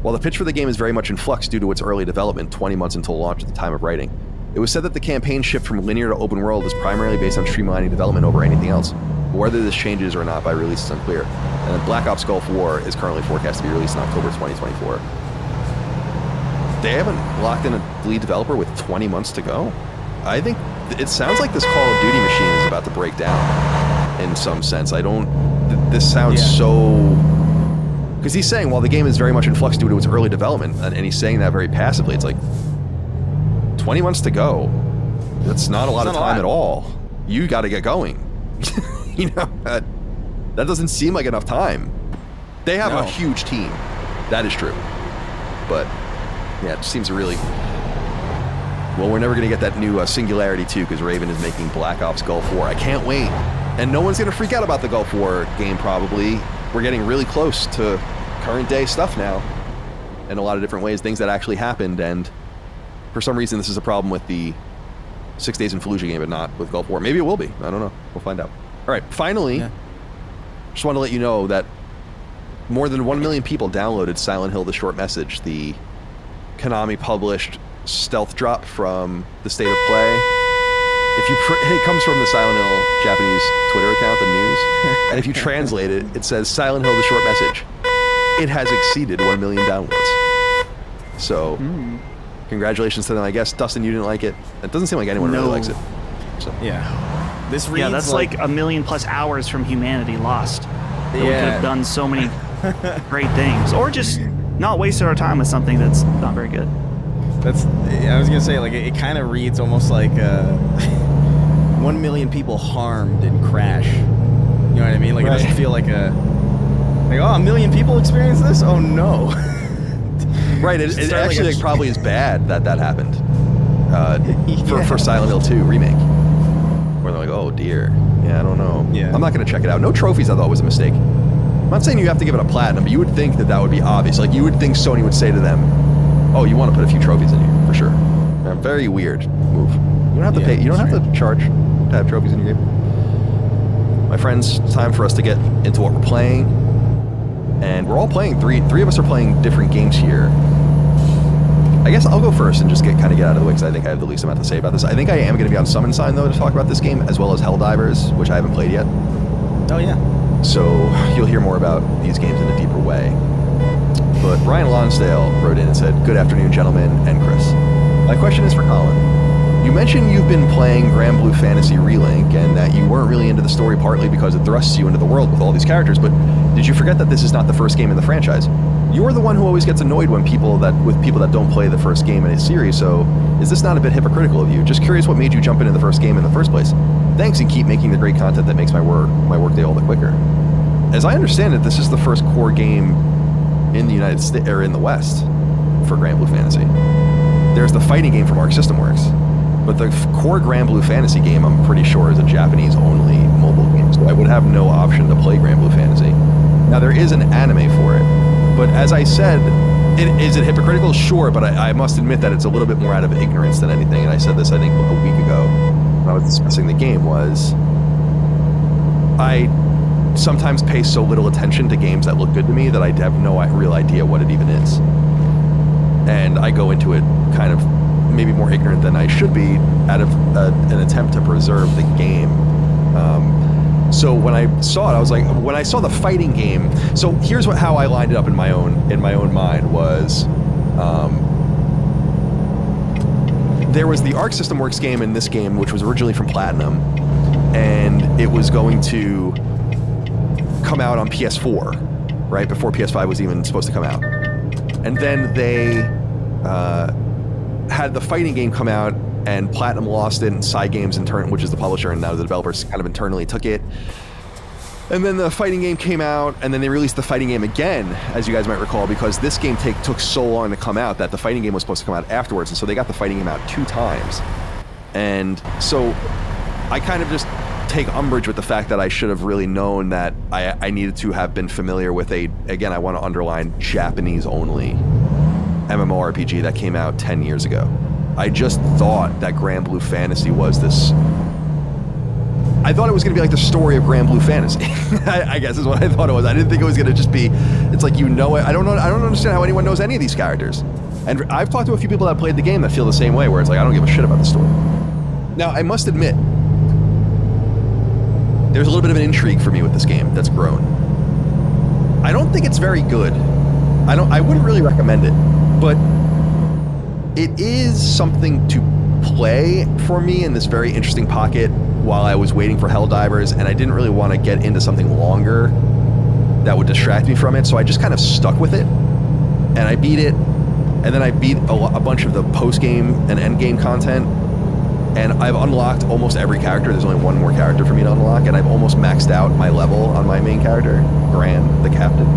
While the pitch for the game is very much in flux due to its early development, 20 months until launch at the time of writing, it was said that the campaign shift from linear to open world is primarily based on streamlining development over anything else. But whether this changes or not by release is unclear. And then Black Ops Gulf War is currently forecast to be released in October 2024. They haven't locked in a lead developer with 20 months to go. I think it sounds like this Call of Duty machine is about to break down in some sense. This sounds so... Because he's saying, while the game is very much in flux due to its early development, and he's saying that very passively, it's like, 20 months to go. That's not a lot of time at all. You got to get going. That doesn't seem like enough time. They have No. a huge team. That is true. But yeah, it just seems really. Well, we're never going to get that new Singularity 2 because Raven is making Black Ops Gulf War. I can't wait. And no one's going to freak out about the Gulf War game, probably. We're getting really close to current day stuff now in a lot of different ways, things that actually happened. And for some reason, this is a problem with the 6 Days in Fallujah game, but not with Gulf War. Maybe it will be. I don't know. We'll find out. All right, finally, just want to let you know that more than 1 million people downloaded Silent Hill: The Short Message, the Konami published stealth drop from the State of Play. If you it comes from the Silent Hill Japanese Twitter account, the news, and if you translate it, it says Silent Hill: The Short Message. It has exceeded 1 million downloads. So, congratulations to them. I guess Dustin, you didn't like it. It doesn't seem like anyone really likes it. So. Yeah. This reads Yeah, that's like 1 million plus hours from humanity lost. That we could Yeah. have done so many great things, or just not wasted our time with something that's not very good. That's. I was gonna say like it kind of reads almost like 1 million people harmed in crash. You know what I mean? Like it doesn't feel like like 1 million people experienced this. Oh no. Right, it Start like actually a- probably is bad that happened for Silent Hill 2 remake. Where they're like, oh dear, yeah, I don't know. Yeah. I'm not going to check it out. No trophies I thought was a mistake. I'm not saying you have to give it a platinum, but you would think that would be obvious. Like, you would think Sony would say to them, oh, you want to put a few trophies in here, for sure. Very weird move. You don't have to pay, you don't have to charge to have trophies in your game. My friends, it's time for us to get into what we're playing. And we're all playing, three of us are playing different games here. I guess I'll go first and just get out of the way because I think I have the least amount to say about this. I think I am going to be on Summon Sign, though, to talk about this game, as well as Helldivers, which I haven't played yet. Oh yeah. So you'll hear more about these games in a deeper way. But Brian Lonsdale wrote in and said, good afternoon, gentlemen, and Chris. My question is for Colin. You mentioned you've been playing Grand Blue Fantasy Relink and that you weren't really into the story partly because it thrusts you into the world with all these characters, but did you forget that this is not the first game in the franchise? You're the one who always gets annoyed when people that don't play the first game in a series, so is this not a bit hypocritical of you? Just curious what made you jump into the first game in the first place. Thanks, and keep making the great content that makes my workday all the quicker. As I understand it, this is the first core game in the United States or in the West for Grand Blue Fantasy. There's the fighting game from Arc System Works, but the core Grand Blue Fantasy game, I'm pretty sure, is a Japanese-only mobile game, so I would have no option to play Grand Blue Fantasy. Now, there is an anime for it, but as I said, is it hypocritical? Sure, but I must admit that it's a little bit more out of ignorance than anything, and I said this, I think, a week ago when I was discussing the game, was I sometimes pay so little attention to games that look good to me that I have no real idea what it even is. And I go into it kind of maybe more ignorant than I should be out of an attempt to preserve the game. So when I saw it, I was like, when I saw the fighting game, so here's how I lined it up in my own mind was, there was the Arc System Works game in this game, which was originally from Platinum, and it was going to come out on PS4, right, before PS5 was even supposed to come out. And then they had the fighting game come out, and Platinum lost it, and Cygames, which is the publisher, and now the developers kind of internally took it. And then the fighting game came out, and then they released the fighting game again, as you guys might recall, because this game took so long to come out that the fighting game was supposed to come out afterwards, and so they got the fighting game out 2 times. And so I kind of just take umbrage with the fact that I should have really known that I needed to have been familiar with again, I want to underline, Japanese-only MMORPG that came out 10 years ago. I just thought that Grand Blue Fantasy was this... I thought it was going to be like the story of Grand Blue Fantasy. I guess is what I thought it was. I didn't think it was going to just be... It's like, you know it. I don't understand how anyone knows any of these characters. And I've talked to a few people that played the game that feel the same way, where it's like, I don't give a shit about the story. Now, I must admit, there's a little bit of an intrigue for me with this game that's grown. I don't think it's very good. I wouldn't really recommend it, but it is something to play for me in this very interesting pocket while I was waiting for Helldivers, and I didn't really want to get into something longer that would distract me from it, so I just kind of stuck with it, and I beat it, and then I beat a bunch of the post-game and end-game content, and I've unlocked almost every character. There's only one more character for me to unlock, and I've almost maxed out my level on my main character, Gran, the captain.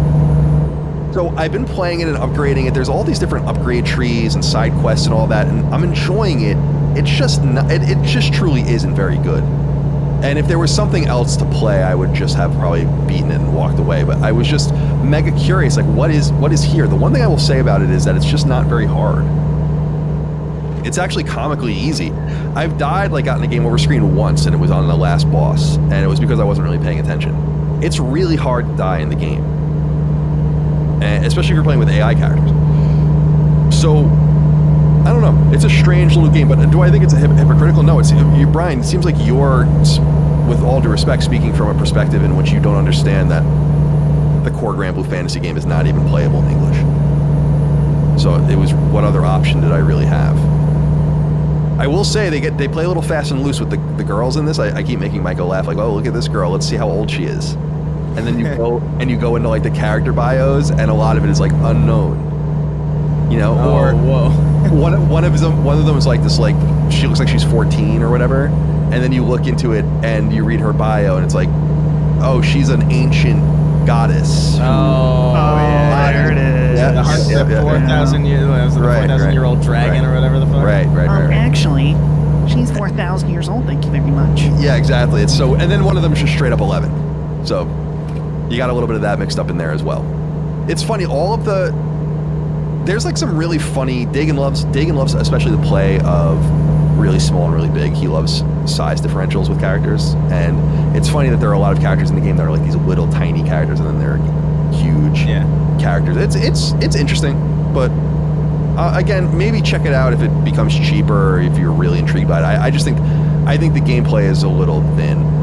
So I've been playing it and upgrading it. There's all these different upgrade trees and side quests and all that, and I'm enjoying it. It's just not, it just truly isn't very good. And if there was something else to play, I would just have probably beaten it and walked away. But I was just mega curious, like what is here? The one thing I will say about it is that it's just not very hard. It's actually comically easy. I've died like out in a game over screen once, and it was on the last boss, and it was because I wasn't really paying attention. It's really hard to die in the game, and especially if you're playing with AI characters. So I don't know. It's a strange little game, but do I think it's a hypocritical? No. It's you, Brian. It seems like you're, with all due respect, speaking from a perspective in which you don't understand that the core Granblue Fantasy game is not even playable in English. So it was, what other option did I really have? I will say they play a little fast and loose with the girls in this. I keep making Michael laugh, like, oh, look at this girl. Let's see how old she is. And then you go into like the character bios, and a lot of it is like unknown. You know, or whoa. one of them is like this, like she looks like she's 14 or whatever, and then you look into it and you read her bio, and it's like, oh, she's an ancient goddess. Oh, yeah. There it is. Yeah. The 4,000 year old dragon or whatever the fuck. Right. Actually, she's 4,000 years old. Thank you very much. Yeah, exactly. It's so, and then one of them is just straight up 11. So you got a little bit of that mixed up in there as well. It's funny, there's like some really funny, Dagan loves especially the play of really small and really big. He loves size differentials with characters, and it's funny that there are a lot of characters in the game that are like these little tiny characters, and then there are huge characters. It's interesting, but again, maybe check it out if it becomes cheaper, or if you're really intrigued by it. I think the gameplay is a little thin.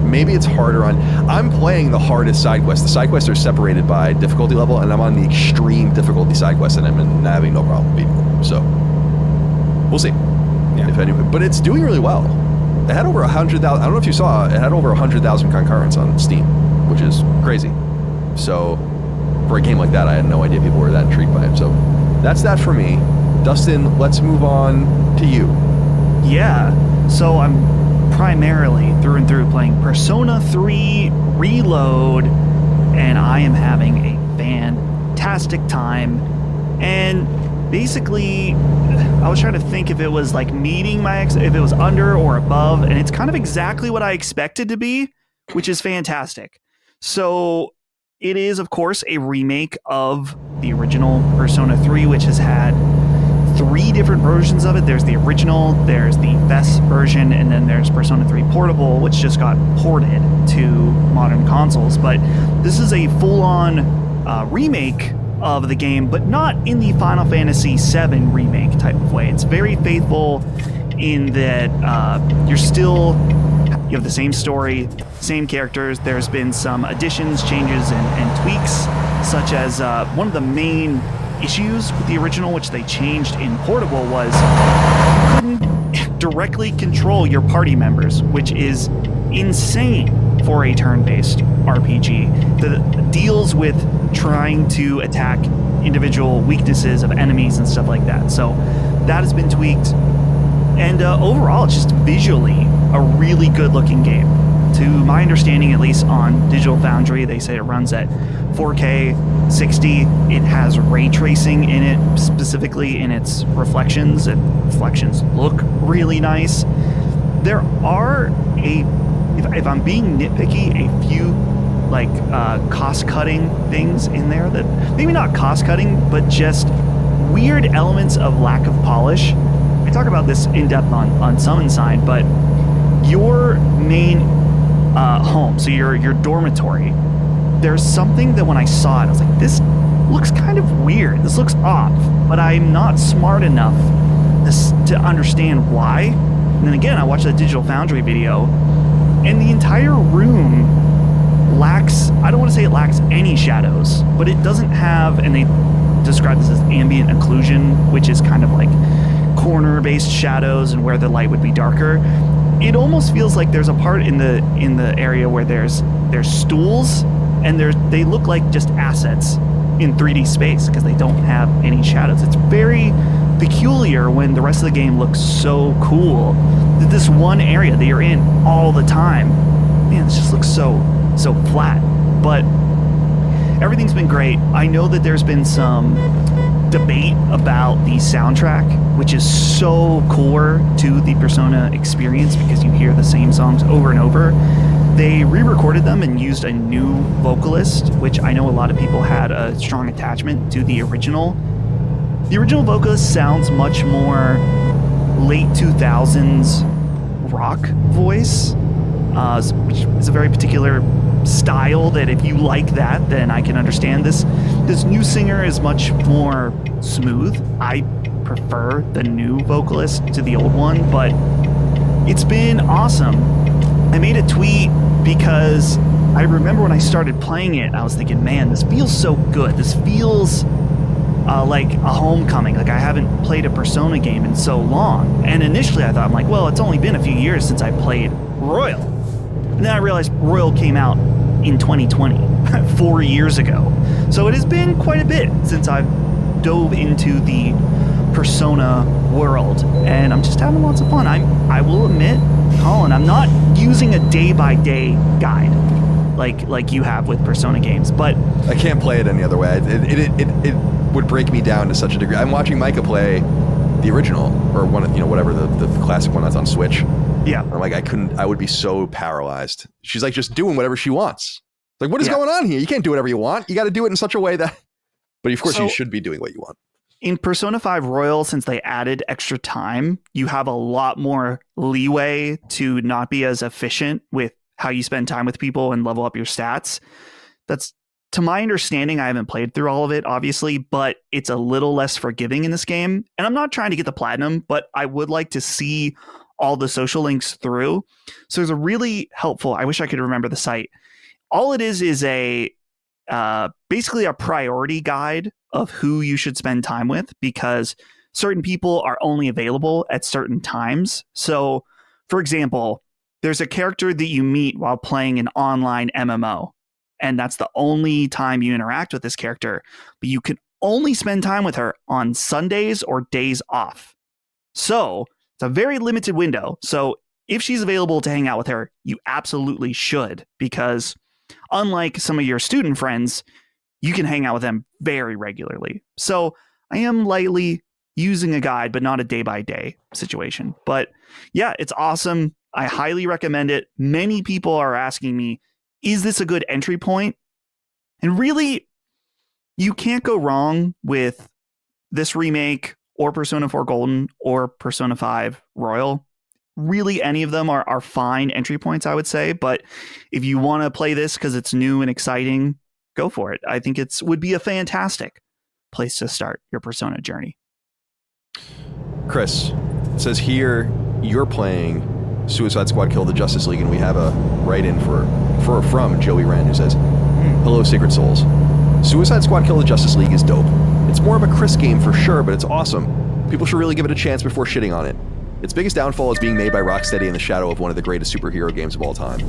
Maybe it's harder on... I'm playing the hardest side quest. The side quests are separated by difficulty level, and I'm on the extreme difficulty side quest, and I'm having no problem beating them. So, we'll see. Yeah. If anyway, but it's doing really well. It had over 100,000... I don't know if you saw, it had over 100,000 concurrents on Steam, which is crazy. So, for a game like that, I had no idea people were that intrigued by it. So, that's that for me. Dustin, let's move on to you. Yeah. So I'm primarily through and through playing Persona 3 Reload, and I am having a fantastic time. And basically, I was trying to think if it was like meeting if it was under or above, and it's kind of exactly what I expected to be, which is fantastic. So it is, of course, a remake of the original Persona 3, which has had 3 different versions of it. There's the original, there's the FES version, and then there's Persona 3 Portable, which just got ported to modern consoles. But this is a full-on remake of the game, but not in the Final Fantasy VII remake type of way. It's very faithful in that you have the same story, same characters. There's been some additions, changes, and tweaks, such as one of the main issues with the original, which they changed in Portable, was you couldn't directly control your party members, which is insane for a turn-based RPG that deals with trying to attack individual weaknesses of enemies and stuff like that. So that has been tweaked, and overall it's just visually a really good looking game. To my understanding, at least on Digital Foundry, they say it runs at 4K 60. It has ray tracing in it, specifically in its reflections, and reflections look really nice. There are if I'm being nitpicky, a few like cost-cutting things in there that maybe not cost-cutting, but just weird elements of lack of polish. I talk about this in depth on Summon Sign, but your main home, so your dormitory, there's something that when I saw it, I was like, this looks kind of weird. This looks off, but I'm not smart enough to understand why. And then again, I watched the Digital Foundry video, and the entire room lacks, I don't want to say it lacks any shadows, but it doesn't have, and they describe this as ambient occlusion, which is kind of like corner-based shadows and where the light would be darker. It almost feels like there's a part in the area where there's stools, and they look like just assets in 3D space because they don't have any shadows. It's very peculiar when the rest of the game looks so cool that this one area that you're in all the time, man, this just looks so flat. But everything's been great. I know that there's been some debate about the soundtrack, which is so core to the Persona experience because you hear the same songs over and over. They re-recorded them and used a new vocalist, which I know a lot of people had a strong attachment to the original. The original vocalist sounds much more late 2000s rock voice, which is a very particular style that if you like that, then I can understand this. This new singer is much more smooth. I prefer the new vocalist to the old one, but it's been awesome. I made a tweet because I remember when I started playing it, I was thinking, man, this feels so good. This feels like a homecoming. Like I haven't played a Persona game in so long. And initially I thought, I'm like, well, it's only been a few years since I played Royal. And then I realized Royal came out in 2020, 4 years ago. So it has been quite a bit since I've dove into the Persona world, and I'm just having lots of fun. I will admit, Colin, I'm not using a day-by-day guide like you have with Persona games, but I can't play it any other way. It would break me down to such a degree. I'm watching Micah play the original, or one, whatever the classic one that's on Switch. yeah. I'm like, I would be so paralyzed. She's like just doing whatever she wants. Like, what is going on here? You can't do whatever you want. You got to do it in such a way that, but of course you should be doing what you want. In Persona 5 Royal, since they added extra time, you have a lot more leeway to not be as efficient with how you spend time with people and level up your stats. That's, to my understanding, I haven't played through all of it, obviously, but it's a little less forgiving in this game. And I'm not trying to get the platinum, but I would like to see all the social links through. So there's a really helpful, I wish I could remember the site. All it is a basically a priority guide of who you should spend time with, because certain people are only available at certain times. So, for example, there's a character that you meet while playing an online MMO, and that's the only time you interact with this character, but you can only spend time with her on Sundays or days off. So it's a very limited window. So if she's available to hang out with her, you absolutely should, because unlike some of your student friends, you can hang out with them very regularly. So I am lightly using a guide, but not a day-by-day situation. But yeah, it's awesome. I highly recommend it. Many people are asking me, is this a good entry point? And really, you can't go wrong with this remake or Persona 4 Golden or Persona 5 Royal. Really, any of them are fine entry points, I would say. But if you want to play this because it's new and exciting, go for it. I think would be a fantastic place to start your Persona journey. Chris, it says here you're playing Suicide Squad Kill the Justice League, and we have a write-in from Joey Wren, who says, "Hello, Sacred Souls. Suicide Squad Kill the Justice League is dope. It's more of a Chris game for sure, but it's awesome. People should really give it a chance before shitting on it. Its biggest downfall is being made by Rocksteady in the shadow of one of the greatest superhero games of all time.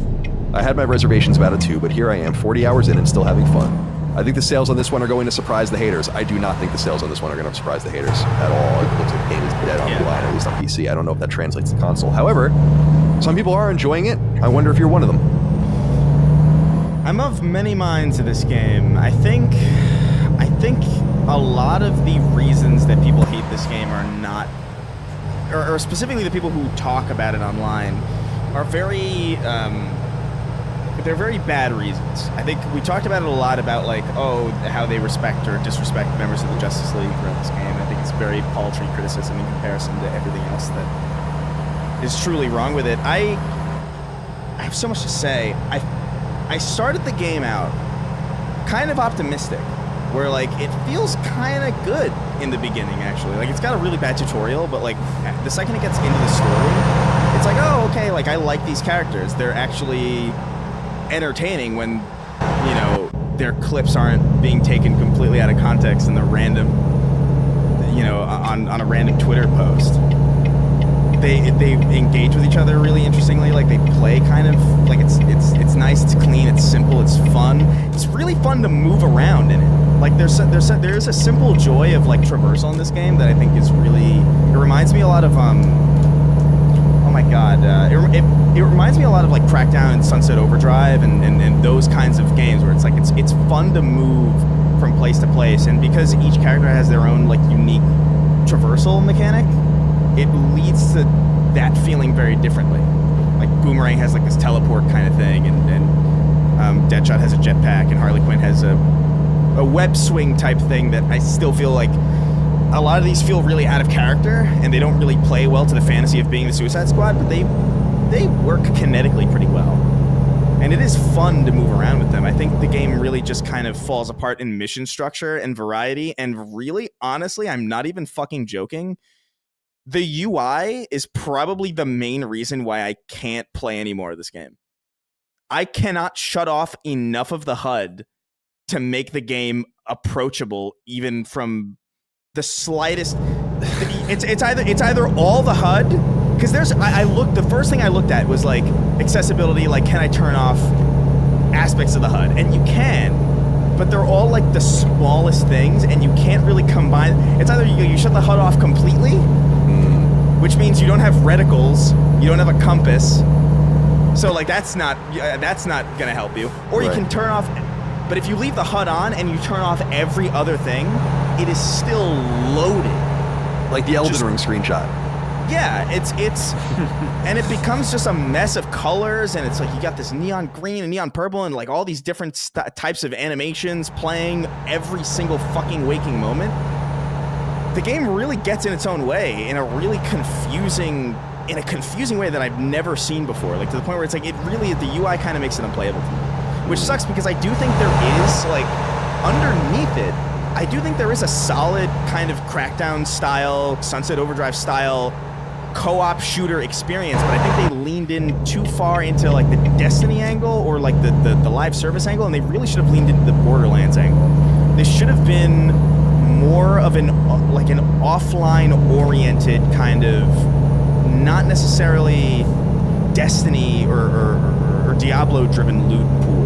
I had my reservations about it too, but here I am, 40 hours in and still having fun. I think the sales on this one are going to surprise the haters. I do not think the sales on this one are going to surprise the haters at all. It looks like the game is dead on the line, at least on PC. I don't know if that translates to console. However, some people are enjoying it. I wonder if you're one of them." I'm of many minds of this game. I think a lot of the reasons that people hate this game are not, or specifically the people who talk about it online, are very, they're very bad reasons. I think we talked about it a lot about how they respect or disrespect members of the Justice League throughout this game. I think it's very paltry criticism in comparison to everything else that is truly wrong with it. I have so much to say. I started the game out kind of optimistic, where it feels kind of good in the beginning, actually. It's got a really bad tutorial, but the second it gets into the story, it's oh, okay, I like these characters. They're actually entertaining when, their clips aren't being taken completely out of context in the random, on a random Twitter post. They engage with each other really interestingly. They play kind of it's nice, it's clean, it's simple, it's fun. It's really fun to move around in it. There's a simple joy of traversal in this game that I think is really, it reminds me a lot of my god, it reminds me a lot of like Crackdown and Sunset Overdrive and those kinds of games where it's like it's fun to move from place to place, and because each character has their own like unique traversal mechanic, it leads to that feeling very differently. Like Boomerang has like this teleport kind of thing, and Deadshot has a jetpack, and Harley Quinn has a web swing type thing that I still feel like a lot of these feel really out of character, and they don't really play well to the fantasy of being the Suicide Squad, but they work kinetically pretty well. And it is fun to move around with them. I think the game really just kind of falls apart in mission structure and variety, and really, honestly, I'm not even fucking joking. The UI is probably the main reason why I can't play any more of this game. I cannot shut off enough of the HUD to make the game approachable, even from the slightest. It's either all the HUD, because the first thing I looked at was like accessibility, like can I turn off aspects of the HUD, and you can, but they're all like the smallest things, and you can't really combine. It's either you shut the HUD off completely, which means you don't have reticles, you don't have a compass, so like that's not gonna help you, or you can turn off. But if you leave the HUD on and you turn off every other thing, it is still loaded. Like the Elden Ring screenshot. Yeah, it's and it becomes just a mess of colors, and it's like you got this neon green and neon purple and like all these different types of animations playing every single fucking waking moment. The game really gets in its own way in a really confusing way that I've never seen before. Like to the point where it's like the UI kind of makes it unplayable to me. Which sucks because I do think there is, like, underneath it, I do think there is a solid kind of Crackdown style, Sunset Overdrive style co-op shooter experience, but I think they leaned in too far into like the Destiny angle or like the live service angle, and they really should have leaned into the Borderlands angle. They should have been more of an offline oriented kind of, not necessarily Destiny or Diablo driven loot pool.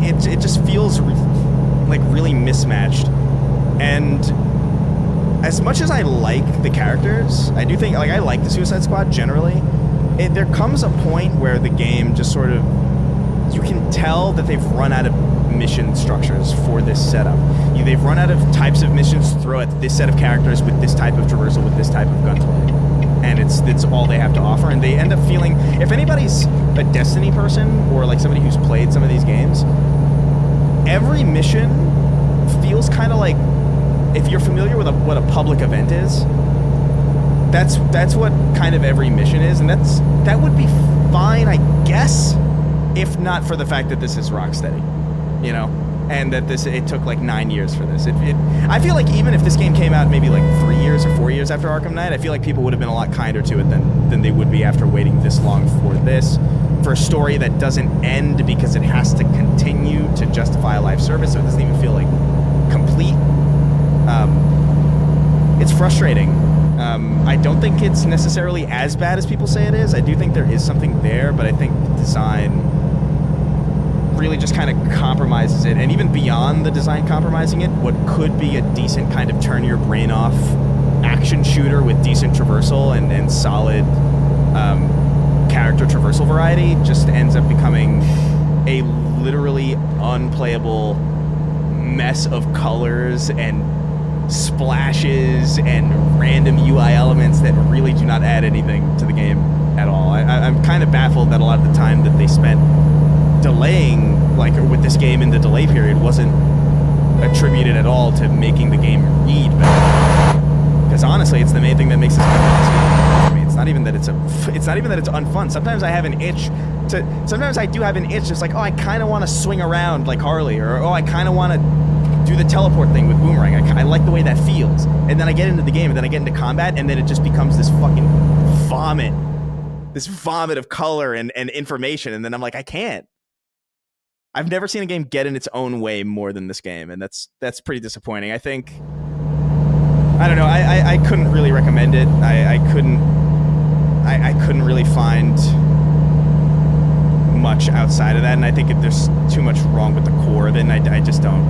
It just feels like really mismatched. And as much as I like the characters, I do think like I like the Suicide Squad generally. There comes a point where the game just sort of, you can tell that they've run out of mission structures for this setup. They've run out of types of missions to throw at this set of characters with this type of traversal, with this type of gunplay. And it's all they have to offer, and they end up feeling, if anybody's a Destiny person or like somebody who's played some of these games, every mission feels kind of like, if you're familiar with what a public event is, that's what kind of every mission is, and that would be fine, I guess, if not for the fact that this is Rocksteady, you know, and that it took like 9 years for this. I feel like even if this game came out maybe like 3 years or 4 years after Arkham Knight, I feel like people would have been a lot kinder to it than they would be after waiting this long for this, for a story that doesn't end because it has to continue to justify a live service, so it doesn't even feel like complete. It's frustrating. I don't think it's necessarily as bad as people say it is. I do think there is something there, but I think the design really just kind of compromises it, and even beyond the design compromising it, what could be a decent kind of turn your brain off action shooter with decent traversal and solid character traversal variety just ends up becoming a literally unplayable mess of colors and splashes and random UI elements that really do not add anything to the game at all. I'm kind of baffled that a lot of the time that they spent delaying, like with this game in the delay period, wasn't attributed at all to making the game read better. Because honestly, it's the main thing that makes this game awesome. I mean, it's not even that it's unfun. Sometimes I have an itch sometimes I do have an itch, just like, oh, I kind of want to swing around like Harley, or oh, I kind of want to do the teleport thing with Boomerang. I like the way that feels. And then I get into the game, and then I get into combat, and then it just becomes this fucking vomit of color and information, and then I'm like, I can't. I've never seen a game get in its own way more than this game, and that's pretty disappointing. I think, I don't know, I couldn't really recommend it. I couldn't really find much outside of that, and I think there's too much wrong with the core of it, and I just don't.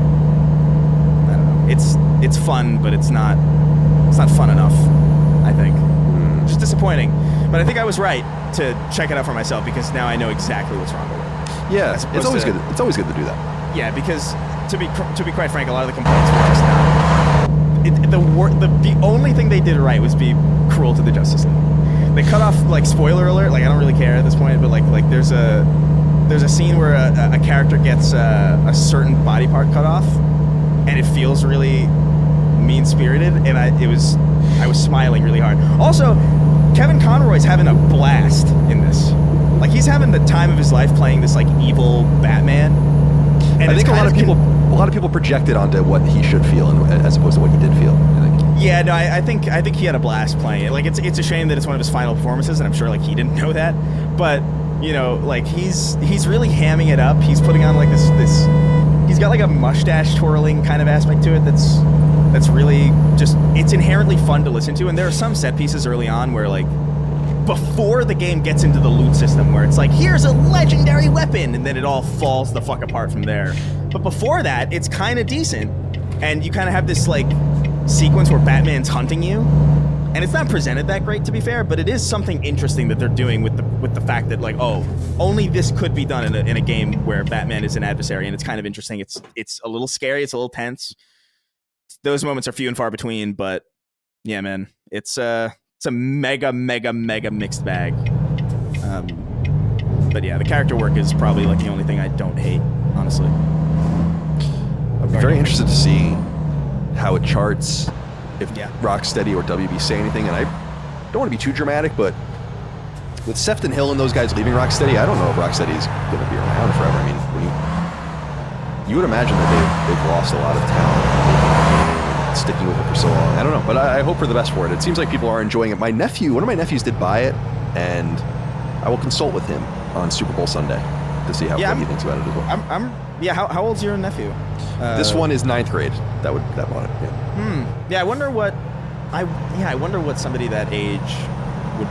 I don't know. It's fun, but it's not fun enough, I think. disappointing. But I think I was right to check it out for myself because now I know exactly what's wrong with it. Yeah, As it's opposed always to- good. It's always good to do that. Yeah, because to be quite frank, a lot of the complaints were just not. The only thing they did right was be cruel to the Justice League. They cut off, like, spoiler alert. Like, I don't really care at this point, but like there's a scene where a character gets a certain body part cut off, and it feels really mean-spirited, and I was smiling really hard. Also, Kevin Conroy's having a blast in this. Like, he's having the time of his life playing this, like, evil Batman. And I it's think a kind lot of people projected onto what he should feel, as opposed to what he did feel. I think. Yeah, no, I think he had a blast playing it. Like, it's a shame that it's one of his final performances, and I'm sure, like, he didn't know that. But, you know, like, he's really hamming it up. He's putting on, like, this he's got, like, a mustache twirling kind of aspect to it that's really just, it's inherently fun to listen to. And there are some set pieces early on where, like, before the game gets into the loot system, where it's like, here's a legendary weapon, and then it all falls the fuck apart from there. But before that, it's kind of decent, and you kind of have this, like, sequence where Batman's hunting you, and it's not presented that great, to be fair, but it is something interesting that they're doing with the fact that, like, oh, only this could be done in a game where Batman is an adversary, and it's kind of interesting. It's a little scary, it's a little tense. Those moments are few and far between, but yeah, man, it's a mega mixed bag. But yeah, the character work is probably, like, the only thing I don't hate, honestly. I'm very interested to see how it charts, if Yeah. Rocksteady or WB say anything. And I don't want to be too dramatic, but with Sefton Hill and those guys leaving Rocksteady, I don't know if Rocksteady is going to be around forever. I mean, you would imagine that they've lost a lot of talent, sticking with it for so long. I don't know, but I hope for the best for it. It seems like people are enjoying it. One of my nephews did buy it, and I will consult with him on Super Bowl Sunday to see what he thinks about it as well. Yeah, how old's your nephew? This one is 9th grade. That bought it. Yeah. Yeah, I wonder what somebody that age would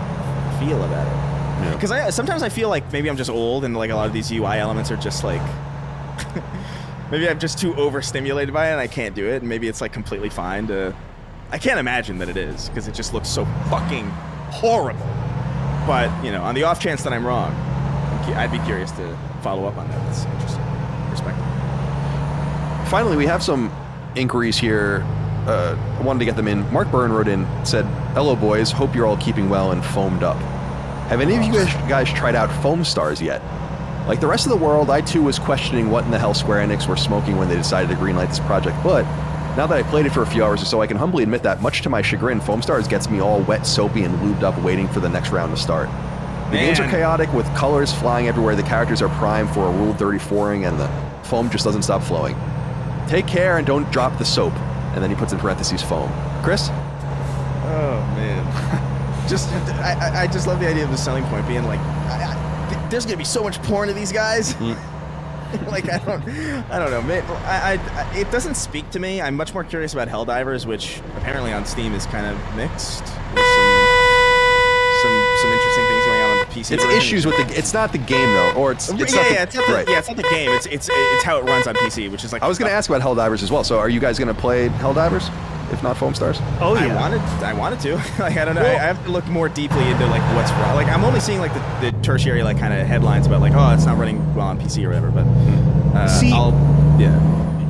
feel about it. Because sometimes I feel like maybe I'm just old, and, like, a lot of these UI elements are just, like, maybe I'm just too overstimulated by it and I can't do it, and maybe it's, like, completely fine to. I can't imagine that it is, because it just looks so fucking horrible. But, you know, on the off chance that I'm wrong, I'd be curious to follow up on that. That's interesting. Perspective. Finally, we have some inquiries here. I wanted to get them in. Mark Byrne wrote in, said, "Hello, boys. Hope you're all keeping well and foamed up. Have any of you guys tried out Foam Stars yet? Like the rest of the world, I too was questioning what in the hell Square Enix were smoking when they decided to greenlight this project, but now that I played it for a few hours or so, I can humbly admit that, much to my chagrin, Foam Stars gets me all wet, soapy, and lubed up waiting for the next round to start. The games are chaotic, with colors flying everywhere, the characters are primed for a Rule 34ing, and the foam just doesn't stop flowing. Take care and don't drop the soap." And then he puts in parentheses foam. Chris? Oh man, I just love the idea of the selling point being like, there's gonna be so much porn of these guys. Like, I don't know, man. It doesn't speak to me. I'm much more curious about Helldivers, which apparently on Steam is kind of mixed. There's some interesting things going on the PC. It's version. issues with the. It's not the game though, or it's not the, it's not the, it's not the game. It's how it runs on PC, which is like. I was going to ask about Helldivers as well. So, are you guys going to play Helldivers, if not Foam Stars? Oh yeah. I wanted to. Like, I don't know. I have to look more deeply into, like, what's wrong. Like, I'm only seeing, like, the tertiary, like, kind of headlines about, like, oh, it's not running well on PC or whatever. But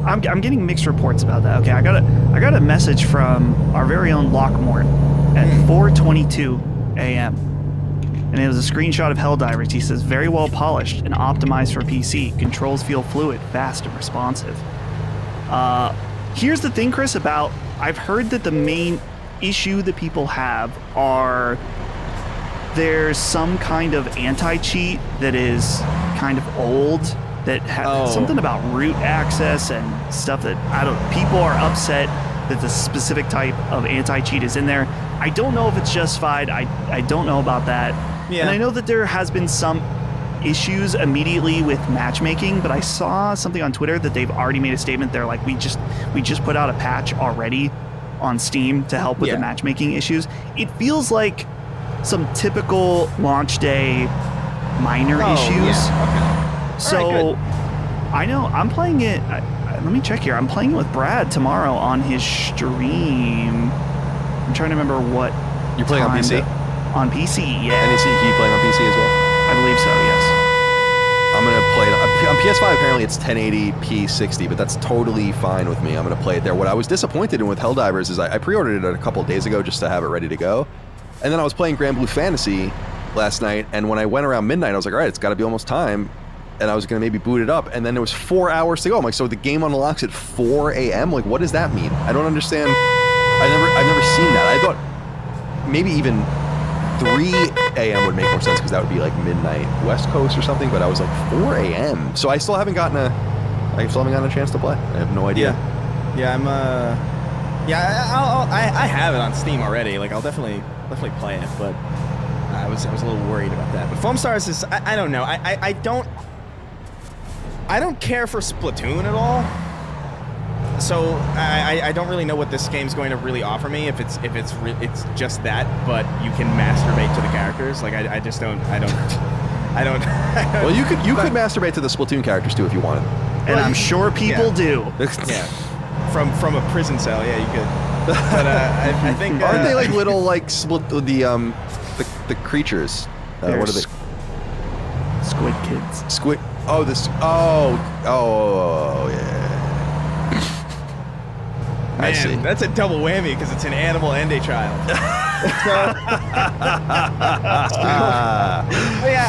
I'm getting mixed reports about that. Okay, I got a message from our very own Lockmort at 4:22 a.m. and it was a screenshot of Helldivers. He says, "Very well polished and optimized for PC. Controls feel fluid, fast, and responsive." Here's the thing, Chris, about I've heard that the main issue that people have are there's some kind of anti-cheat that is kind of old that has something about root access and stuff that people are upset that the specific type of anti-cheat is in there. I don't know if it's justified. I don't know about that. Yeah. And I know that there has been some issues immediately with matchmaking, but I saw something on Twitter that they've already made a statement. They're like, we just put out a patch already on Steam to help with the matchmaking issues. It feels like some typical launch day minor issues. Yeah. Okay. So I know I'm playing it. Let me check here. I'm playing it with Brad tomorrow on his stream. I'm trying to remember what You're playing on PC? On PC, yeah. And is he playing on PC as well? I believe so, yes. I'm gonna play it on PS5. Apparently, it's 1080p 60, but that's totally fine with me. I'm gonna play it there. What I was disappointed in with Helldivers is I pre-ordered it a couple days ago just to have it ready to go, and then I was playing Grand Blue Fantasy last night, and when I went around midnight, I was like, all right, it's got to be almost time, and I was gonna maybe boot it up, and then there was 4 hours to go. I'm like, so the game unlocks at 4 a.m. Like, what does that mean? I don't understand. I've never seen that. I thought maybe even 3 a.m. would make more sense because that would be like midnight West Coast or something. But I was like 4 a.m. So I still haven't gotten a chance to play. I have no idea. I have it on Steam already. Like I'll definitely play it, but I was a little worried about that. But Foam Stars is I don't know. I don't care for Splatoon at all. So I don't really know what this game's going to really offer me if it's just that, but you can masturbate to the characters. Like I don't. Well, you could masturbate to the Splatoon characters too if you wanted. And I'm sure people do. Yeah, from a prison cell. Yeah, you could. But I think aren't they like little like the creatures? What are they? Squid kids. Squid. Oh, this. Oh, yeah. I see. Man, that's a double whammy because it's an animal and a child. Yeah,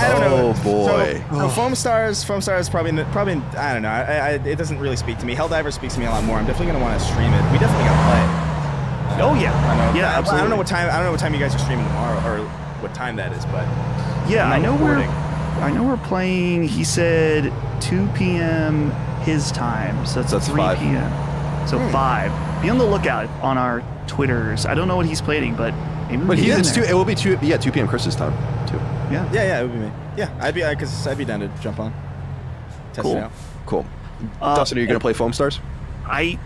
I don't know. Oh boy. So Foam Stars probably I don't know. It doesn't really speak to me. Helldivers speaks to me a lot more. I'm definitely gonna want to stream it. We definitely gotta play it. Oh yeah. I know. Yeah, absolutely. I don't know what time you guys are streaming tomorrow or what time that is, but yeah, I know recording. we're playing. He said 2 p.m. his time, so that's 3 5 p.m. So 5. Be on the lookout on our Twitters. I don't know what he's playing, but maybe. But it will be 2 p.m. Chris's time too. Yeah. Yeah, it would be me. Yeah, I'd be down to jump on. Test Cool. it out. Cool. Dustin, are you gonna play Foam Stars? I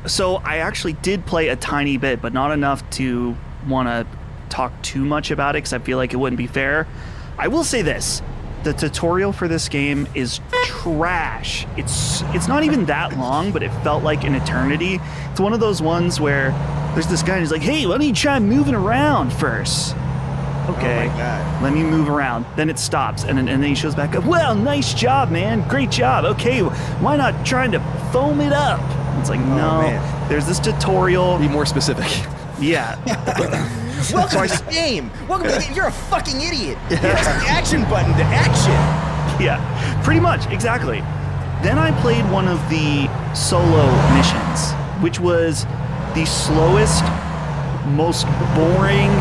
actually did play a tiny bit, but not enough to want to talk too much about it because I feel like it wouldn't be fair. I will say this. The tutorial for this game is trash. It's not even that long, but it felt like an eternity. It's one of those ones where there's this guy and he's like, hey, why don't you try moving around first? Okay, Oh my God. let me move around. Then it stops, and then he shows back up. Well, nice job, man. Great job. Okay, why not trying to foam it up? It's like, no. man. There's this tutorial. Be more specific. Yeah. Welcome to the game. Welcome to the game. You're a fucking idiot. Press the action button to action. Yeah, pretty much, exactly. Then I played one of the solo missions, which was the slowest, most boring.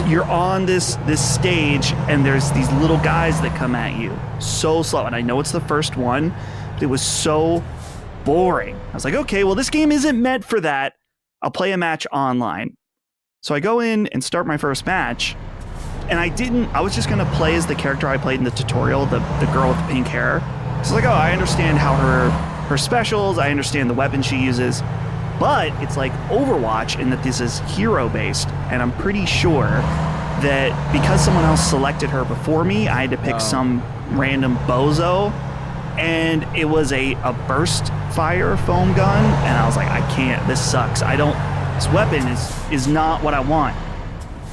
You're on this stage, and there's these little guys that come at you. So slow, and I know it's the first one, but it was so boring. I was like, okay, well, this game isn't meant for that. I'll play a match online. So I go in and start my first match, and I was just going to play as the character I played in the tutorial, the girl with the pink hair. So I was like, oh, I understand how her specials, I understand the weapon she uses, but it's like Overwatch in that this is hero-based, and I'm pretty sure that because someone else selected her before me, I had to pick some random bozo, and it was a burst fire foam gun, and I was like, I can't, this sucks. This weapon is not what I want.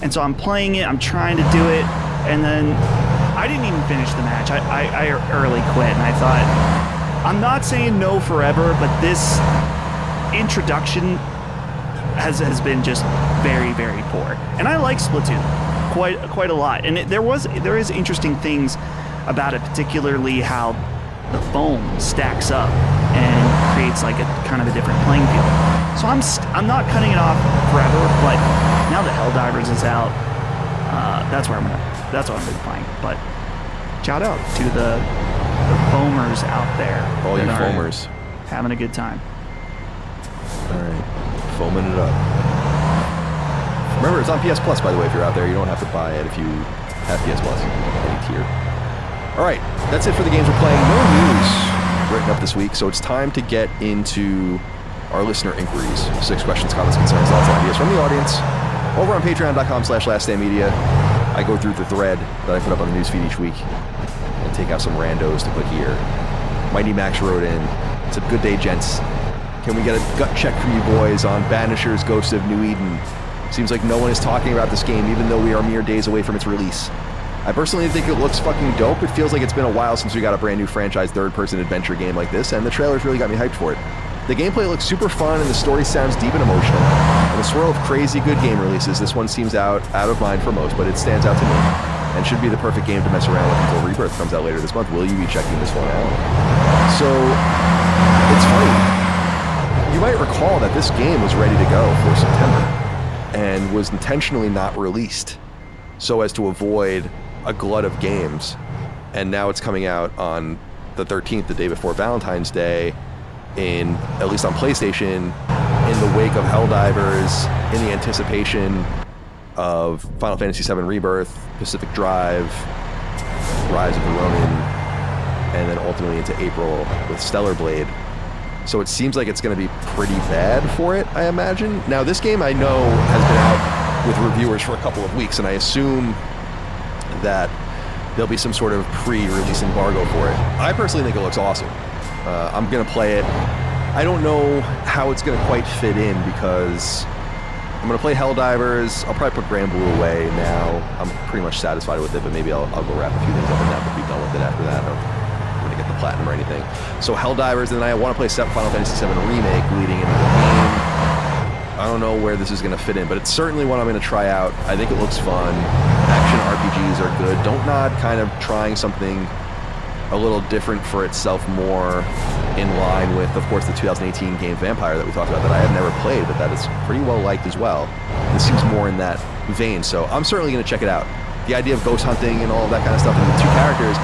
And so I'm playing it, I'm trying to do it, and then I didn't even finish the match. I early quit, and I thought, I'm not saying no forever, but this introduction has been just very, very poor. And I like Splatoon quite a lot. And there is interesting things about it, particularly how the foam stacks up and creates like a kind of a different playing field. So I'm not cutting it off forever, but now that Helldivers is out, that's what I'm been playing. But shout out to the foamers out there. All you that are foamers. having a good time. All right, foaming it up. Remember, it's on PS Plus, by the way, if you're out there. You don't have to buy it if you have PS Plus. Any tier. All right, that's it for the games we're playing. No news written up this week, so it's time to get into our listener inquiries. 6 questions, comments, concerns, thoughts, and ideas from the audience. Over on patreon.com/laststandmedia, I go through the thread that I put up on the newsfeed each week and take out some randos to put here. Mighty Max wrote in, it's a good day, gents. Can we get a gut check from you boys on Banisher's Ghost of New Eden? Seems like no one is talking about this game, even though we are mere days away from its release. I personally think it looks fucking dope. It feels like it's been a while since we got a brand new franchise third-person adventure game like this, and the trailers really got me hyped for it. The gameplay looks super fun, and the story sounds deep and emotional. In the swirl of crazy good game releases, this one seems out of mind for most, but it stands out to me, and should be the perfect game to mess around with until Rebirth comes out later this month. Will you be checking this one out? So, it's funny. You might recall that this game was ready to go for September, and was intentionally not released so as to avoid a glut of games, and now it's coming out on the 13th, the day before Valentine's Day, at least on PlayStation, in the wake of Helldivers, in the anticipation of Final Fantasy VII Rebirth, Pacific Drive, Rise of the Ronin, and then ultimately into April with Stellar Blade. So it seems like it's going to be pretty bad for it, I imagine. Now, this game I know has been out with reviewers for a couple of weeks, and I assume that there'll be some sort of pre-release embargo for it. I personally think it looks awesome. I'm going to play it. I don't know how it's going to quite fit in, because I'm going to play Helldivers. I'll probably put Grand Blue away now. I'm pretty much satisfied with it, but maybe I'll go wrap a few things up in that, but be done with it after that. I don't want to get the platinum or anything. So Helldivers, and then I want to play Final Fantasy VII Remake leading into the game. I don't know where this is going to fit in, but it's certainly one I'm going to try out. I think it looks fun. Action RPGs are good. Don't Nod kind of trying something a little different for itself, more in line with, of course, the 2018 game Vampire that we talked about, that I have never played, but that is pretty well liked as well. This seems more in that vein, so I'm certainly going to check it out. The idea of ghost hunting and all of that kind of stuff, and the two characters,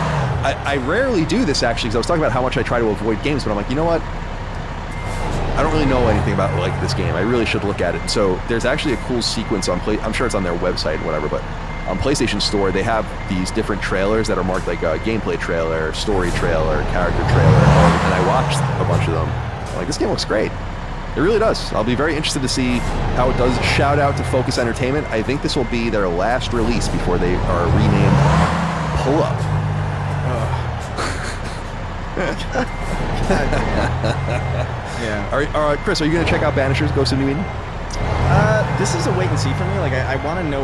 I rarely do this, actually, because I was talking about how much I try to avoid games, but I'm like, you know what? I don't really know anything about this game. I really should look at it. So there's actually a cool sequence on I'm sure it's on their website and whatever, but on PlayStation Store, they have these different trailers that are marked like a gameplay trailer, story trailer, character trailer, and I watched a bunch of them. I'm like, this game looks great. It really does. I'll be very interested to see how it does. Shout out to Focus Entertainment. I think this will be their last release before they are renamed Pull Up. Yeah. All right, Chris, are you going to check out Banishers Ghost of New Eden? This is a wait and see for me. Like, I want to know.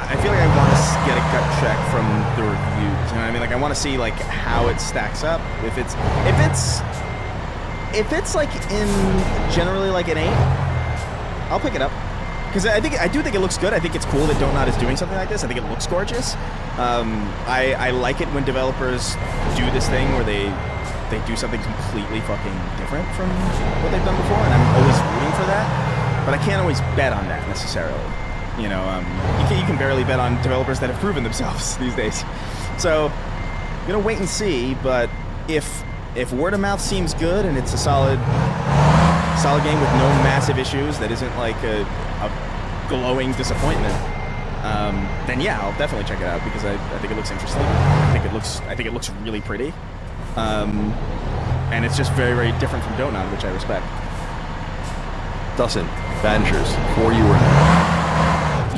I feel like I want to get a gut check from the reviews. You know what I mean? Like, I want to see like how it stacks up. If it's like in generally like an 8, I'll pick it up. Because I do think it looks good. I think it's cool that Don't Nod is doing something like this. I think it looks gorgeous. I like it when developers do this thing where they do something completely fucking different from what they've done before, and I'm always rooting for that. But I can't always bet on that necessarily. You know, you can barely bet on developers that have proven themselves these days. So, gonna wait and see. But if word of mouth seems good and it's a solid game with no massive issues, that isn't like a glowing disappointment, then yeah, I'll definitely check it out, because I think it looks interesting. I think it looks really pretty. And it's just very, very different from Don't Nod, which I respect. Dustin, Banishers, for you or not?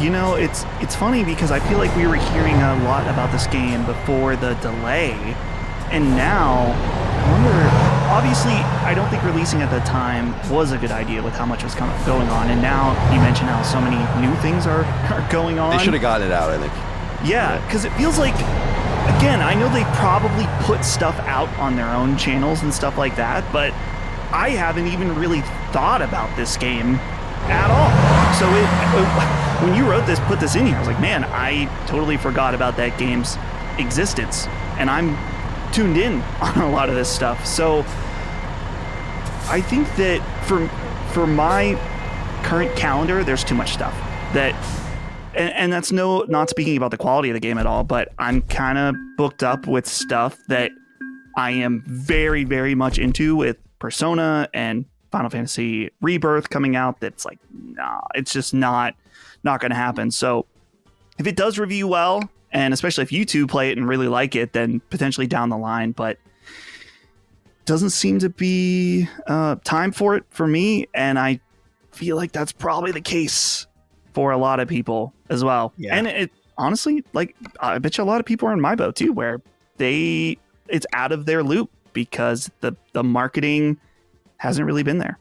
You know, it's funny, because I feel like we were hearing a lot about this game before the delay, and now I wonder. Obviously, I don't think releasing at the time was a good idea with how much was going on, and now you mentioned how so many new things are going on. They should have gotten it out, I think. Yeah, because it feels like, again, I know they probably put stuff out on their own channels and stuff like that, but I haven't even really thought about this game at all. So when you wrote this, put this in here, I was like, man, I totally forgot about that game's existence, and I'm tuned in on a lot of this stuff. So I think that for my current calendar, there's too much stuff that, and that's not speaking about the quality of the game at all, but I'm kind of booked up with stuff that I am very, very much into, with Persona and Final Fantasy Rebirth coming out. That's like, nah, it's just not going to happen. So if it does review well, and especially if you two play it and really like it, then potentially down the line, but doesn't seem to be time for it for me. And I feel like that's probably the case for a lot of people as well. Yeah. And it honestly, like, I bet you a lot of people are in my boat too, where it's out of their loop because the marketing hasn't really been there.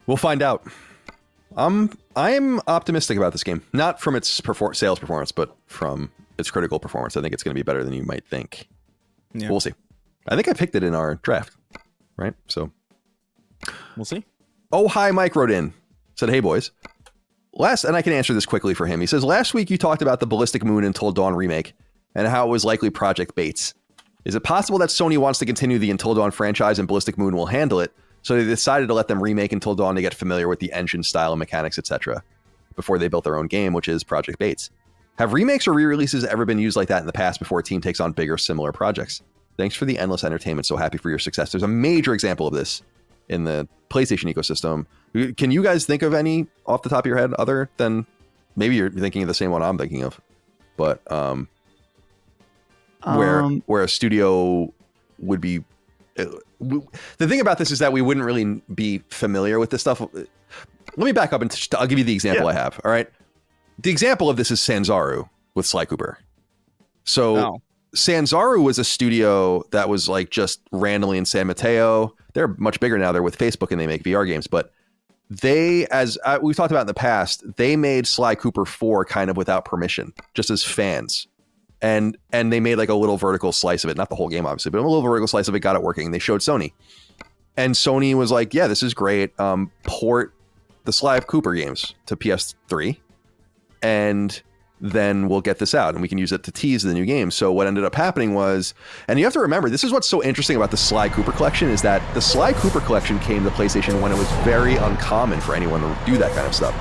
We'll find out. I'm optimistic about this game, not from its sales performance, but from its critical performance. I think it's going to be better than you might think. Yeah. We'll see. I think I picked it in our draft, right? So we'll see. Oh, hi, Mike wrote in, said, "Hey boys, and I can answer this quickly for him. He says, last week you talked about the Ballistic Moon Until Dawn remake and how it was likely Project Bates. Is it possible that Sony wants to continue the Until Dawn franchise and Ballistic Moon will handle it? So they decided to let them remake Until Dawn to get familiar with the engine style and mechanics, etc. before they built their own game, which is Project Bates. Have remakes or re-releases ever been used like that in the past before a team takes on bigger, similar projects? Thanks for the endless entertainment. So happy for your success." There's a major example of this in the PlayStation ecosystem. Can you guys think of any off the top of your head other than maybe you're thinking of the same one I'm thinking of, but where a studio would be... The thing about this is that we wouldn't really be familiar with this stuff. Let me back up and I'll give you the example I have. All right. The example of this is Sanzaru with Sly Cooper. So Sanzaru was a studio that was like just randomly in San Mateo. They're much bigger now. They're with Facebook and they make VR games. But they, as we've talked about in the past, they made Sly Cooper 4 kind of without permission, just as fans. And they made like a little vertical slice of it. Not the whole game, obviously, but a little vertical slice of it, got it working. They showed Sony. And Sony was like, yeah, this is great. Port the Sly Cooper games to PS3. And then we'll get this out and we can use it to tease the new game. So what ended up happening was, and you have to remember, this is what's so interesting about the Sly Cooper collection, is that the Sly Cooper collection came to PlayStation when it was very uncommon for anyone to do that kind of stuff.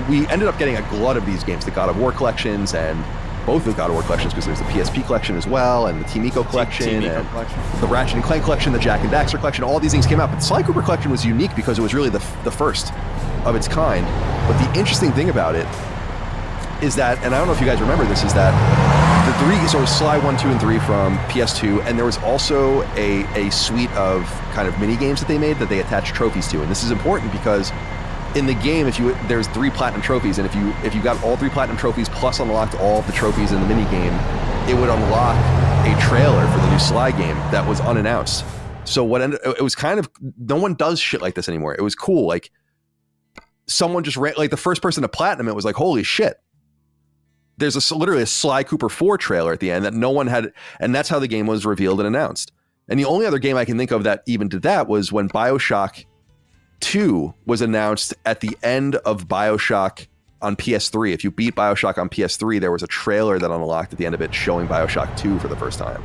We ended up getting a glut of these games, the God of War collections, and both the God of War collections, because there's the PSP collection as well, and the Team Eco collection, the Ratchet and Clank collection, the Jak and Daxter collection. All these things came out, but the Sly Cooper collection was unique because it was really the first of its kind. But the interesting thing about it is that, and I don't know if you guys remember this, is that the three, so it was Sly 1, 2, and 3 from PS2, and there was also a suite of kind of mini games that they made that they attached trophies to. And this is important because in the game, there's 3 platinum trophies, and if you got all 3 platinum trophies plus unlocked all of the trophies in the mini game, it would unlock a trailer for the new Sly game that was unannounced. So it was kind of, no one does shit like this anymore. It was cool. Like someone just ran, like the first person to platinum it was like, holy shit. There's literally a Sly Cooper 4 trailer at the end that no one had, and that's how the game was revealed and announced. And the only other game I can think of that even did that was when BioShock 2 was announced at the end of BioShock on PS3. If you beat BioShock on PS3, there was a trailer that unlocked at the end of it showing BioShock 2 for the first time.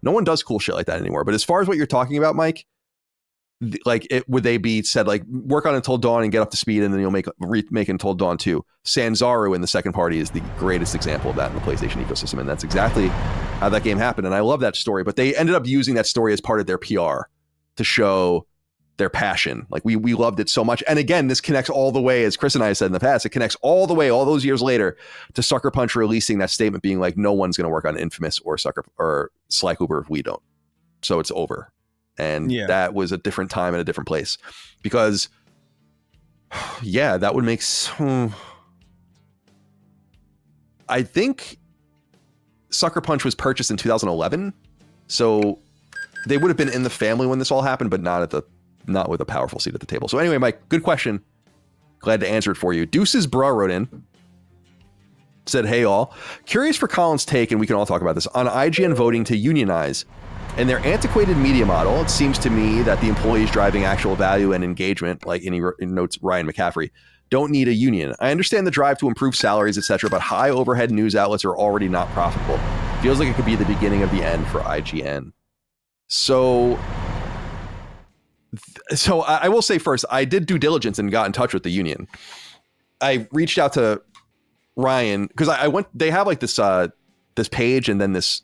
No one does cool shit like that anymore. But as far as what you're talking about, Mike, like would they be said like work on Until Dawn and get up to speed and then you'll make Until Dawn 2? Sanzaru in the second party is the greatest example of that in the PlayStation ecosystem, and that's exactly how that game happened. And I love that story, but they ended up using that story as part of their PR to show their passion. Like we loved it so much. And again, this connects all the way, as Chris and I said in the past, it connects all the way, all those years later, to Sucker Punch releasing that statement being like, no one's going to work on Infamous or Sly Cooper if we don't. So it's over. And that was a different time and a different place, because that would make I think Sucker Punch was purchased in 2011. So they would have been in the family when this all happened, but not with a powerful seat at the table. So anyway, Mike, good question. Glad to answer it for you. Deuces Bra wrote in, said, hey all, curious for Colin's take, and we can all talk about this, on IGN voting to unionize. In their antiquated media model, it seems to me that the employees driving actual value and engagement, like he notes Ryan McCaffrey, don't need a union. I understand the drive to improve salaries, etc., but high overhead news outlets are already not profitable. Feels like it could be the beginning of the end for IGN. So I will say first, I did due diligence and got in touch with the union. I reached out to Ryan because I went. They have like this page and then this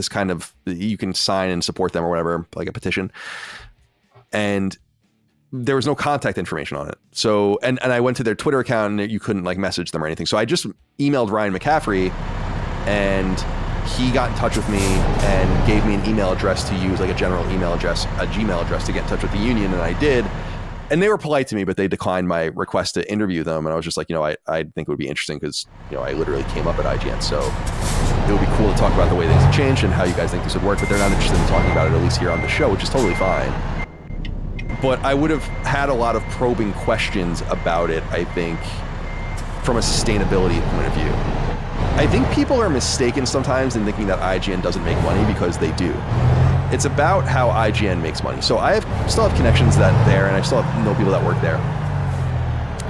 kind of, you can sign and support them or whatever, like a petition. And there was no contact information on it. So, and I went to their Twitter account and you couldn't like message them or anything. So I just emailed Ryan McCaffrey and he got in touch with me and gave me an email address to use, like a general email address, a Gmail address to get in touch with the union. And I did. And they were polite to me, but they declined my request to interview them. And I was just like, I think it would be interesting because, I literally came up at IGN. So it would be cool to talk about the way things have changed and how you guys think this would work. But they're not interested in talking about it, at least here on the show, which is totally fine. but I would have had a lot of probing questions about it, I think, from a sustainability point of view. I think people are mistaken sometimes in thinking that IGN doesn't make money, because they do. It's about how IGN makes money. So still have connections there, and I still know people that work there.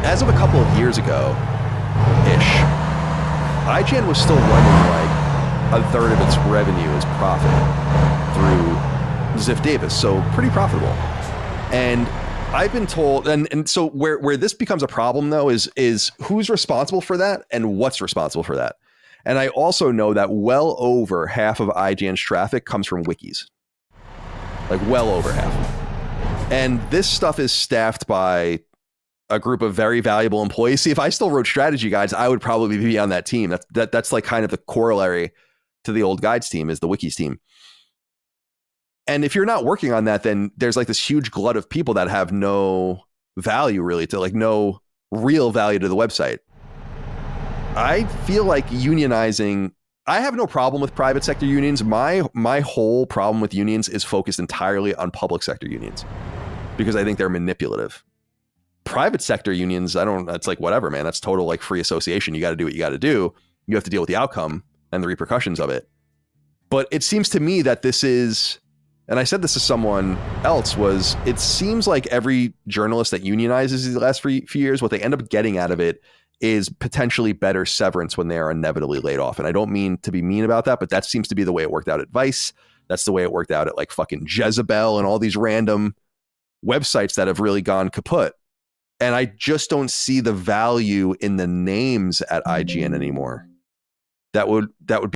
As of a couple of years ago-ish, IGN was still running like a third of its revenue as profit through Ziff Davis, so pretty profitable. And I've been told, and so where this becomes a problem though is who's responsible for that and what's responsible for that. And I also know that well over half of IGN's traffic comes from wikis, like well over half. And this stuff is staffed by a group of very valuable employees. See, if I still wrote strategy guides, I would probably be on that team. That's like kind of the corollary to the old guides team, is the wikis team. And if you're not working on that, then there's like this huge glut of people that have no value really, to like no real value to the website. I feel like unionizing, I have no problem with private sector unions. My whole problem with unions is focused entirely on public sector unions, because I think they're manipulative. Private sector unions, that's like whatever, man. That's total like free association. You got to do what you got to do. You have to deal with the outcome and the repercussions of it. But it seems to me that this is, and I said this to someone else, was it seems like every journalist that unionizes the last few years, what they end up getting out of it is potentially better severance when they are inevitably laid off. And I don't mean to be mean about that, but that seems to be the way it worked out at Vice. That's the way it worked out at like fucking Jezebel and all these random websites that have really gone kaput. And I just don't see the value in the names at IGN anymore. That would